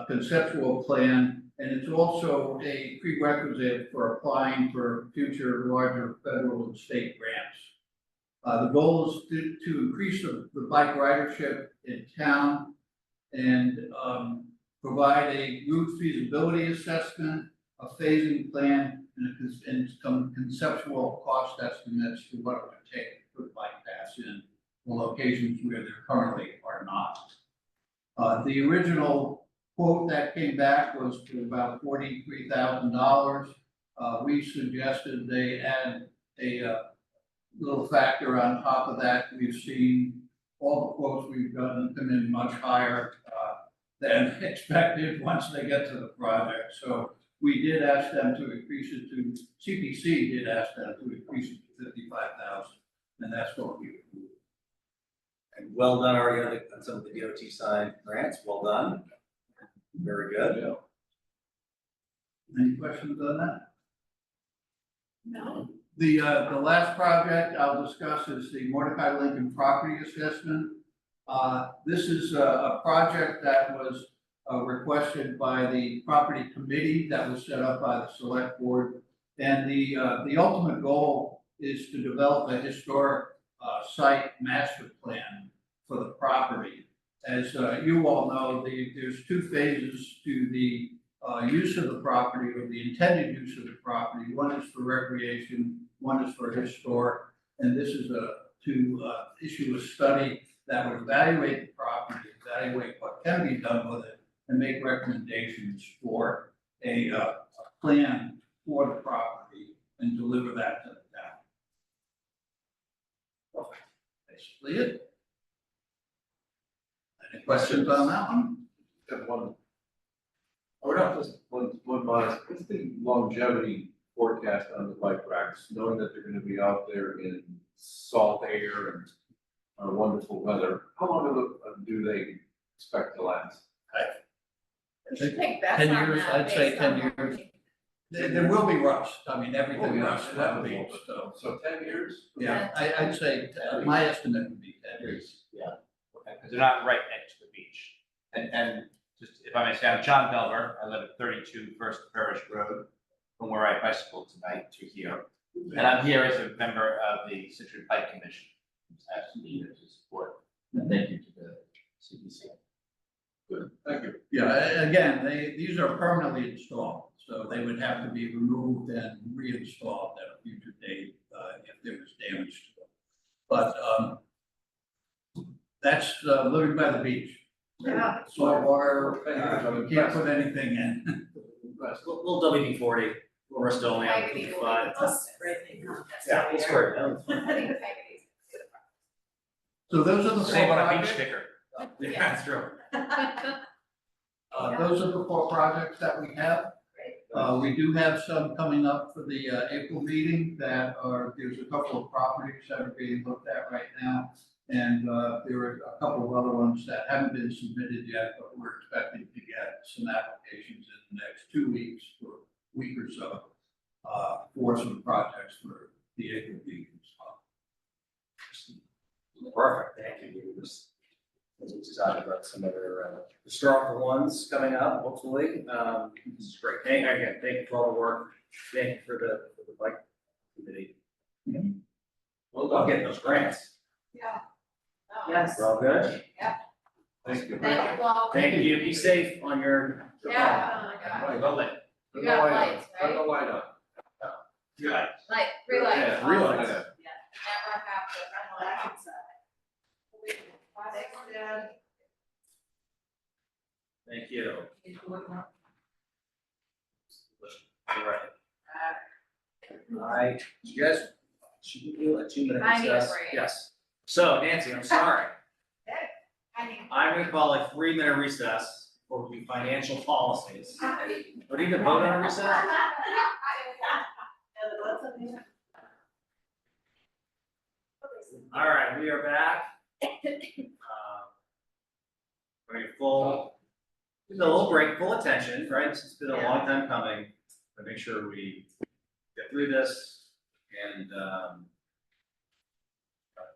conceptual plan, and it's also a prerequisite for applying for future larger federal and state grants. The goal is to increase the bike ridership in town and provide a route feasibility assessment, a phasing plan, and some conceptual cost estimates for what it would take to put bike paths in the locations where there currently are not. The original quote that came back was for about $43,000. We suggested they add a little factor on top of that. We've seen all the quotes we've gotten come in much higher than expected once they get to the project. So we did ask them to increase it to, CPC did ask them to increase it to $55,000, and that's what we approved. And well done already on some of the DOT side grants, well done. Very good. Yeah. Any questions on that? No. The last project I'll discuss is the Mordecai Lincoln property assessment. This is a project that was requested by the property committee that was set up by the select board. And the ultimate goal is to develop a historic site master plan for the property. As you all know, there's 2 phases to the use of the property or the intended use of the property. One is for recreation, one is for historic. And this is to issue a study that would evaluate the property, evaluate what can be done with it, and make recommendations for a plan for the property and deliver that to the town. Basically it. Any questions on that one? Have one. I would have just one modest, what's the longevity forecast on the bike racks, knowing that they're gonna be out there in salt air and wonderful weather? How long do they expect to last? I think 10 years, I'd say 10 years. There will be rust. I mean, everything rusts on the beach, so. So 10 years? Yeah, I'd say, my estimate would be 10 years. Yeah, okay, because they're not right next to the beach. And just, if I may say, I'm John Belver, I live at 32 First Parish Road, from where I bicycle tonight to here. And I'm here as a member of the Scituate Bike Commission. Just asking you to support, and thank you to the CBC. Good, thank you. Yeah, again, these are permanently installed, so they would have to be removed and reinstalled at a future date, if there was damage to them. But, that's, living by the beach. Yeah. Salt water, you can't put anything in. Little WD-40, Rust-Oleum, Peggy. Yeah, it's great. So those are the four Save on a beach projects. sticker. Yeah, that's true. Those are the four projects that we have. We do have some coming up for the April meeting that there's a couple of properties that are being looked at right now. And there are a couple of other ones that haven't been submitted yet, but we're expecting to get some applications in the next 2 weeks, or a week or so, for some projects for the April meeting as well. Perfect, thank you. We're just excited about some other historical ones coming up, hopefully. This is great. Thank you for all the work. Thank you for the bike committee. Well, I'll get those grants. Yeah. Yes. We're all good? Yeah. Thank you. Thank you all. Thank you. Be safe on your. Yeah, oh my God. Well lit. You got lights, Turn the right? light on. Good. Light, 3 lights. Yeah, real light. Never have to run light outside. Thanks, Dad. Thank you. All right. All right, you guys, should we do a 2-minute I need a recess? break. Yes. So Nancy, I'm sorry. I need. I'm gonna call a 3-minute recess for the financial policies. What do you even vote on a recess? All right, we are back. Very full, just a little break, full attention, right? This has been a long time coming. To make sure we get through this and,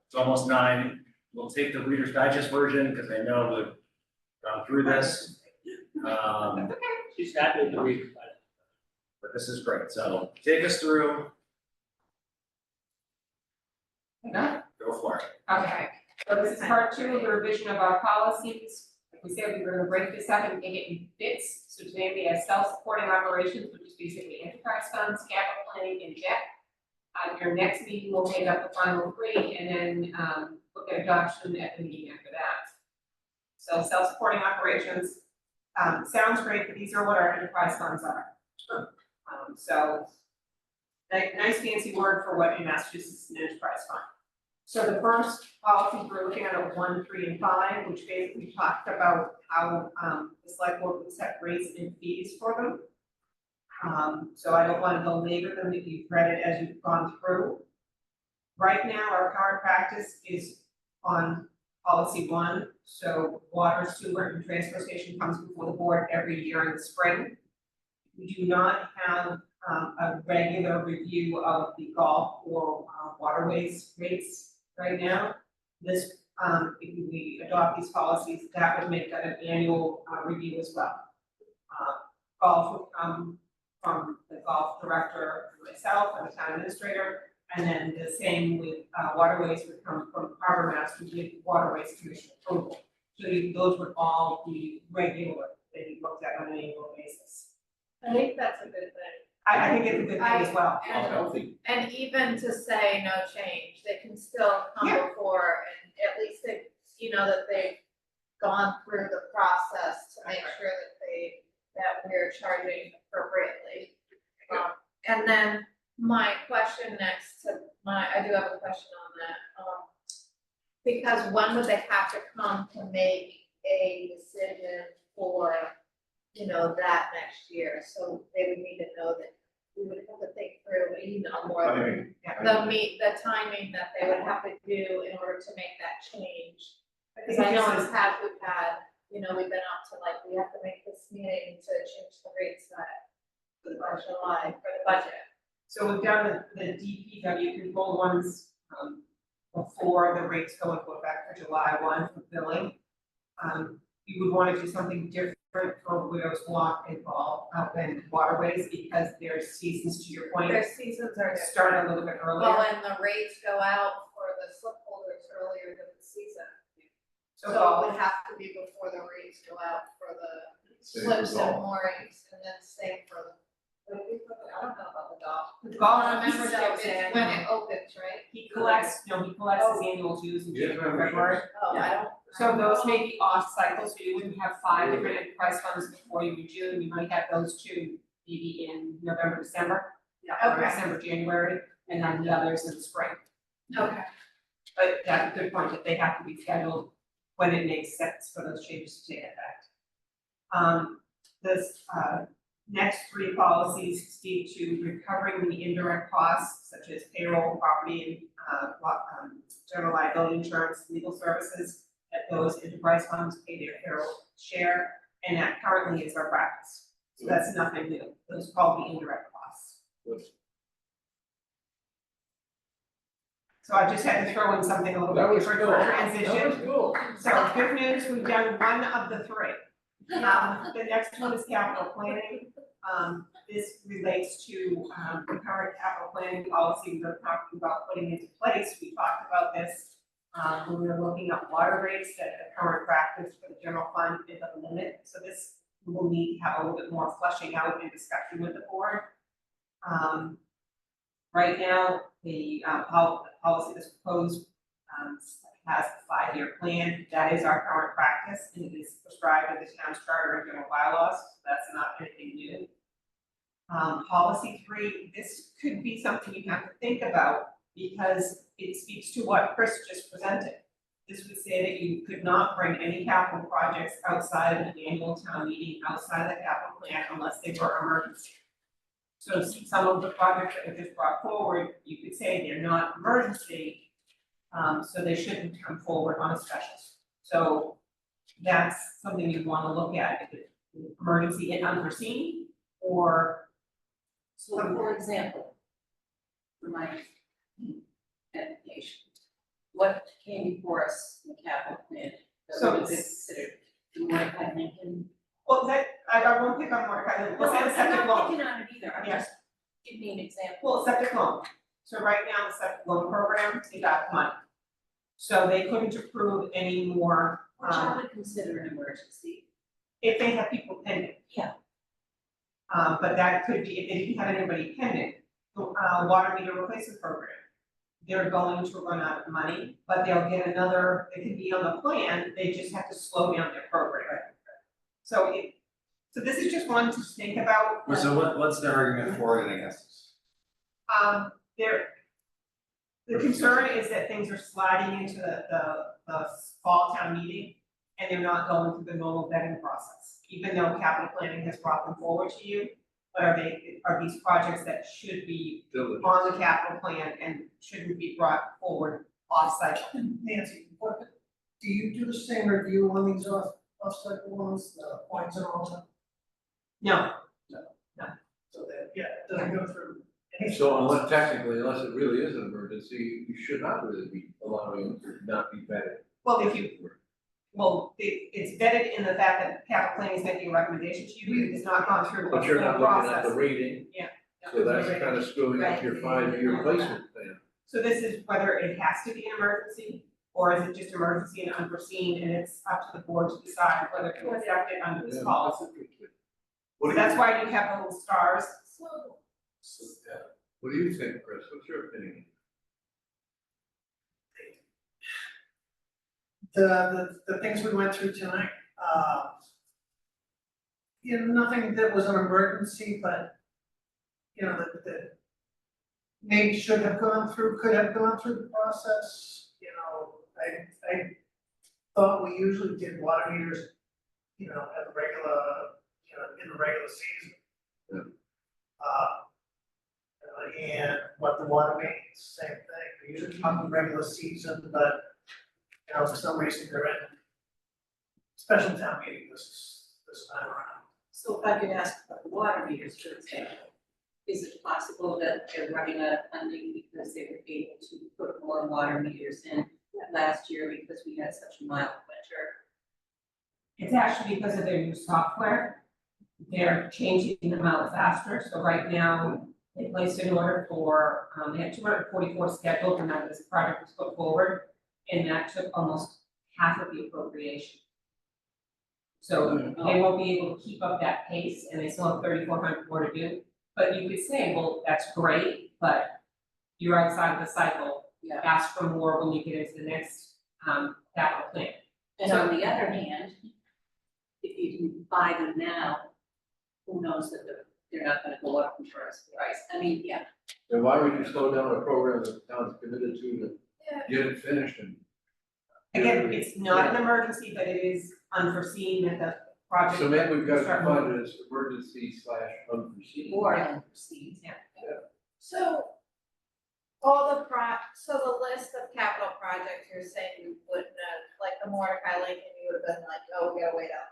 it's almost 9. We'll take the Reader's Digest version because I know we've gone through this. She's happy to read. But this is great. So take us through. Go for it. Okay, so this is part 2 of the revision of our policies. Like we said, we were gonna break this up and make it in bits. So today we have self-supporting operations, which is basically enterprise funds, capital planning, and debt. Your next meeting will take up the final 3 and then look at adoption at the meeting after that. So self-supporting operations, sounds great, but these are what our enterprise funds are. So nice fancy word for what in Massachusetts is an enterprise fund. So the first policies we're looking at are 1, 3, and 5, which basically talked about how the select board would set rates and fees for them. So I don't want to belabor them if you've read it as you've gone through. Right now, our current practice is on policy 1, so water, sewer, and transfer station comes before the board every year in the spring. We do not have a regular review of the golf or waterways rates right now. This, if we adopt these policies, that would make that an annual review as well. Golf would come from the golf director, myself, and the town administrator, and then the same with waterways would come from harbor master with waterways commission approval. So those would all be regular, that you looked at on an annual basis. I think that's a good thing. I think it's a good thing as well. And even to say no change, they can still come Yeah. before and at least they, you know, that they've gone through the process to make sure that we're charging appropriately. And then my question next to I do have a question on that. Because when would they have to come to make a decision for, you know, that next year? So they would need to know that we would have to think through, you know, more the timing that they would have to do in order to make that change. Because I know in the past we've had, you know, we've been up to like, we have to make this meeting to change the rates for July for the budget. So we've done the DPW control ones, before the rates go into effect for July 1 for billing. You would want to do something different for Widows Walk and and Waterways because their seasons, to your point, Their seasons are start a little bit earlier. Well, and the rates go out for the slip holders earlier than the season. So it would have to be before the rates go out for the slips and moorings, and then same for the, I don't know about the golf. The golf Membership membership is when it opens, right? he collects his annual dues in January, February. Oh, I don't. So those may be off cycle, so you wouldn't have 5 different enterprise funds before you in June, you might have those 2 maybe in November, December. Or Okay. December, January, and then the others in the spring. Okay. But that's a good point, that they have to be scheduled when it makes sense for those changes to take effect. This, next 3 policies speak to recovering the indirect costs such as payroll, property, and, general liability insurance, legal services, that those enterprise funds pay their payroll share, and that currently is our practice. So that's nothing new, those are called the indirect costs. So I just had to throw in something a little bit different for transition. So good news, we've done 1 of the 3. The next one is capital planning. This relates to the current capital planning policy we're talking about putting into place. We talked about this when we were looking at water rates, that the current practice for the general fund is a limit. So this will need to have a little bit more fleshing out and discussion with the board. Right now, the policy that's proposed has a 5-year plan. That is our current practice, and it is prescribed in the town's charter and general bylaws. So that's not anything new. Policy 3, this could be something you have to think about because it speaks to what Chris just presented. This would say that you could not bring any capital projects outside of an annual town meeting, outside of the capital plan, unless they were emergency. So some of the projects that were just brought forward, you could say they're not emergency, so they shouldn't come forward on a special. So that's something you want to look at, if it's emergency and unforeseen, or. So for example, for my application, what came before us in the capital plan? So was considered the Mordecai Lincoln. Well, that, I won't pick on Mordecai, No, let's say the I'm septic not loan. picking on it either, I'm Yeah. just, give me an example. Well, septic loan, so right now, the septic loan program, they got money. So they couldn't approve any more, Which I would consider an emergency. if they have people pending. Yeah. But that could be, if they didn't have anybody pending, the, water meter replacement program. They're going to run out of money, but they'll get another, it could be on the plan, they just have to slow down their program. So this is just one to think about. So what's the argument for it and against this? The concern is that things are sliding into the fall town meeting, and they're not going through the normal vetting process, even though capital planning has brought them forward to you. But are these projects that should be on the capital plan and shouldn't be brought forward off-cycle? Nancy, do you do the same review on these off-cycle ones, the points and all that? No. So that, yeah, it doesn't go through. So unless technically, unless it really is an emergency, you should not really be allowing it to not be vetted. Well, it's vetted in the fact that capital planning is making a recommendation to you, it has not gone through the But you're not full looking at process. the rating. Yeah. So that's kind of screwing up your 5-year placement plan. So this is whether it has to be an emergency, or is it just emergency and unforeseen, and it's up to the board to decide whether to accept it under this policy. So that's why you have the little stars. What do you think, Chris? What's your opinion? The things we went through tonight, you know, nothing that was an emergency, but, you know, that maybe should have gone through, could have gone through the process, you know, I thought we usually did water meters, you know, at the regular, you know, in the regular season. And what the water mains, same thing, we usually come in regular season, but, you know, for some reason they're in special town meeting this time around. So if I could ask about the water meters, for example, is it possible that they're running out of funding because they were able to put more water meters in last year because we had such a mild winter? It's actually because of their new software. They're changing them out faster, so right now, they placed an order for, they had 244 scheduled, and that this project was put forward, and that took almost half of the appropriation. So they won't be able to keep up that pace, and they still have 3,400 more to do. But you could say, well, that's great, but you're outside of the cycle. Ask for more when you get into the next capital plan. And So- on the other hand, if you can buy them now, who knows that they're not gonna go up in price. I mean, yeah. Then why would you slow down a program that the town's committed to get it finished and? Again, it's not an emergency, but it is unforeseen that the project. So maybe we've got to start find moving. it as emergency / unforeseen. Or unforeseen, yeah. So, so the list of capital projects, you're saying you wouldn't have, like the Mordecai Lincoln, you would have been like, oh, we gotta wait up.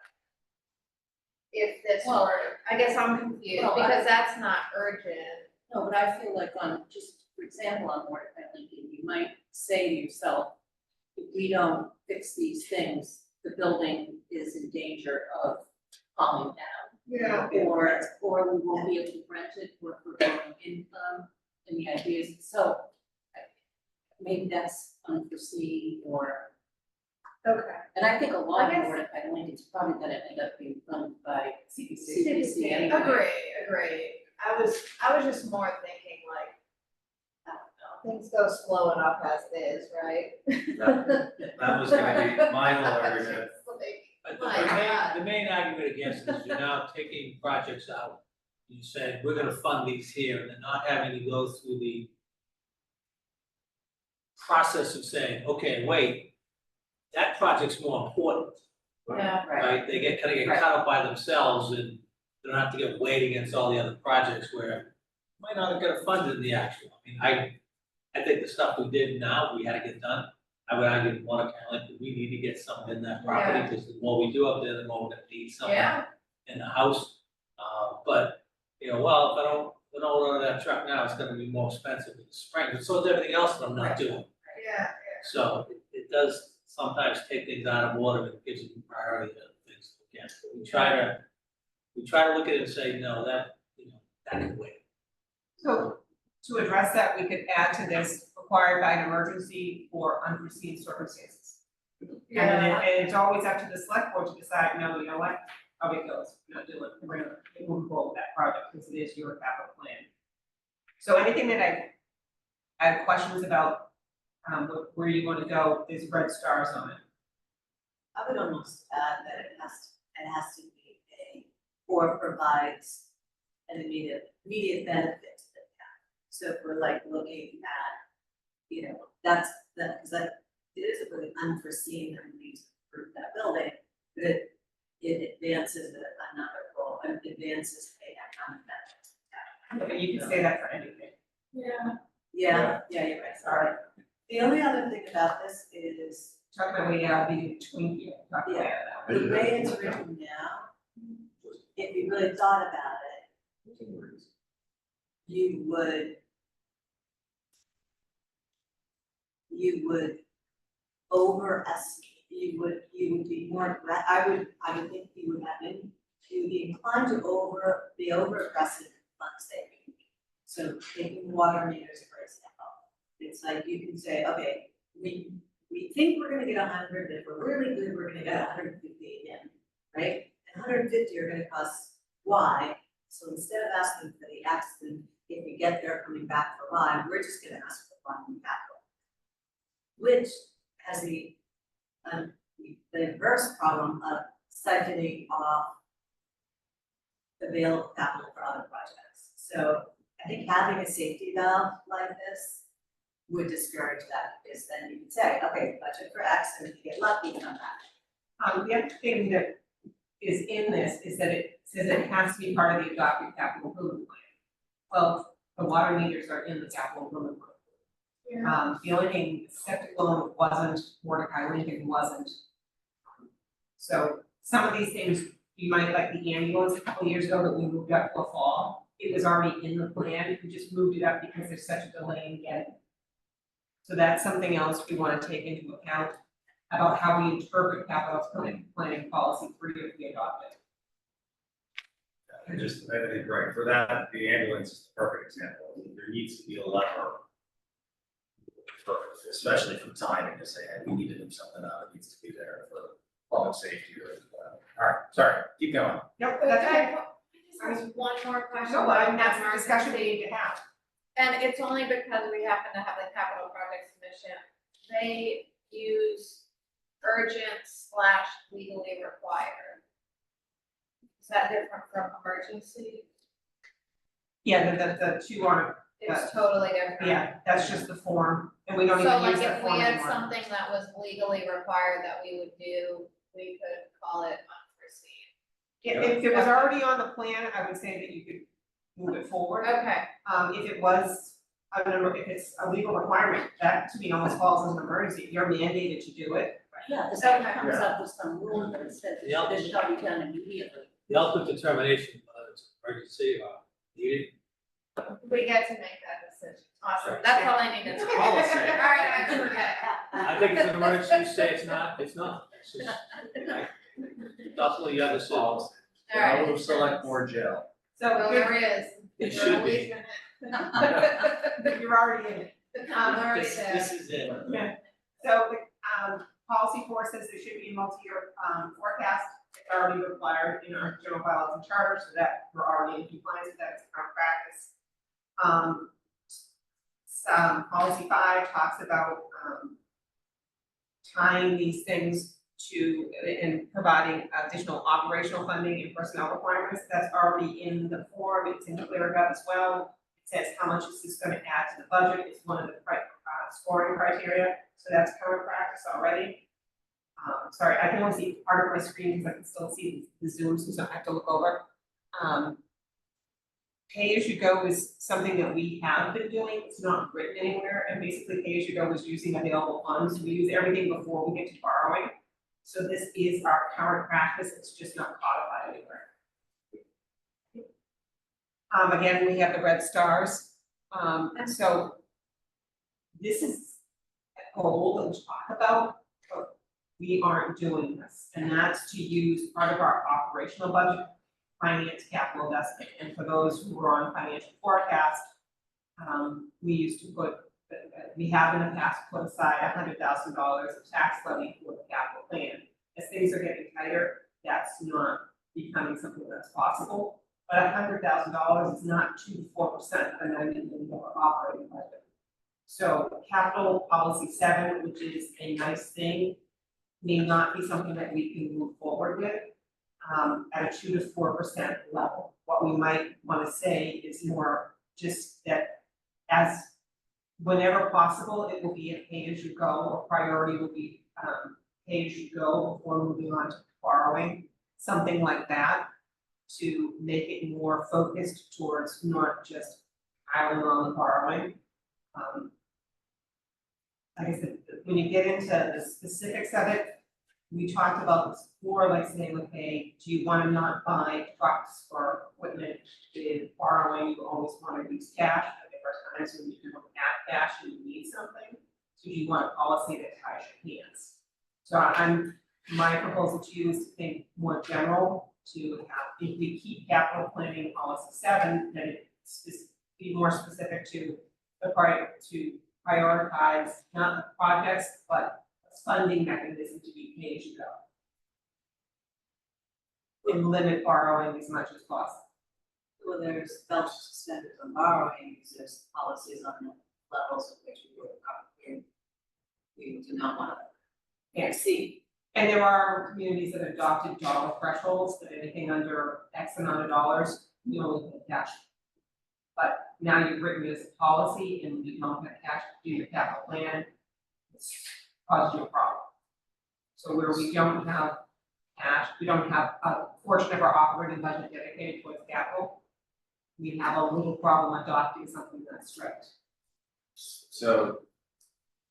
If this Well, were, I guess I'm confused, well, because that's not urgent. No, but I feel like on, just for example, on Mordecai Lincoln, you might say to yourself, if we don't fix these things, the building is in danger of falling down. Yeah. Or we won't be able to rent it for growing income, and the idea is, so maybe that's unforeseen or. Okay. And I think a lot I of guess- Mordecai Lincoln's probably gonna end up being funded by CPC. CPC anyway. Agree. I was just more thinking like, I don't know, things go slow enough as it is, right? That was gonna be my whole argument. Like, But my God. the main argument against it is you're now taking projects out. You said, we're gonna fund these here, and then not having to go through the process of saying, okay, wait, that project's more important, Yeah. right? They get, kind of get cut up by themselves, and they don't have to get weighed against all the other projects where might not get funded in the actual. I mean, I think the stuff we did now, we had to get done. I would argue in Mordecai Lincoln, we need to get something in that property, because the more we do up there, the more we're gonna need something Yeah. in the house. But, you know, well, if I don't order that truck now, it's gonna be more expensive in the spring, but so is everything else that I'm not doing. Yeah. So it does sometimes take things out of order, and gives you priority to things to look at. We try to look at it and say, no, that, you know, that can wait. So to address that, we could add to this required by an emergency or unforeseen circumstances. And then and it's always up to the select board to decide, no, you know what, how it goes, we're not doing, we're gonna move forward with that project because it is your capital plan. So anything that I have questions about, where you want to go, there's red stars on it. I would almost add that it has to be or provides an immediate benefit to the town. So if we're like looking at, you know, because that, it is a really unforeseen that we need to improve that building, but it advances another goal, and advances the economic benefits to the town. But you can say that for anything. Yeah, you're right, sorry. The only other thing about this is. Talk about way out, be between here, talk about Yeah. that. The way it's written now, if you really thought about it, you would overestimate, you would be more, I would think you would be inclined to be over aggressive in fund saving. So taking water meters, for example, it's like you can say, okay, we think we're gonna get 100, but if we're really good, we're gonna get 150 again, right? And 150 are gonna cost Y. So instead of asking for the X, then if we get there coming back for Y, we're just gonna ask for funding capital. Which has the inverse problem of siphoning off available capital for other projects. So I think having a safety valve like this would discourage that, because then you could say, okay, budget for X, and if you get lucky, come back. The other thing that is in this is that it says it has to be part of the adopted capital improvement plan. Well, the water meters are in the capital improvement plan. The only thing, septic loan wasn't, Mordecai Lincoln wasn't. So some of these things, you might like the ambulance a couple years ago that we moved up to a fall. It was already in the plan, we just moved it up because there's such a delay in getting it. So that's something else we want to take into account about how we interpret capital planning policy 3 if we adopt it. And just, I think, right, for that, the ambulance is the perfect example. There needs to be a lever for, especially for timing, to say, hey, we need to do something out, it needs to be there for public safety or, all right, sorry, keep going. Nope, that's okay. I just have one more question. No, but that's the discussion we need to have. And it's only because we happen to have the Capital Projects Commission. They use urgent / legally required. Is that different from emergency? Yeah, the two are, It's totally different. yeah, that's just the form, and we don't So even like use that if form we had anymore. something that was legally required that we would do, we could call it unforeseen. If it was already on the plan, I would say that you could move it forward. Okay. If it was, I don't know, if it's a legal requirement, that to me almost falls as an emergency, you're mandated to do it. Yeah, the Okay. state comes up with some rule that says Yeah. this shall be done immediately. The ultimate determination, whether it's emergency or needed. We get to make that decision. Awesome. That's all I needed to know. All Policy. right, I forget. I think it's an emergency, you say it's not, it's not. It's just, it's ultimately your decision. All right. Move select board jail. So Well, there is. It should be. You're already in it. I'm already This there. is it. Yeah. So, policy 4 says there should be a multi-year, forecast. It's already required in our general bylaws and charter, so that we're already in compliance with that, it's current practice. Policy 5 talks about, tying these things to, and providing additional operational funding and personnel requirements. That's already in the form, it's in the clear gut as well. It says how much is this gonna add to the budget, it's one of the scoring criteria, so that's current practice already. Sorry, I can only see part of my screen because I can still see the Zoom, so I have to look over. Pay as you go is something that we have been doing, it's not written anywhere, and basically pay as you go is using available funds, we use everything before we get to borrowing. So this is our current practice, it's just not codified anywhere. Again, we have the red stars, and so this is a goal that we talk about, but we aren't doing this, and that's to use part of our operational budget, finance capital investment, and for those who are on financial forecast, we used to put, we have in the past put aside $100,000 of tax levy for the capital plan. As things are getting tighter, that's not becoming something that's possible, but $100,000 is not 2 to 4% of the $90 million operating budget. So capital policy 7, which is a nice thing, may not be something that we can move forward with at a 2 to 4% level. What we might want to say is more just that as whenever possible, it will be a pay as you go, or priority will be pay as you go before moving on to borrowing, something like that, to make it more focused towards not just piling on the borrowing. Like I said, when you get into the specifics of it, we talked about this before, like saying, okay, do you want to not buy trucks or equipment with borrowing? You always want to use cash, but there are times when you can look at cash and you need something. So do you want a policy that ties your hands? So my proposal to you is to think more general, to have, if we keep capital planning policy 7, then it's be more specific to the part to prioritize not the projects, but a funding mechanism to be pay as you go. and limit borrowing as much as possible. Well, there's belts suspended on borrowing, there's policies on the levels of which we do not want to exceed. And there are communities that adopted dollar thresholds, that anything under X amount of dollars, you only pay cash. But now you've written it as a policy and you don't have cash to do your capital plan, it's caused you a problem. So where we don't have cash, we don't have a portion of our operating budget dedicated towards capital, we have a little problem adopting something that's strict. So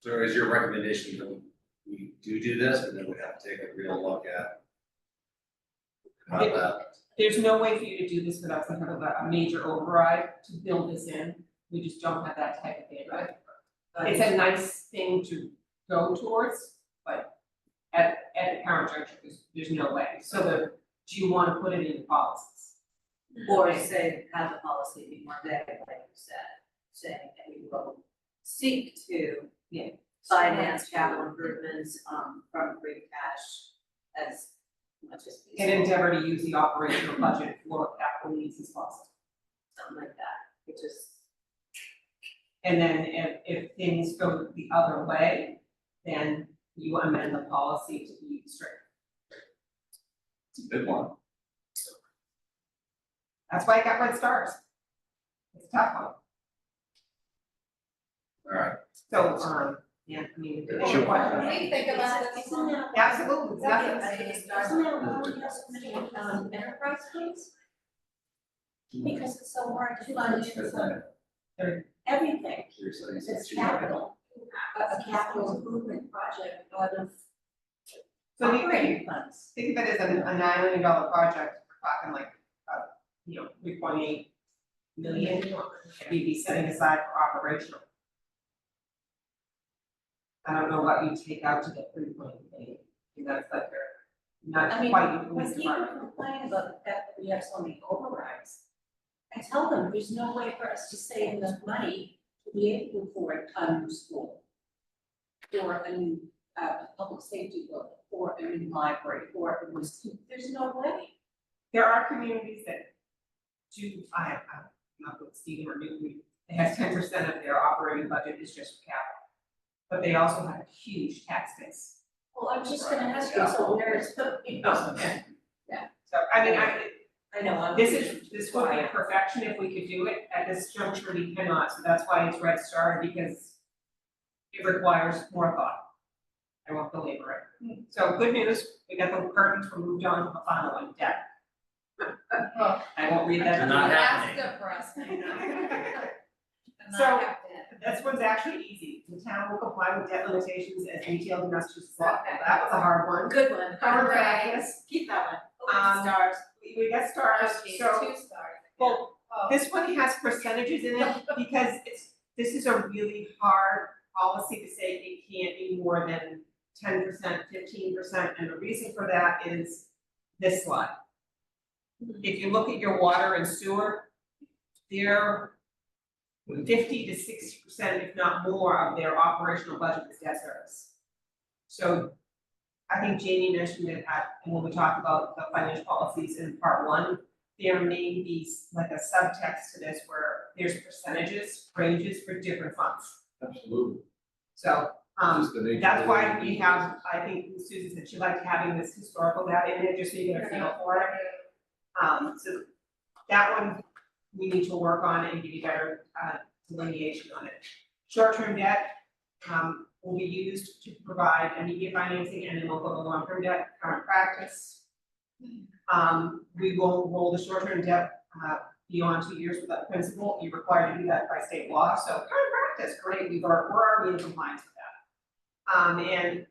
is your recommendation that we do this, and then we have to take a real look at how that? There's no way for you to do this without some kind of a major override to build this in, we just don't have that type of data. It's a nice thing to go towards, but at the current juncture, there's no way. So do you want to put it in the policies? Or say, have the policy be more vague, like you said, saying that we will seek to finance capital improvements, from free cash as much as And feasible, endeavor to use the operational budget for capital needs as possible. something like that, which is. And then if things go the other way, then you amend the policy to be strict. It's a big one. That's why I got red stars. It's a tough one. All right. So, yeah, I mean. Sure. When we think about it, Absolutely, it's nothing. Isn't that why we have so many, enterprise funds? Because it's so hard to fund everything, it's capital, a capital improvement project out of So operating funds. think of it as a $9 million project, we're talking like, 3.8 million, we'd be setting aside for operational. I don't know what you take out to get 3.8, that's like, not I mean, quite the when police people department. complain about the fact that we have so many overrides, I tell them, there's no way for us to save enough money to be able to afford a new school, or a new, public safety building, or a new library, or a new school. There's no way. There are communities that do, I'm not with Stephen or Newton, they have 10% of their operating budget is just for capital. But they also have a huge tax base. Well, I was just gonna ask you, so where is the, Yeah. So, I mean, I know, this would be perfection if we could do it, at this juncture we cannot, so that's why it's red star, because it requires more thought. I won't belabor it. So good news, we got the curtains removed on the final one, debt. I won't read that. They're not happening. That's good for us. So, this one's actually easy, the town will comply with debt limitations as detailed in Massachusetts law. That was a hard one. Good one. Covered practice. Keep that one. Stars. We got stars, Okay, so, 2 stars. well, this one has percentages in it because this is a really hard policy to say it can't be more than 10%, 15%, and the reason for that is this slide. If you look at your water and sewer, they're 50 to 60%, if not more, of their operational budget is debt service. So I think Jamie mentioned it and when we talked about the financial policies in part 1, there may be like a subtext to this where there's percentages, ranges for different funds. Absolutely. So, Just the nature that's of why it. we have, I think Susan said she liked having this historical data in there, just so you get a feel for it. So that one, we need to work on and give you better, delineation on it. Short-term debt, will be used to provide immediate financing and then we'll go to long-term debt, current practice. We will roll the short-term debt, beyond 2 years without principal, you're required to do that by state law, so current practice, great, we're already in compliance with that. And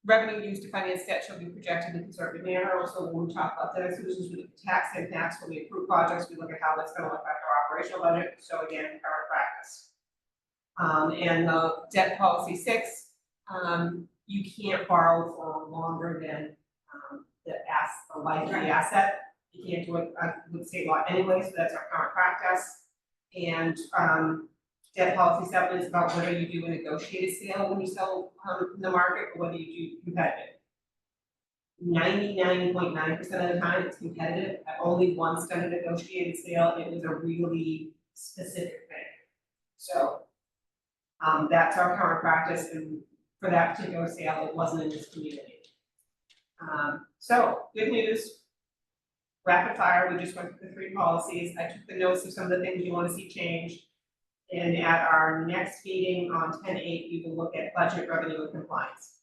revenue used to finance debt shall be projected in a conservative manner, also when we talk about debt solutions, we look at tax impacts, when we approve projects, we look at how that's gonna affect our operational budget, so again, current practice. And the debt policy 6, you can't borrow for longer than, the life of the asset. You can't do it with state law anyway, so that's our current practice. And, debt policy 7 is about whether you do a negotiated sale when you sell in the market or whether you do competitive. 99.9% of the time, it's competitive. I've only once done a negotiated sale, it was a really specific thing. So, that's our current practice, and for that particular sale, it wasn't in this community. So, good news. Rapid fire, we just went through the 3 policies. I took the notes of some of the things you want to see changed. And at our next meeting on 10/8, we will look at budget, revenue, and compliance.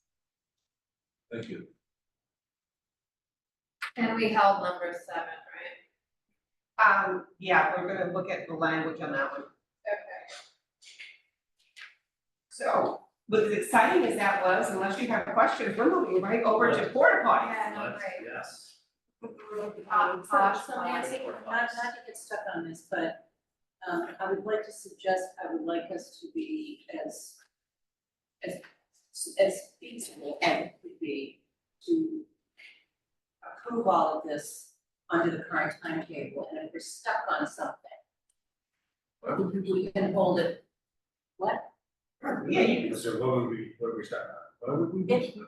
Thank you. And we held number 7, right? Yeah, we're gonna look at the language on that one. Okay. So, as exciting as that was, unless you have questions, we're moving right over to porta potties. Yeah, no, great. Yes. So Nancy, not to get stuck on this, but I would like to suggest, I would like us to be as feasible as it could be to approve all of this under the current timetable, and if we're stuck on something, we can hold it, what? Yeah, you can. So what would we start on? What would we do?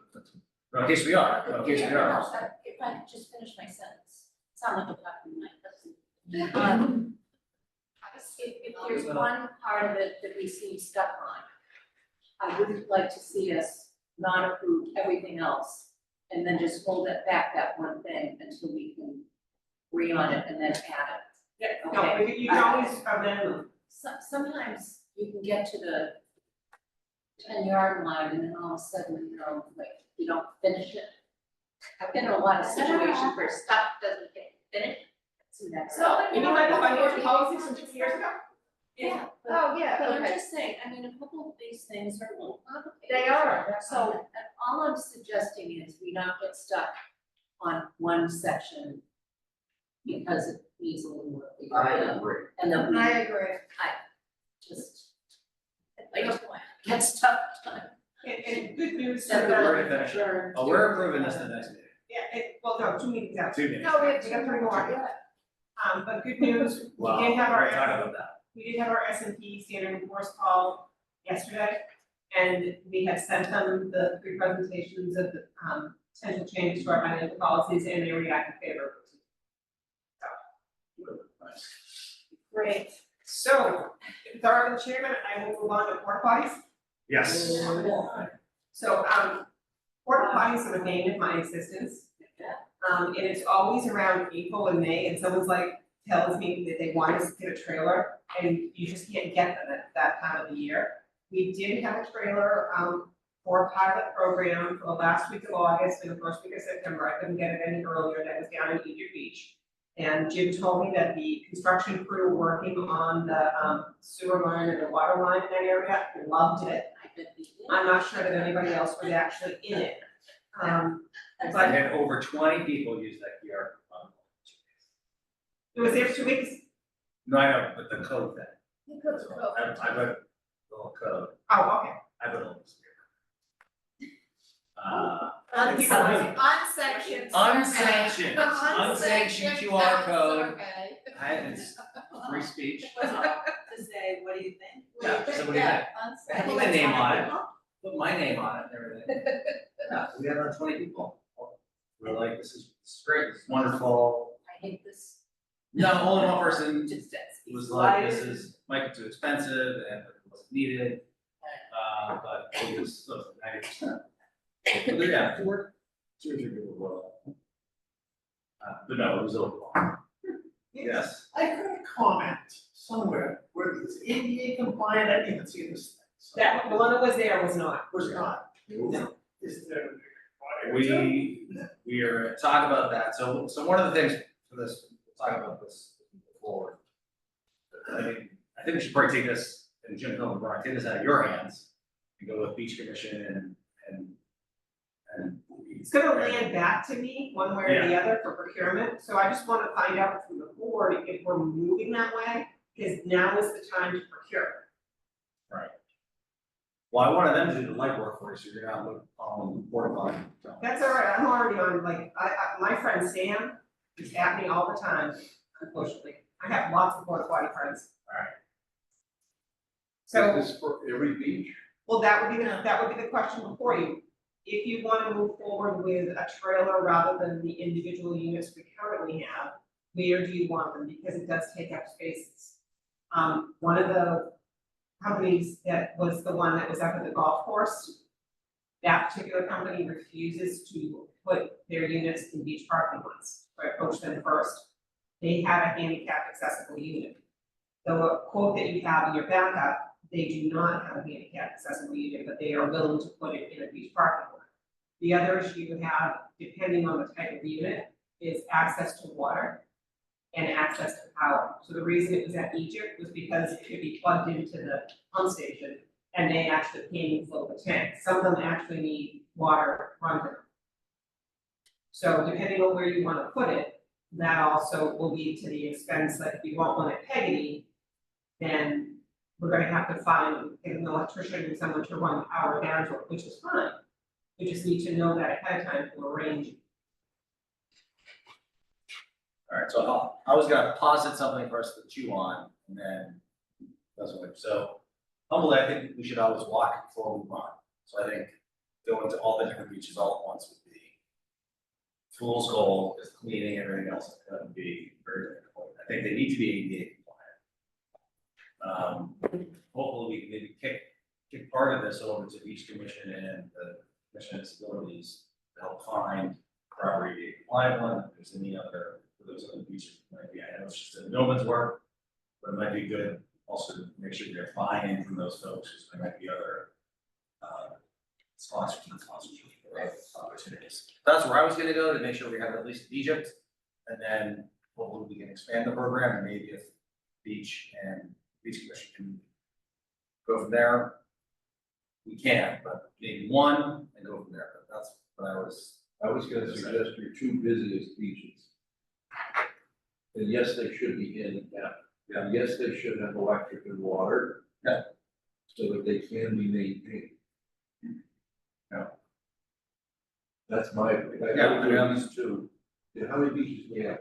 No, in case we are, no, in case we No, are. no, if I could just finish my sentence, sound like a talking mic, doesn't. If there's one part of it that we seem stuck on, I would like to see us not approve everything else, and then just hold it back, that one thing, until we can agree on it and then add it. Yeah, Okay. no, you can always amend them. Sometimes you can get to the 10-yard line, and then all of a sudden, like, you don't finish it. I've been in a lot of situations where stuff doesn't get finished. So, You mean like the financial policies from 2 years ago? yeah. Oh, yeah, But I'm okay. just saying, I mean, a couple of these things are a little complicated. They are. So, all I'm suggesting is we not get stuck on one section because it needs a little work. And then we, I agree. I just want to get stuck on. And good news. Send the that- word. We're gonna finish it. Oh, we're approving this the next meeting. Yeah, well, no, 2 meetings out. 2 meetings. No, we have We got 3 more. Yeah. But good news, we Wow, did have we're our. gonna talk about that. We did have our S&P standard and Poor's call yesterday, and we have sent them the 3 presentations of the potential changes to our financial policies, and they reacted favorably. Great. So, if there are the chairman, I will move on to porta potties. Yes. So, porta potties are the bane of my existence. And it's always around April and May, and someone's like, tells me that they want us to get a trailer, and you just can't get them at that time of the year. We did have a trailer, for a pilot program for the last week of August and the first week of September. I couldn't get it any earlier. That was down in Egypt Beach. And Jim told me that the construction crew working on the sewer line and the water line in that area loved it. I'm not sure that anybody else was actually in it. I But had over 20 people use that QR. it was there for 2 weeks. No, I know, but the code thing. Because of COVID. I've got the whole code. Oh, okay. I've got all this. Unsanctioned. Unsanctioned, unsanctioned QR code. Okay. It's free speech. To say, what do you think? Yeah, so what do you think? I put my name on it, put my name on it and everything. Yeah, we had around 20 people. We're like, this is great, this is wonderful. I hate this. No, only one person Just was like, this is, might be too expensive and it wasn't needed. But it was 90%. But yeah, it worked. Two or 3 people were well. But no, it was overall. Yes. I heard a comment somewhere where it's ADA compliant, I didn't even see this thing. So- That, the one that was there was not. Was not. No. Is there? We are talking about that, so one of the things for this, we'll talk about this forward. I think we should probably take this, and Jim Hill and Brian, take this out of your hands, and go with beach commission and. It's gonna land back to me one way or the other for procurement, so I just wanna find out from the board if we're moving that way, because now is the time to procure. Right. Well, I wanted them to do the legwork for you, so you're not looking on porta potty. That's all right, I'm already on, like, my friend Sam is at me all the time, unfortunately. I have lots of porta potty friends. Alright. So, Is this for every beach? well, that would be the question before you. if you want to move forward with a trailer rather than the individual units we currently have, where do you want them? Because it does take up spaces. One of the companies that was the one that was up at the golf course, that particular company refuses to put their units in beach parking lots. So I approached them first. They have a handicap accessible unit. The quote that you have in your backup, they do not have a handicap accessible unit, but they are willing to put it in a beach parking lot. The other issue you have, depending on the type of unit, is access to water and access to power. So the reason it was at Egypt was because it could be plugged into the pump station and they actually came and fill the tank. Some of them actually need water run to them. So depending on where you want to put it, that also will lead to the expense that if you want one at Peggy, then we're gonna have to find an electrician and someone to run power down to it, which is fine. We just need to know that ahead of time to arrange. All right, so I was gonna posit something for us to chew on, and then that's what, so humbly, I think we should always walk before we run. So I think going to all the different beaches all at once would be fool's goal, is cleaning everything else, is gonna be very difficult. I think they need to be ADA compliant. Hopefully we can maybe kick part of this over to Beach Commission and the Commission of Disabilities to help find proper ADA compliant one, if there's any other, for those other beaches, that might be, I know it's just a no man's work, but it might be good also to make sure you're buying from those folks, because there might be other sponsorship opportunities. That's where I was gonna go, to make sure we have at least Egypt, and then hopefully we can expand the program, and maybe if Beach and Beach Commission can go from there, we can, but maybe one and go from there, but that's what I was gonna suggest your two busiest beaches. And yes, they should be handicapped. And yes, they should have electric and water. Yeah. So that they can be maintained. Yeah. That's my opinion. Yeah, we have these two. Yeah, how many beaches do we have?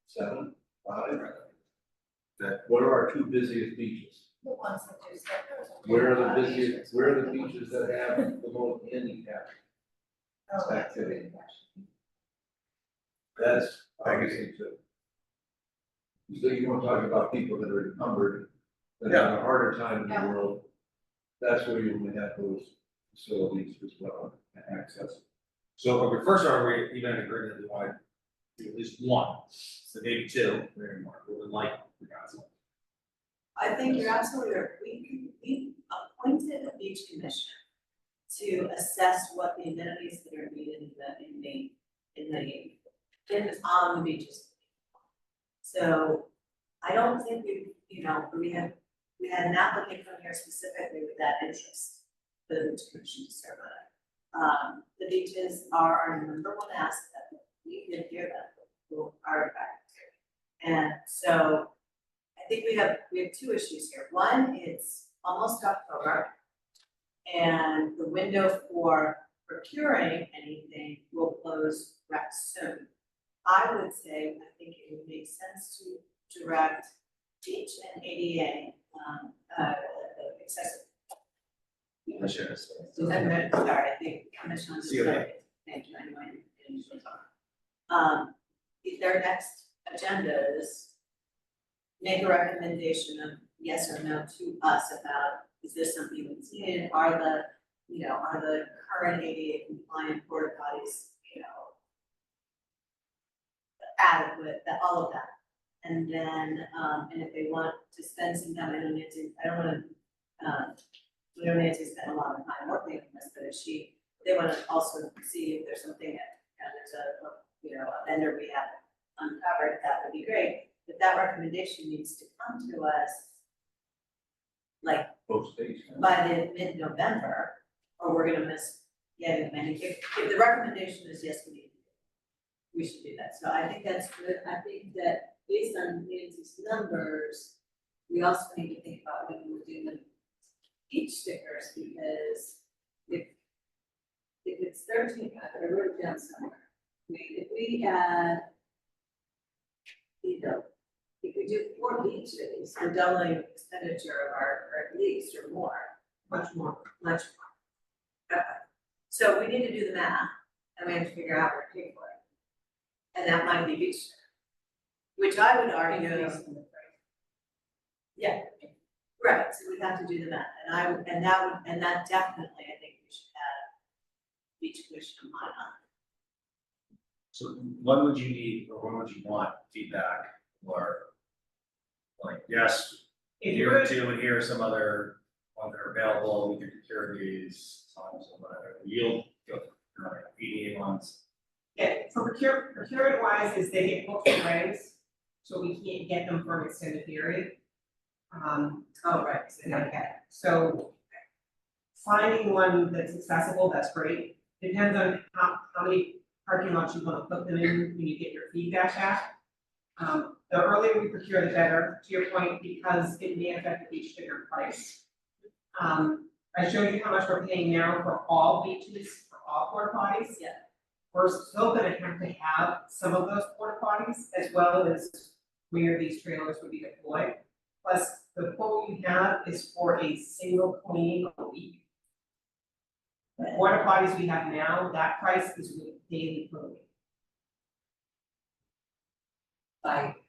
7, 5? That, What are our two busiest beaches? The ones that do stickers. Where are the busiest, where are the beaches that have the most handicap Oh, activity? That's obviously too. So you want to talk about people that are encumbered, that have a harder time in the world, that's where you want to have those facilities as well, and access. so but first, are we even in agreement that we want to do at least one, so maybe two, very more, we would like, the guys. I think you're absolutely right. We appointed a beach commission to assess what the amenities that are needed on the beaches. So I don't think we had an applicant come here specifically with that interest for the beach commission to serve on it. The beaches are our number one asset. We did hear that from our fact. And so I think we have two issues here. One, it's almost October, and the window for procuring anything will close rather soon. I would say, I think it would make sense to direct beach and ADA, accessible. Sorry, I think Commission on Disabilities. Thank you, anyway. If their next agenda is make a recommendation of yes or no to us about, is this something that's needed, are the current ADA compliant porta potties, adequate, that, all of that. And then, and if they want to spend some time, we don't need to spend a lot of time working on this, but they wanna also see if there's something that, there's a vendor we have uncovered, that would be great. But that recommendation needs to come to us like by the mid-November, or we're gonna miss getting them. And if the recommendation is yes, we should do that. So I think that's good. I think that based on Nancy's numbers, we also need to think about when we're doing the beach stickers, because if it's 13, I wrote it down somewhere. If we add, if we do 4 beaches, we're doubling expenditure of our, or at least, or more, much more. Okay. So we need to do the math, and we have to figure out where to pay for it. And that might be beach, which I would argue. Yeah, right, so we'd have to do the math, and that definitely, I think we should have beach commission line on. So when would you need, or when would you want feedback, or like, yes, If here you're- or two, and here are some other ones that are available, we can procure these times or whatever, you'll go through PDA ones. Yeah, for procurement wise, is they get booked for regs, so we can't get them for an extended period. Oh, right. So finding one that's accessible, that's great, depends on how many parking lots you wanna put them in when you get your feedback back. The earlier we procure, the better, to your point, because it may affect the beach sticker price. I showed you how much we're paying now for all beaches, for all porta potties. Yeah. We're still gonna have to have some of those porta potties as well as where these trailers would be deployed. Plus, the quote you have is for a single cleaning a week. The porta potties we have now, that price is with daily cleaning.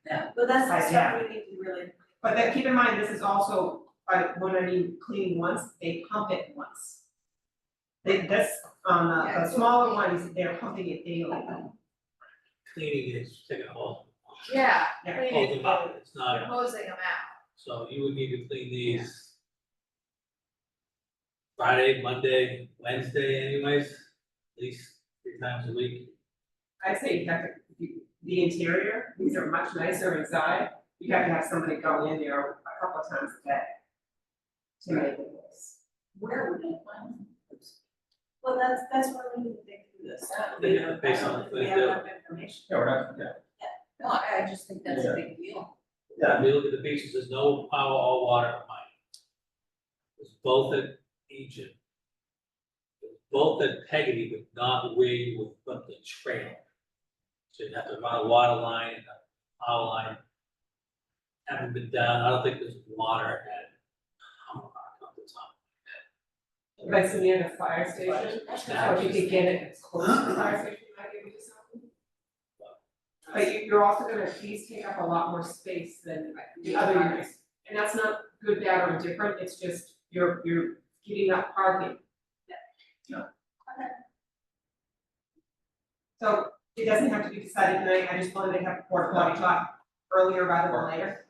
Yeah, but that's the By stuff we need to really. But then keep in mind, this is also, when I mean cleaning once, they pump it once. This, the smaller ones, they're pumping it daily. Cleaning is taking a whole, Yeah, Yeah. hold cleaning, them up, it's not, hosing them out. so you would need to clean these Friday, Monday, Wednesday anyways, at least 3 times a week. I'd say you have to, the interior, these are much nicer inside, you have to have somebody go in there a couple of times a day. To make it nice. Where would they find them? Well, that's why we need to think through this. Based on the We have enough information. Yeah, we're not, yeah. No, I just think that's a big deal. Yeah, if you look at the beaches, there's no power or water line. There's both at Egypt. There's both at Peggy, but not where you would put the trail. So you'd have to run a water line and a power line. Haven't been done, I don't think there's water at Humrock at the top. Like so near the fire station, so if you could get it close to the fire station, you might be able to do something. But you're also gonna, these take up a lot more space than the other units, and that's not good, bad, or indifferent, it's just you're giving up parking. Yeah. So it doesn't have to be decided tonight, I just wanted to have a porta potty talk earlier rather than later.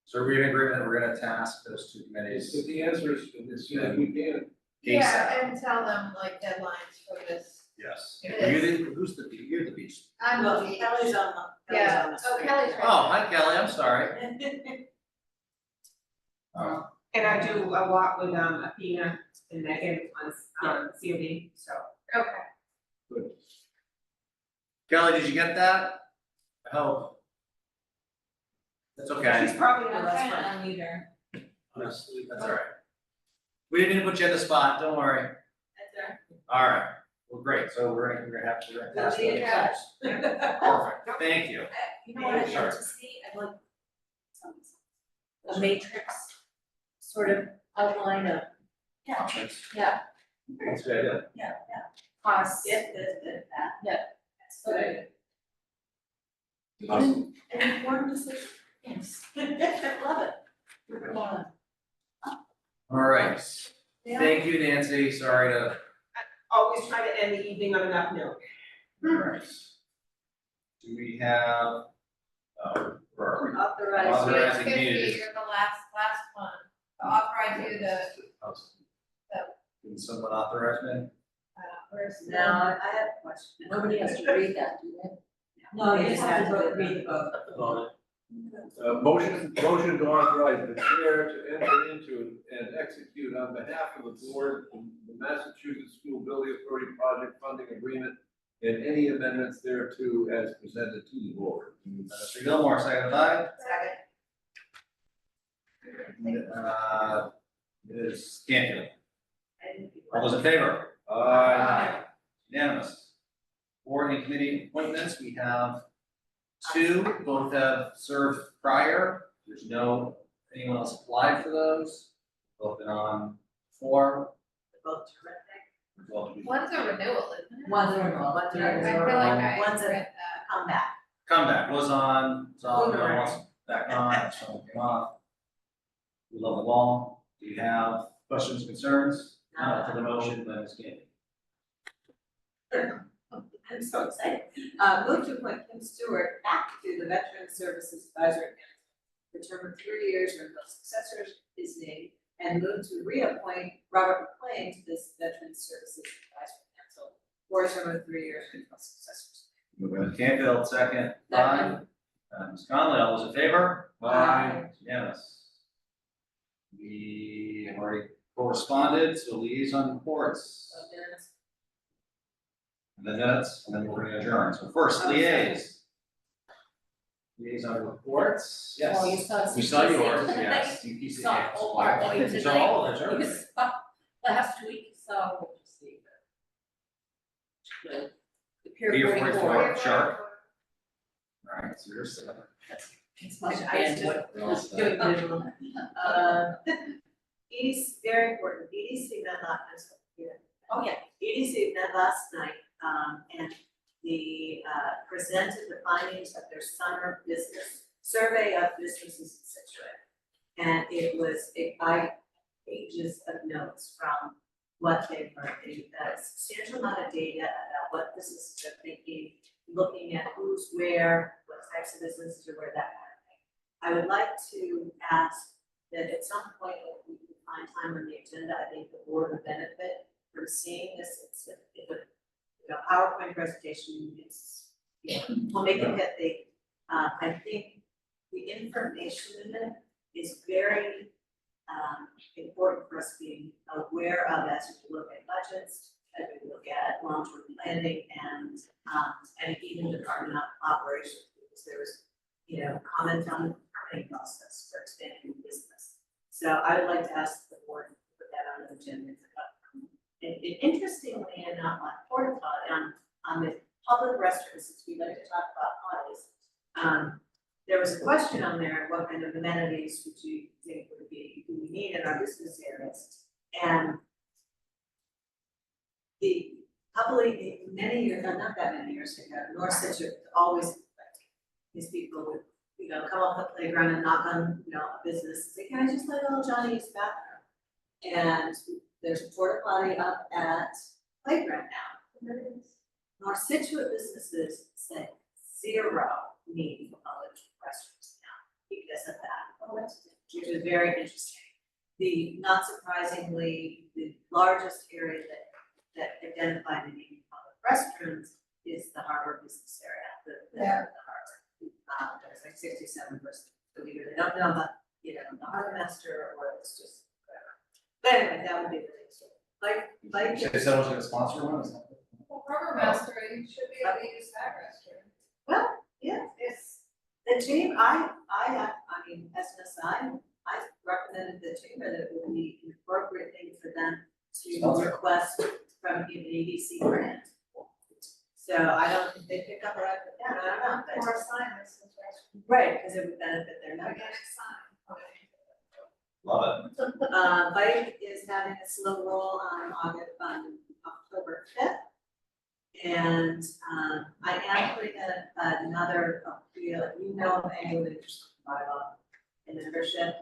So are we in agreement that we're gonna task those two committees? If the answer is, as soon as we can. Yeah, and tell them like deadlines for this. Yes. It is. You're the beach. I'm Well, the Kelly's on the. Yeah, oh, Kelly's right. Oh, hi Kelly, I'm sorry. Oh, And I do a lot with Athena and Megan on COD, so. Okay. good. Kelly, did you get that? I hope. That's okay. She's probably the I'm best trying friend. to unmute her. Honestly, that's all right. We didn't mean to put you on the spot, don't worry. That's All right, well, great, so we're gonna have to. We'll be in touch. Perfect, thank you. You know what I'd Sure. like to see, I'd like a matrix, sort of outline of, Options. yeah, That's a good idea. yeah. Costs, this, that, yeah. That's good. Awesome. And informed decision, yes, love it. All right, Yeah. thank you, Nancy, sorry to. Always try to end the evening on an up note. All right. Do we have, where are we? Authorize. Authorizing You're communities. the last one, authorize you to, Can someone authorize me? where's the? Now, I have a question. Nobody has to read that, do they? No, you just have to read the book. Motion to authorize the chair to enter into and execute on behalf of the board the Massachusetts School Building Authority project funding agreement and any amendments thereto as presented to the board. Mr. Gilmore, second by. Second. Ms. Canfield. All those in favor? Unanimous. Board and committee appointments, we have 2, both have served prior. There's no, anyone else applied for those? Both been on form. Both terrific. One's a renewal, isn't it? One's a renewal, one's a I feel renewal, like I one's a read that. comeback. Comeback was on, it's on, Boomerang. once back on, so came off. We love the ball. Do you have questions, concerns? To the motion, by Ms. Gandy. I'm so excited. Move to appoint Kim Stewart back to the Veteran Services Advisory Council for a term of 3 years or until successor is named, and move to reappoint Robert McLean to this Veteran Services Advisory Council for a term of 3 years until successors. Moving to Canfield, second by Ms. Conley, all those in favor? Aye. Unanimous. We have already corresponded, so liaison reports. And the minutes, and then we're gonna adjourn. So first, liaison reports, yes. Oh, you saw We saw CPC. yours, yes. You CPC. saw all our boys You saw all of it, You sure. saw last week, so we'll just see. The Pier Pier 44. 44, sharp. All right, so you're seven. It's much bandwidth. We're all set. Doing visual. EDC, very important, EDC met last, oh yeah, EDC met last night, and the, presented the findings of their summer business, survey of businesses in Scituate. And it was 5 pages of notes from what they learned, a substantial amount of data about what businesses are thinking, looking at who's where, what types of businesses are where, that kind of thing. I would like to ask that at some point, if we can find time on the agenda, I think the board would benefit from seeing this. It's a PowerPoint presentation, we'll make it that they, I think the information in it is very important for us being aware of as we look at budgets, as we look at long-term planning and even department operations, because there was, comment on the permitting process for expanding the business. So I would like to ask the board to put that on the agenda. Interestingly enough, on porta potty, on the public restrooms, since we like to talk about potties, there was a question on there, what kind of amenities would you think do we need in our business areas? And many years, not that many years ago, North Scituate always, these people would, come off the playground and knock on, a business, and say, can I just let little Johnny use the bathroom? And there's a porta potty up at playground now. North Scituate businesses say 0 need for public restrooms now because of that, which is very interesting. Not surprisingly, the largest area that identified the need for public restrooms is the harbor business area, the harbor. There's like 67%, so either they don't know the harbor master, or it's just whatever. But anyway, that would be the next one. Like. They said I was gonna sponsor one, is that? Well, Harbor Master, you should be able to use that restroom. Well, yeah, it's, the team, I mean, as an aside, I recommended the chamber that it would be an appropriate thing for them to request from an EDC grant. So I don't think they pick up or I put down, I don't know, but. Or a sign that says restroom. Right, because it would benefit their members. Organic sign. Love it. Bike is having a slow roll on October 5th. And I am putting another appeal, of anyone interested in membership,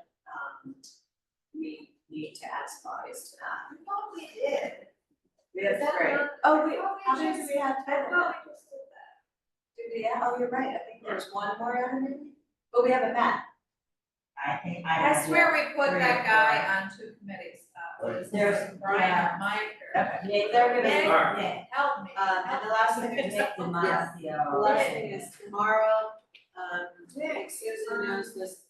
we need to add bodies to that. I thought we did. We have Is that 3. not- Oh, wait, I how thought many do we have I total? thought we just did that. Do we have, oh, you're right, I think there's one more other maybe, but we haven't met. I think I swear we put that guy on 2 committees. There's- Brian yeah. Meyer. Yeah, they're gonna, Nick, yeah. help me. And the last thing is, Nick DiMaggio. the last thing is tomorrow, Susan knows this,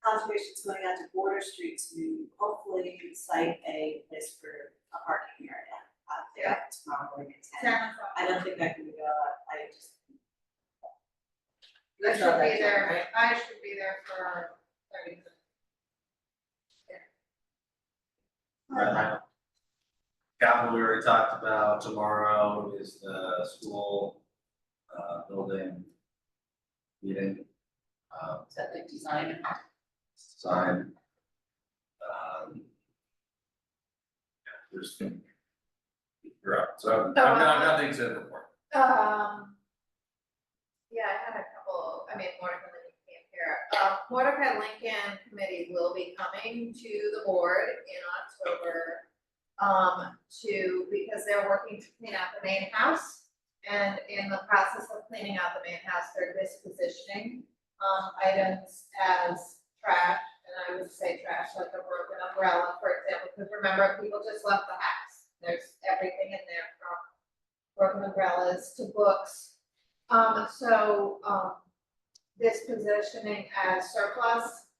conservation's going out to Border Street to hopefully site a place for a parking area out there tomorrow morning at 10. 10 o'clock. I don't think I can go, I just. I should be there, I should be there for 30 minutes. Right. Capital, we already talked about. Tomorrow is the school building meeting. Septic design. Design. there's. You're up, so I've got nothing to report. Yeah, I had a couple, I mean, Mordecai Lincoln came here. Mordecai Lincoln Committee will be coming to the board in October. Because they're working to clean out the main house. And in the process of cleaning out the main house, they're dispositioning, items as trash. And I would say trash like a broken umbrella, for example, because remember, people just left the house. There's everything in there from broken umbrellas to books. Dispositioning as surplus,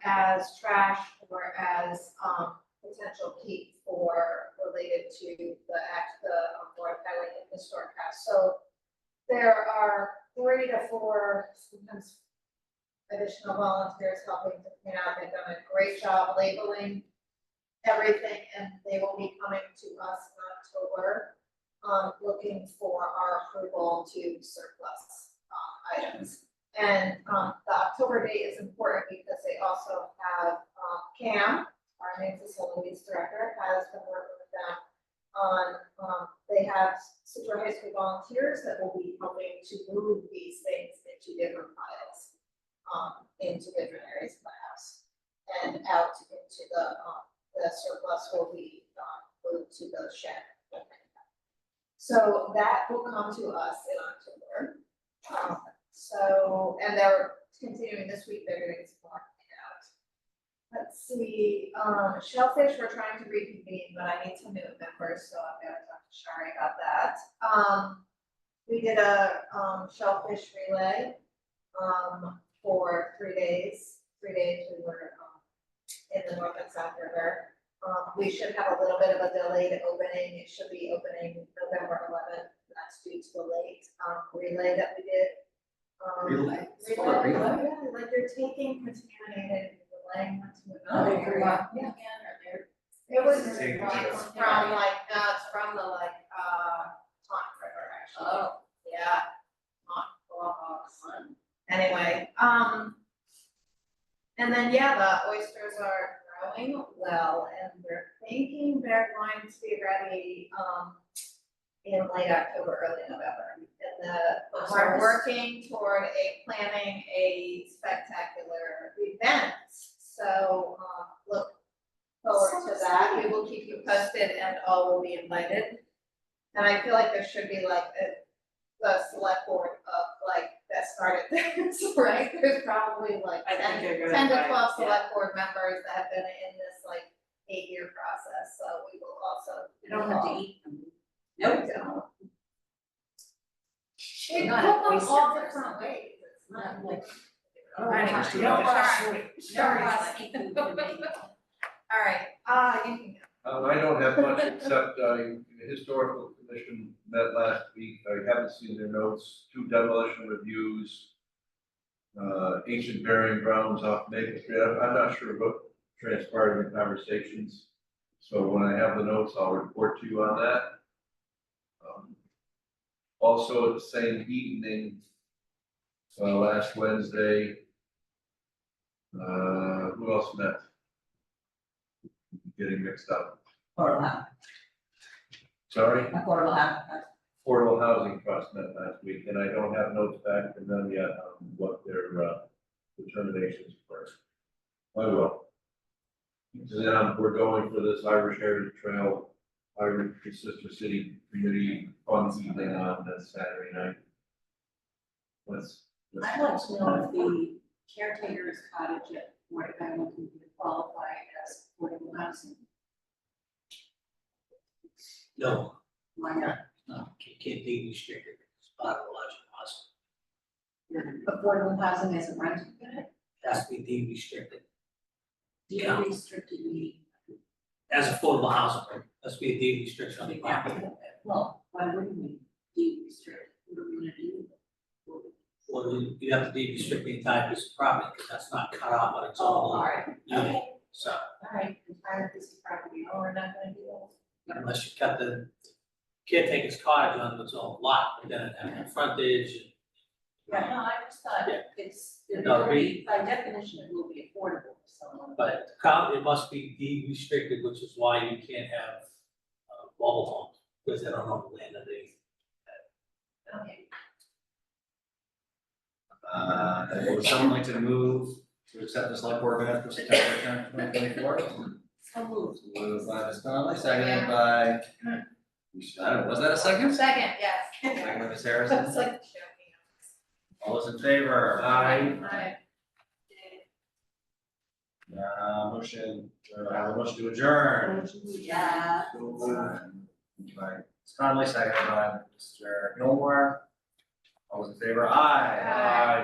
as trash, or as, potential keep for related to the Mordecai Lincoln Historic House. So there are 3 to 4, sometimes additional volunteers helping to clean out. They've done a great job labeling everything, and they will be coming to us in October, looking for our approval to surplus items. And the October date is important because they also have Cam, our main facilities director, has been working with them on, they have Scituate High School volunteers that will be helping to move these things into different piles, into different areas of the house. And out into the surplus will be moved to the shed. So that will come to us in October. And they're continuing this week, they're doing some more clean out. Let's see, shellfish, we're trying to reconvene, but I need some new members, so I've got to talk to Shari about that. We did a shellfish relay for 3 days. 3 days we were in the North and South River. We should have a little bit of a delayed opening. It should be opening November 11th. That's due to the late relay that we did. Relay? Relay, yeah, like you're taking contaminated and relaying them to another area. Yeah. It was from Take like, it. it's from the like, Pond River actually. Oh. Yeah. Anyway, and then, yeah, the oysters are growing well, and we're thinking they're going to be ready, in late October, early November. And we're working toward planning a spectacular event, so, look forward to that. We will keep you posted and all will be invited. And I feel like there should be like the select board of like that started this, right? There's probably like 10 to 12 select board members that have been in this like 8-year process, so we will also. You don't have to eat them. No, we don't. We Not cook them oyster all first. different ways, it's not like. All right, you can go. I don't have much except, the historical commission met last week. I haven't seen their notes, 2 demolition reviews. Ancient burying grounds off Maple Street. I'm not sure what transpired in the conversations. So when I have the notes, I'll report to you on that. Also, at the same evening, last Wednesday, who else met? Getting mixed up. Sorry? Affordable Housing Trust met last week, and I don't have notes back from them yet on what their determinations were. I will. Then we're going for this Irish Heritage Trail, Irish Sister City Community Fun evening on that Saturday night. I'd like to know if the caretaker's cottage at Mordecai Lincoln would qualify as affordable housing. No, Why not? no, can't be restricted, it's part of a larger house, Affordable housing as a rental unit? it has to be deemed restricted. Do restricted meaning? As affordable housing, has to be a deed restriction on the property. Well, why wouldn't we de-restrict? What are we gonna do? Well, you have to deed restrict the entire piece of property, because that's not cut off on its own. All right, unit. okay, So, all right, entire piece of property, oh, we're not gonna do that. unless you cut the caretaker's cottage onto its own lot, but then it has frontage, and Yeah, no, I just thought Yeah. it's, No, by definition, it will be affordable for someone. But it must be deed restricted, which is why you can't have mobile homes, because they don't own the land underneath. Okay. Would someone like to move to accept the select board minutes for September 10th, 2024? So moved. Moved by Ms. Conley, seconded by, was that a second? Second, yes. Second by Ms. Harrison. It's like joking. All those in favor? Aye. Motion, I have a motion to adjourn. Yeah. By Ms. Conley, seconded by Mr. Gilmore. All those in favor? Aye.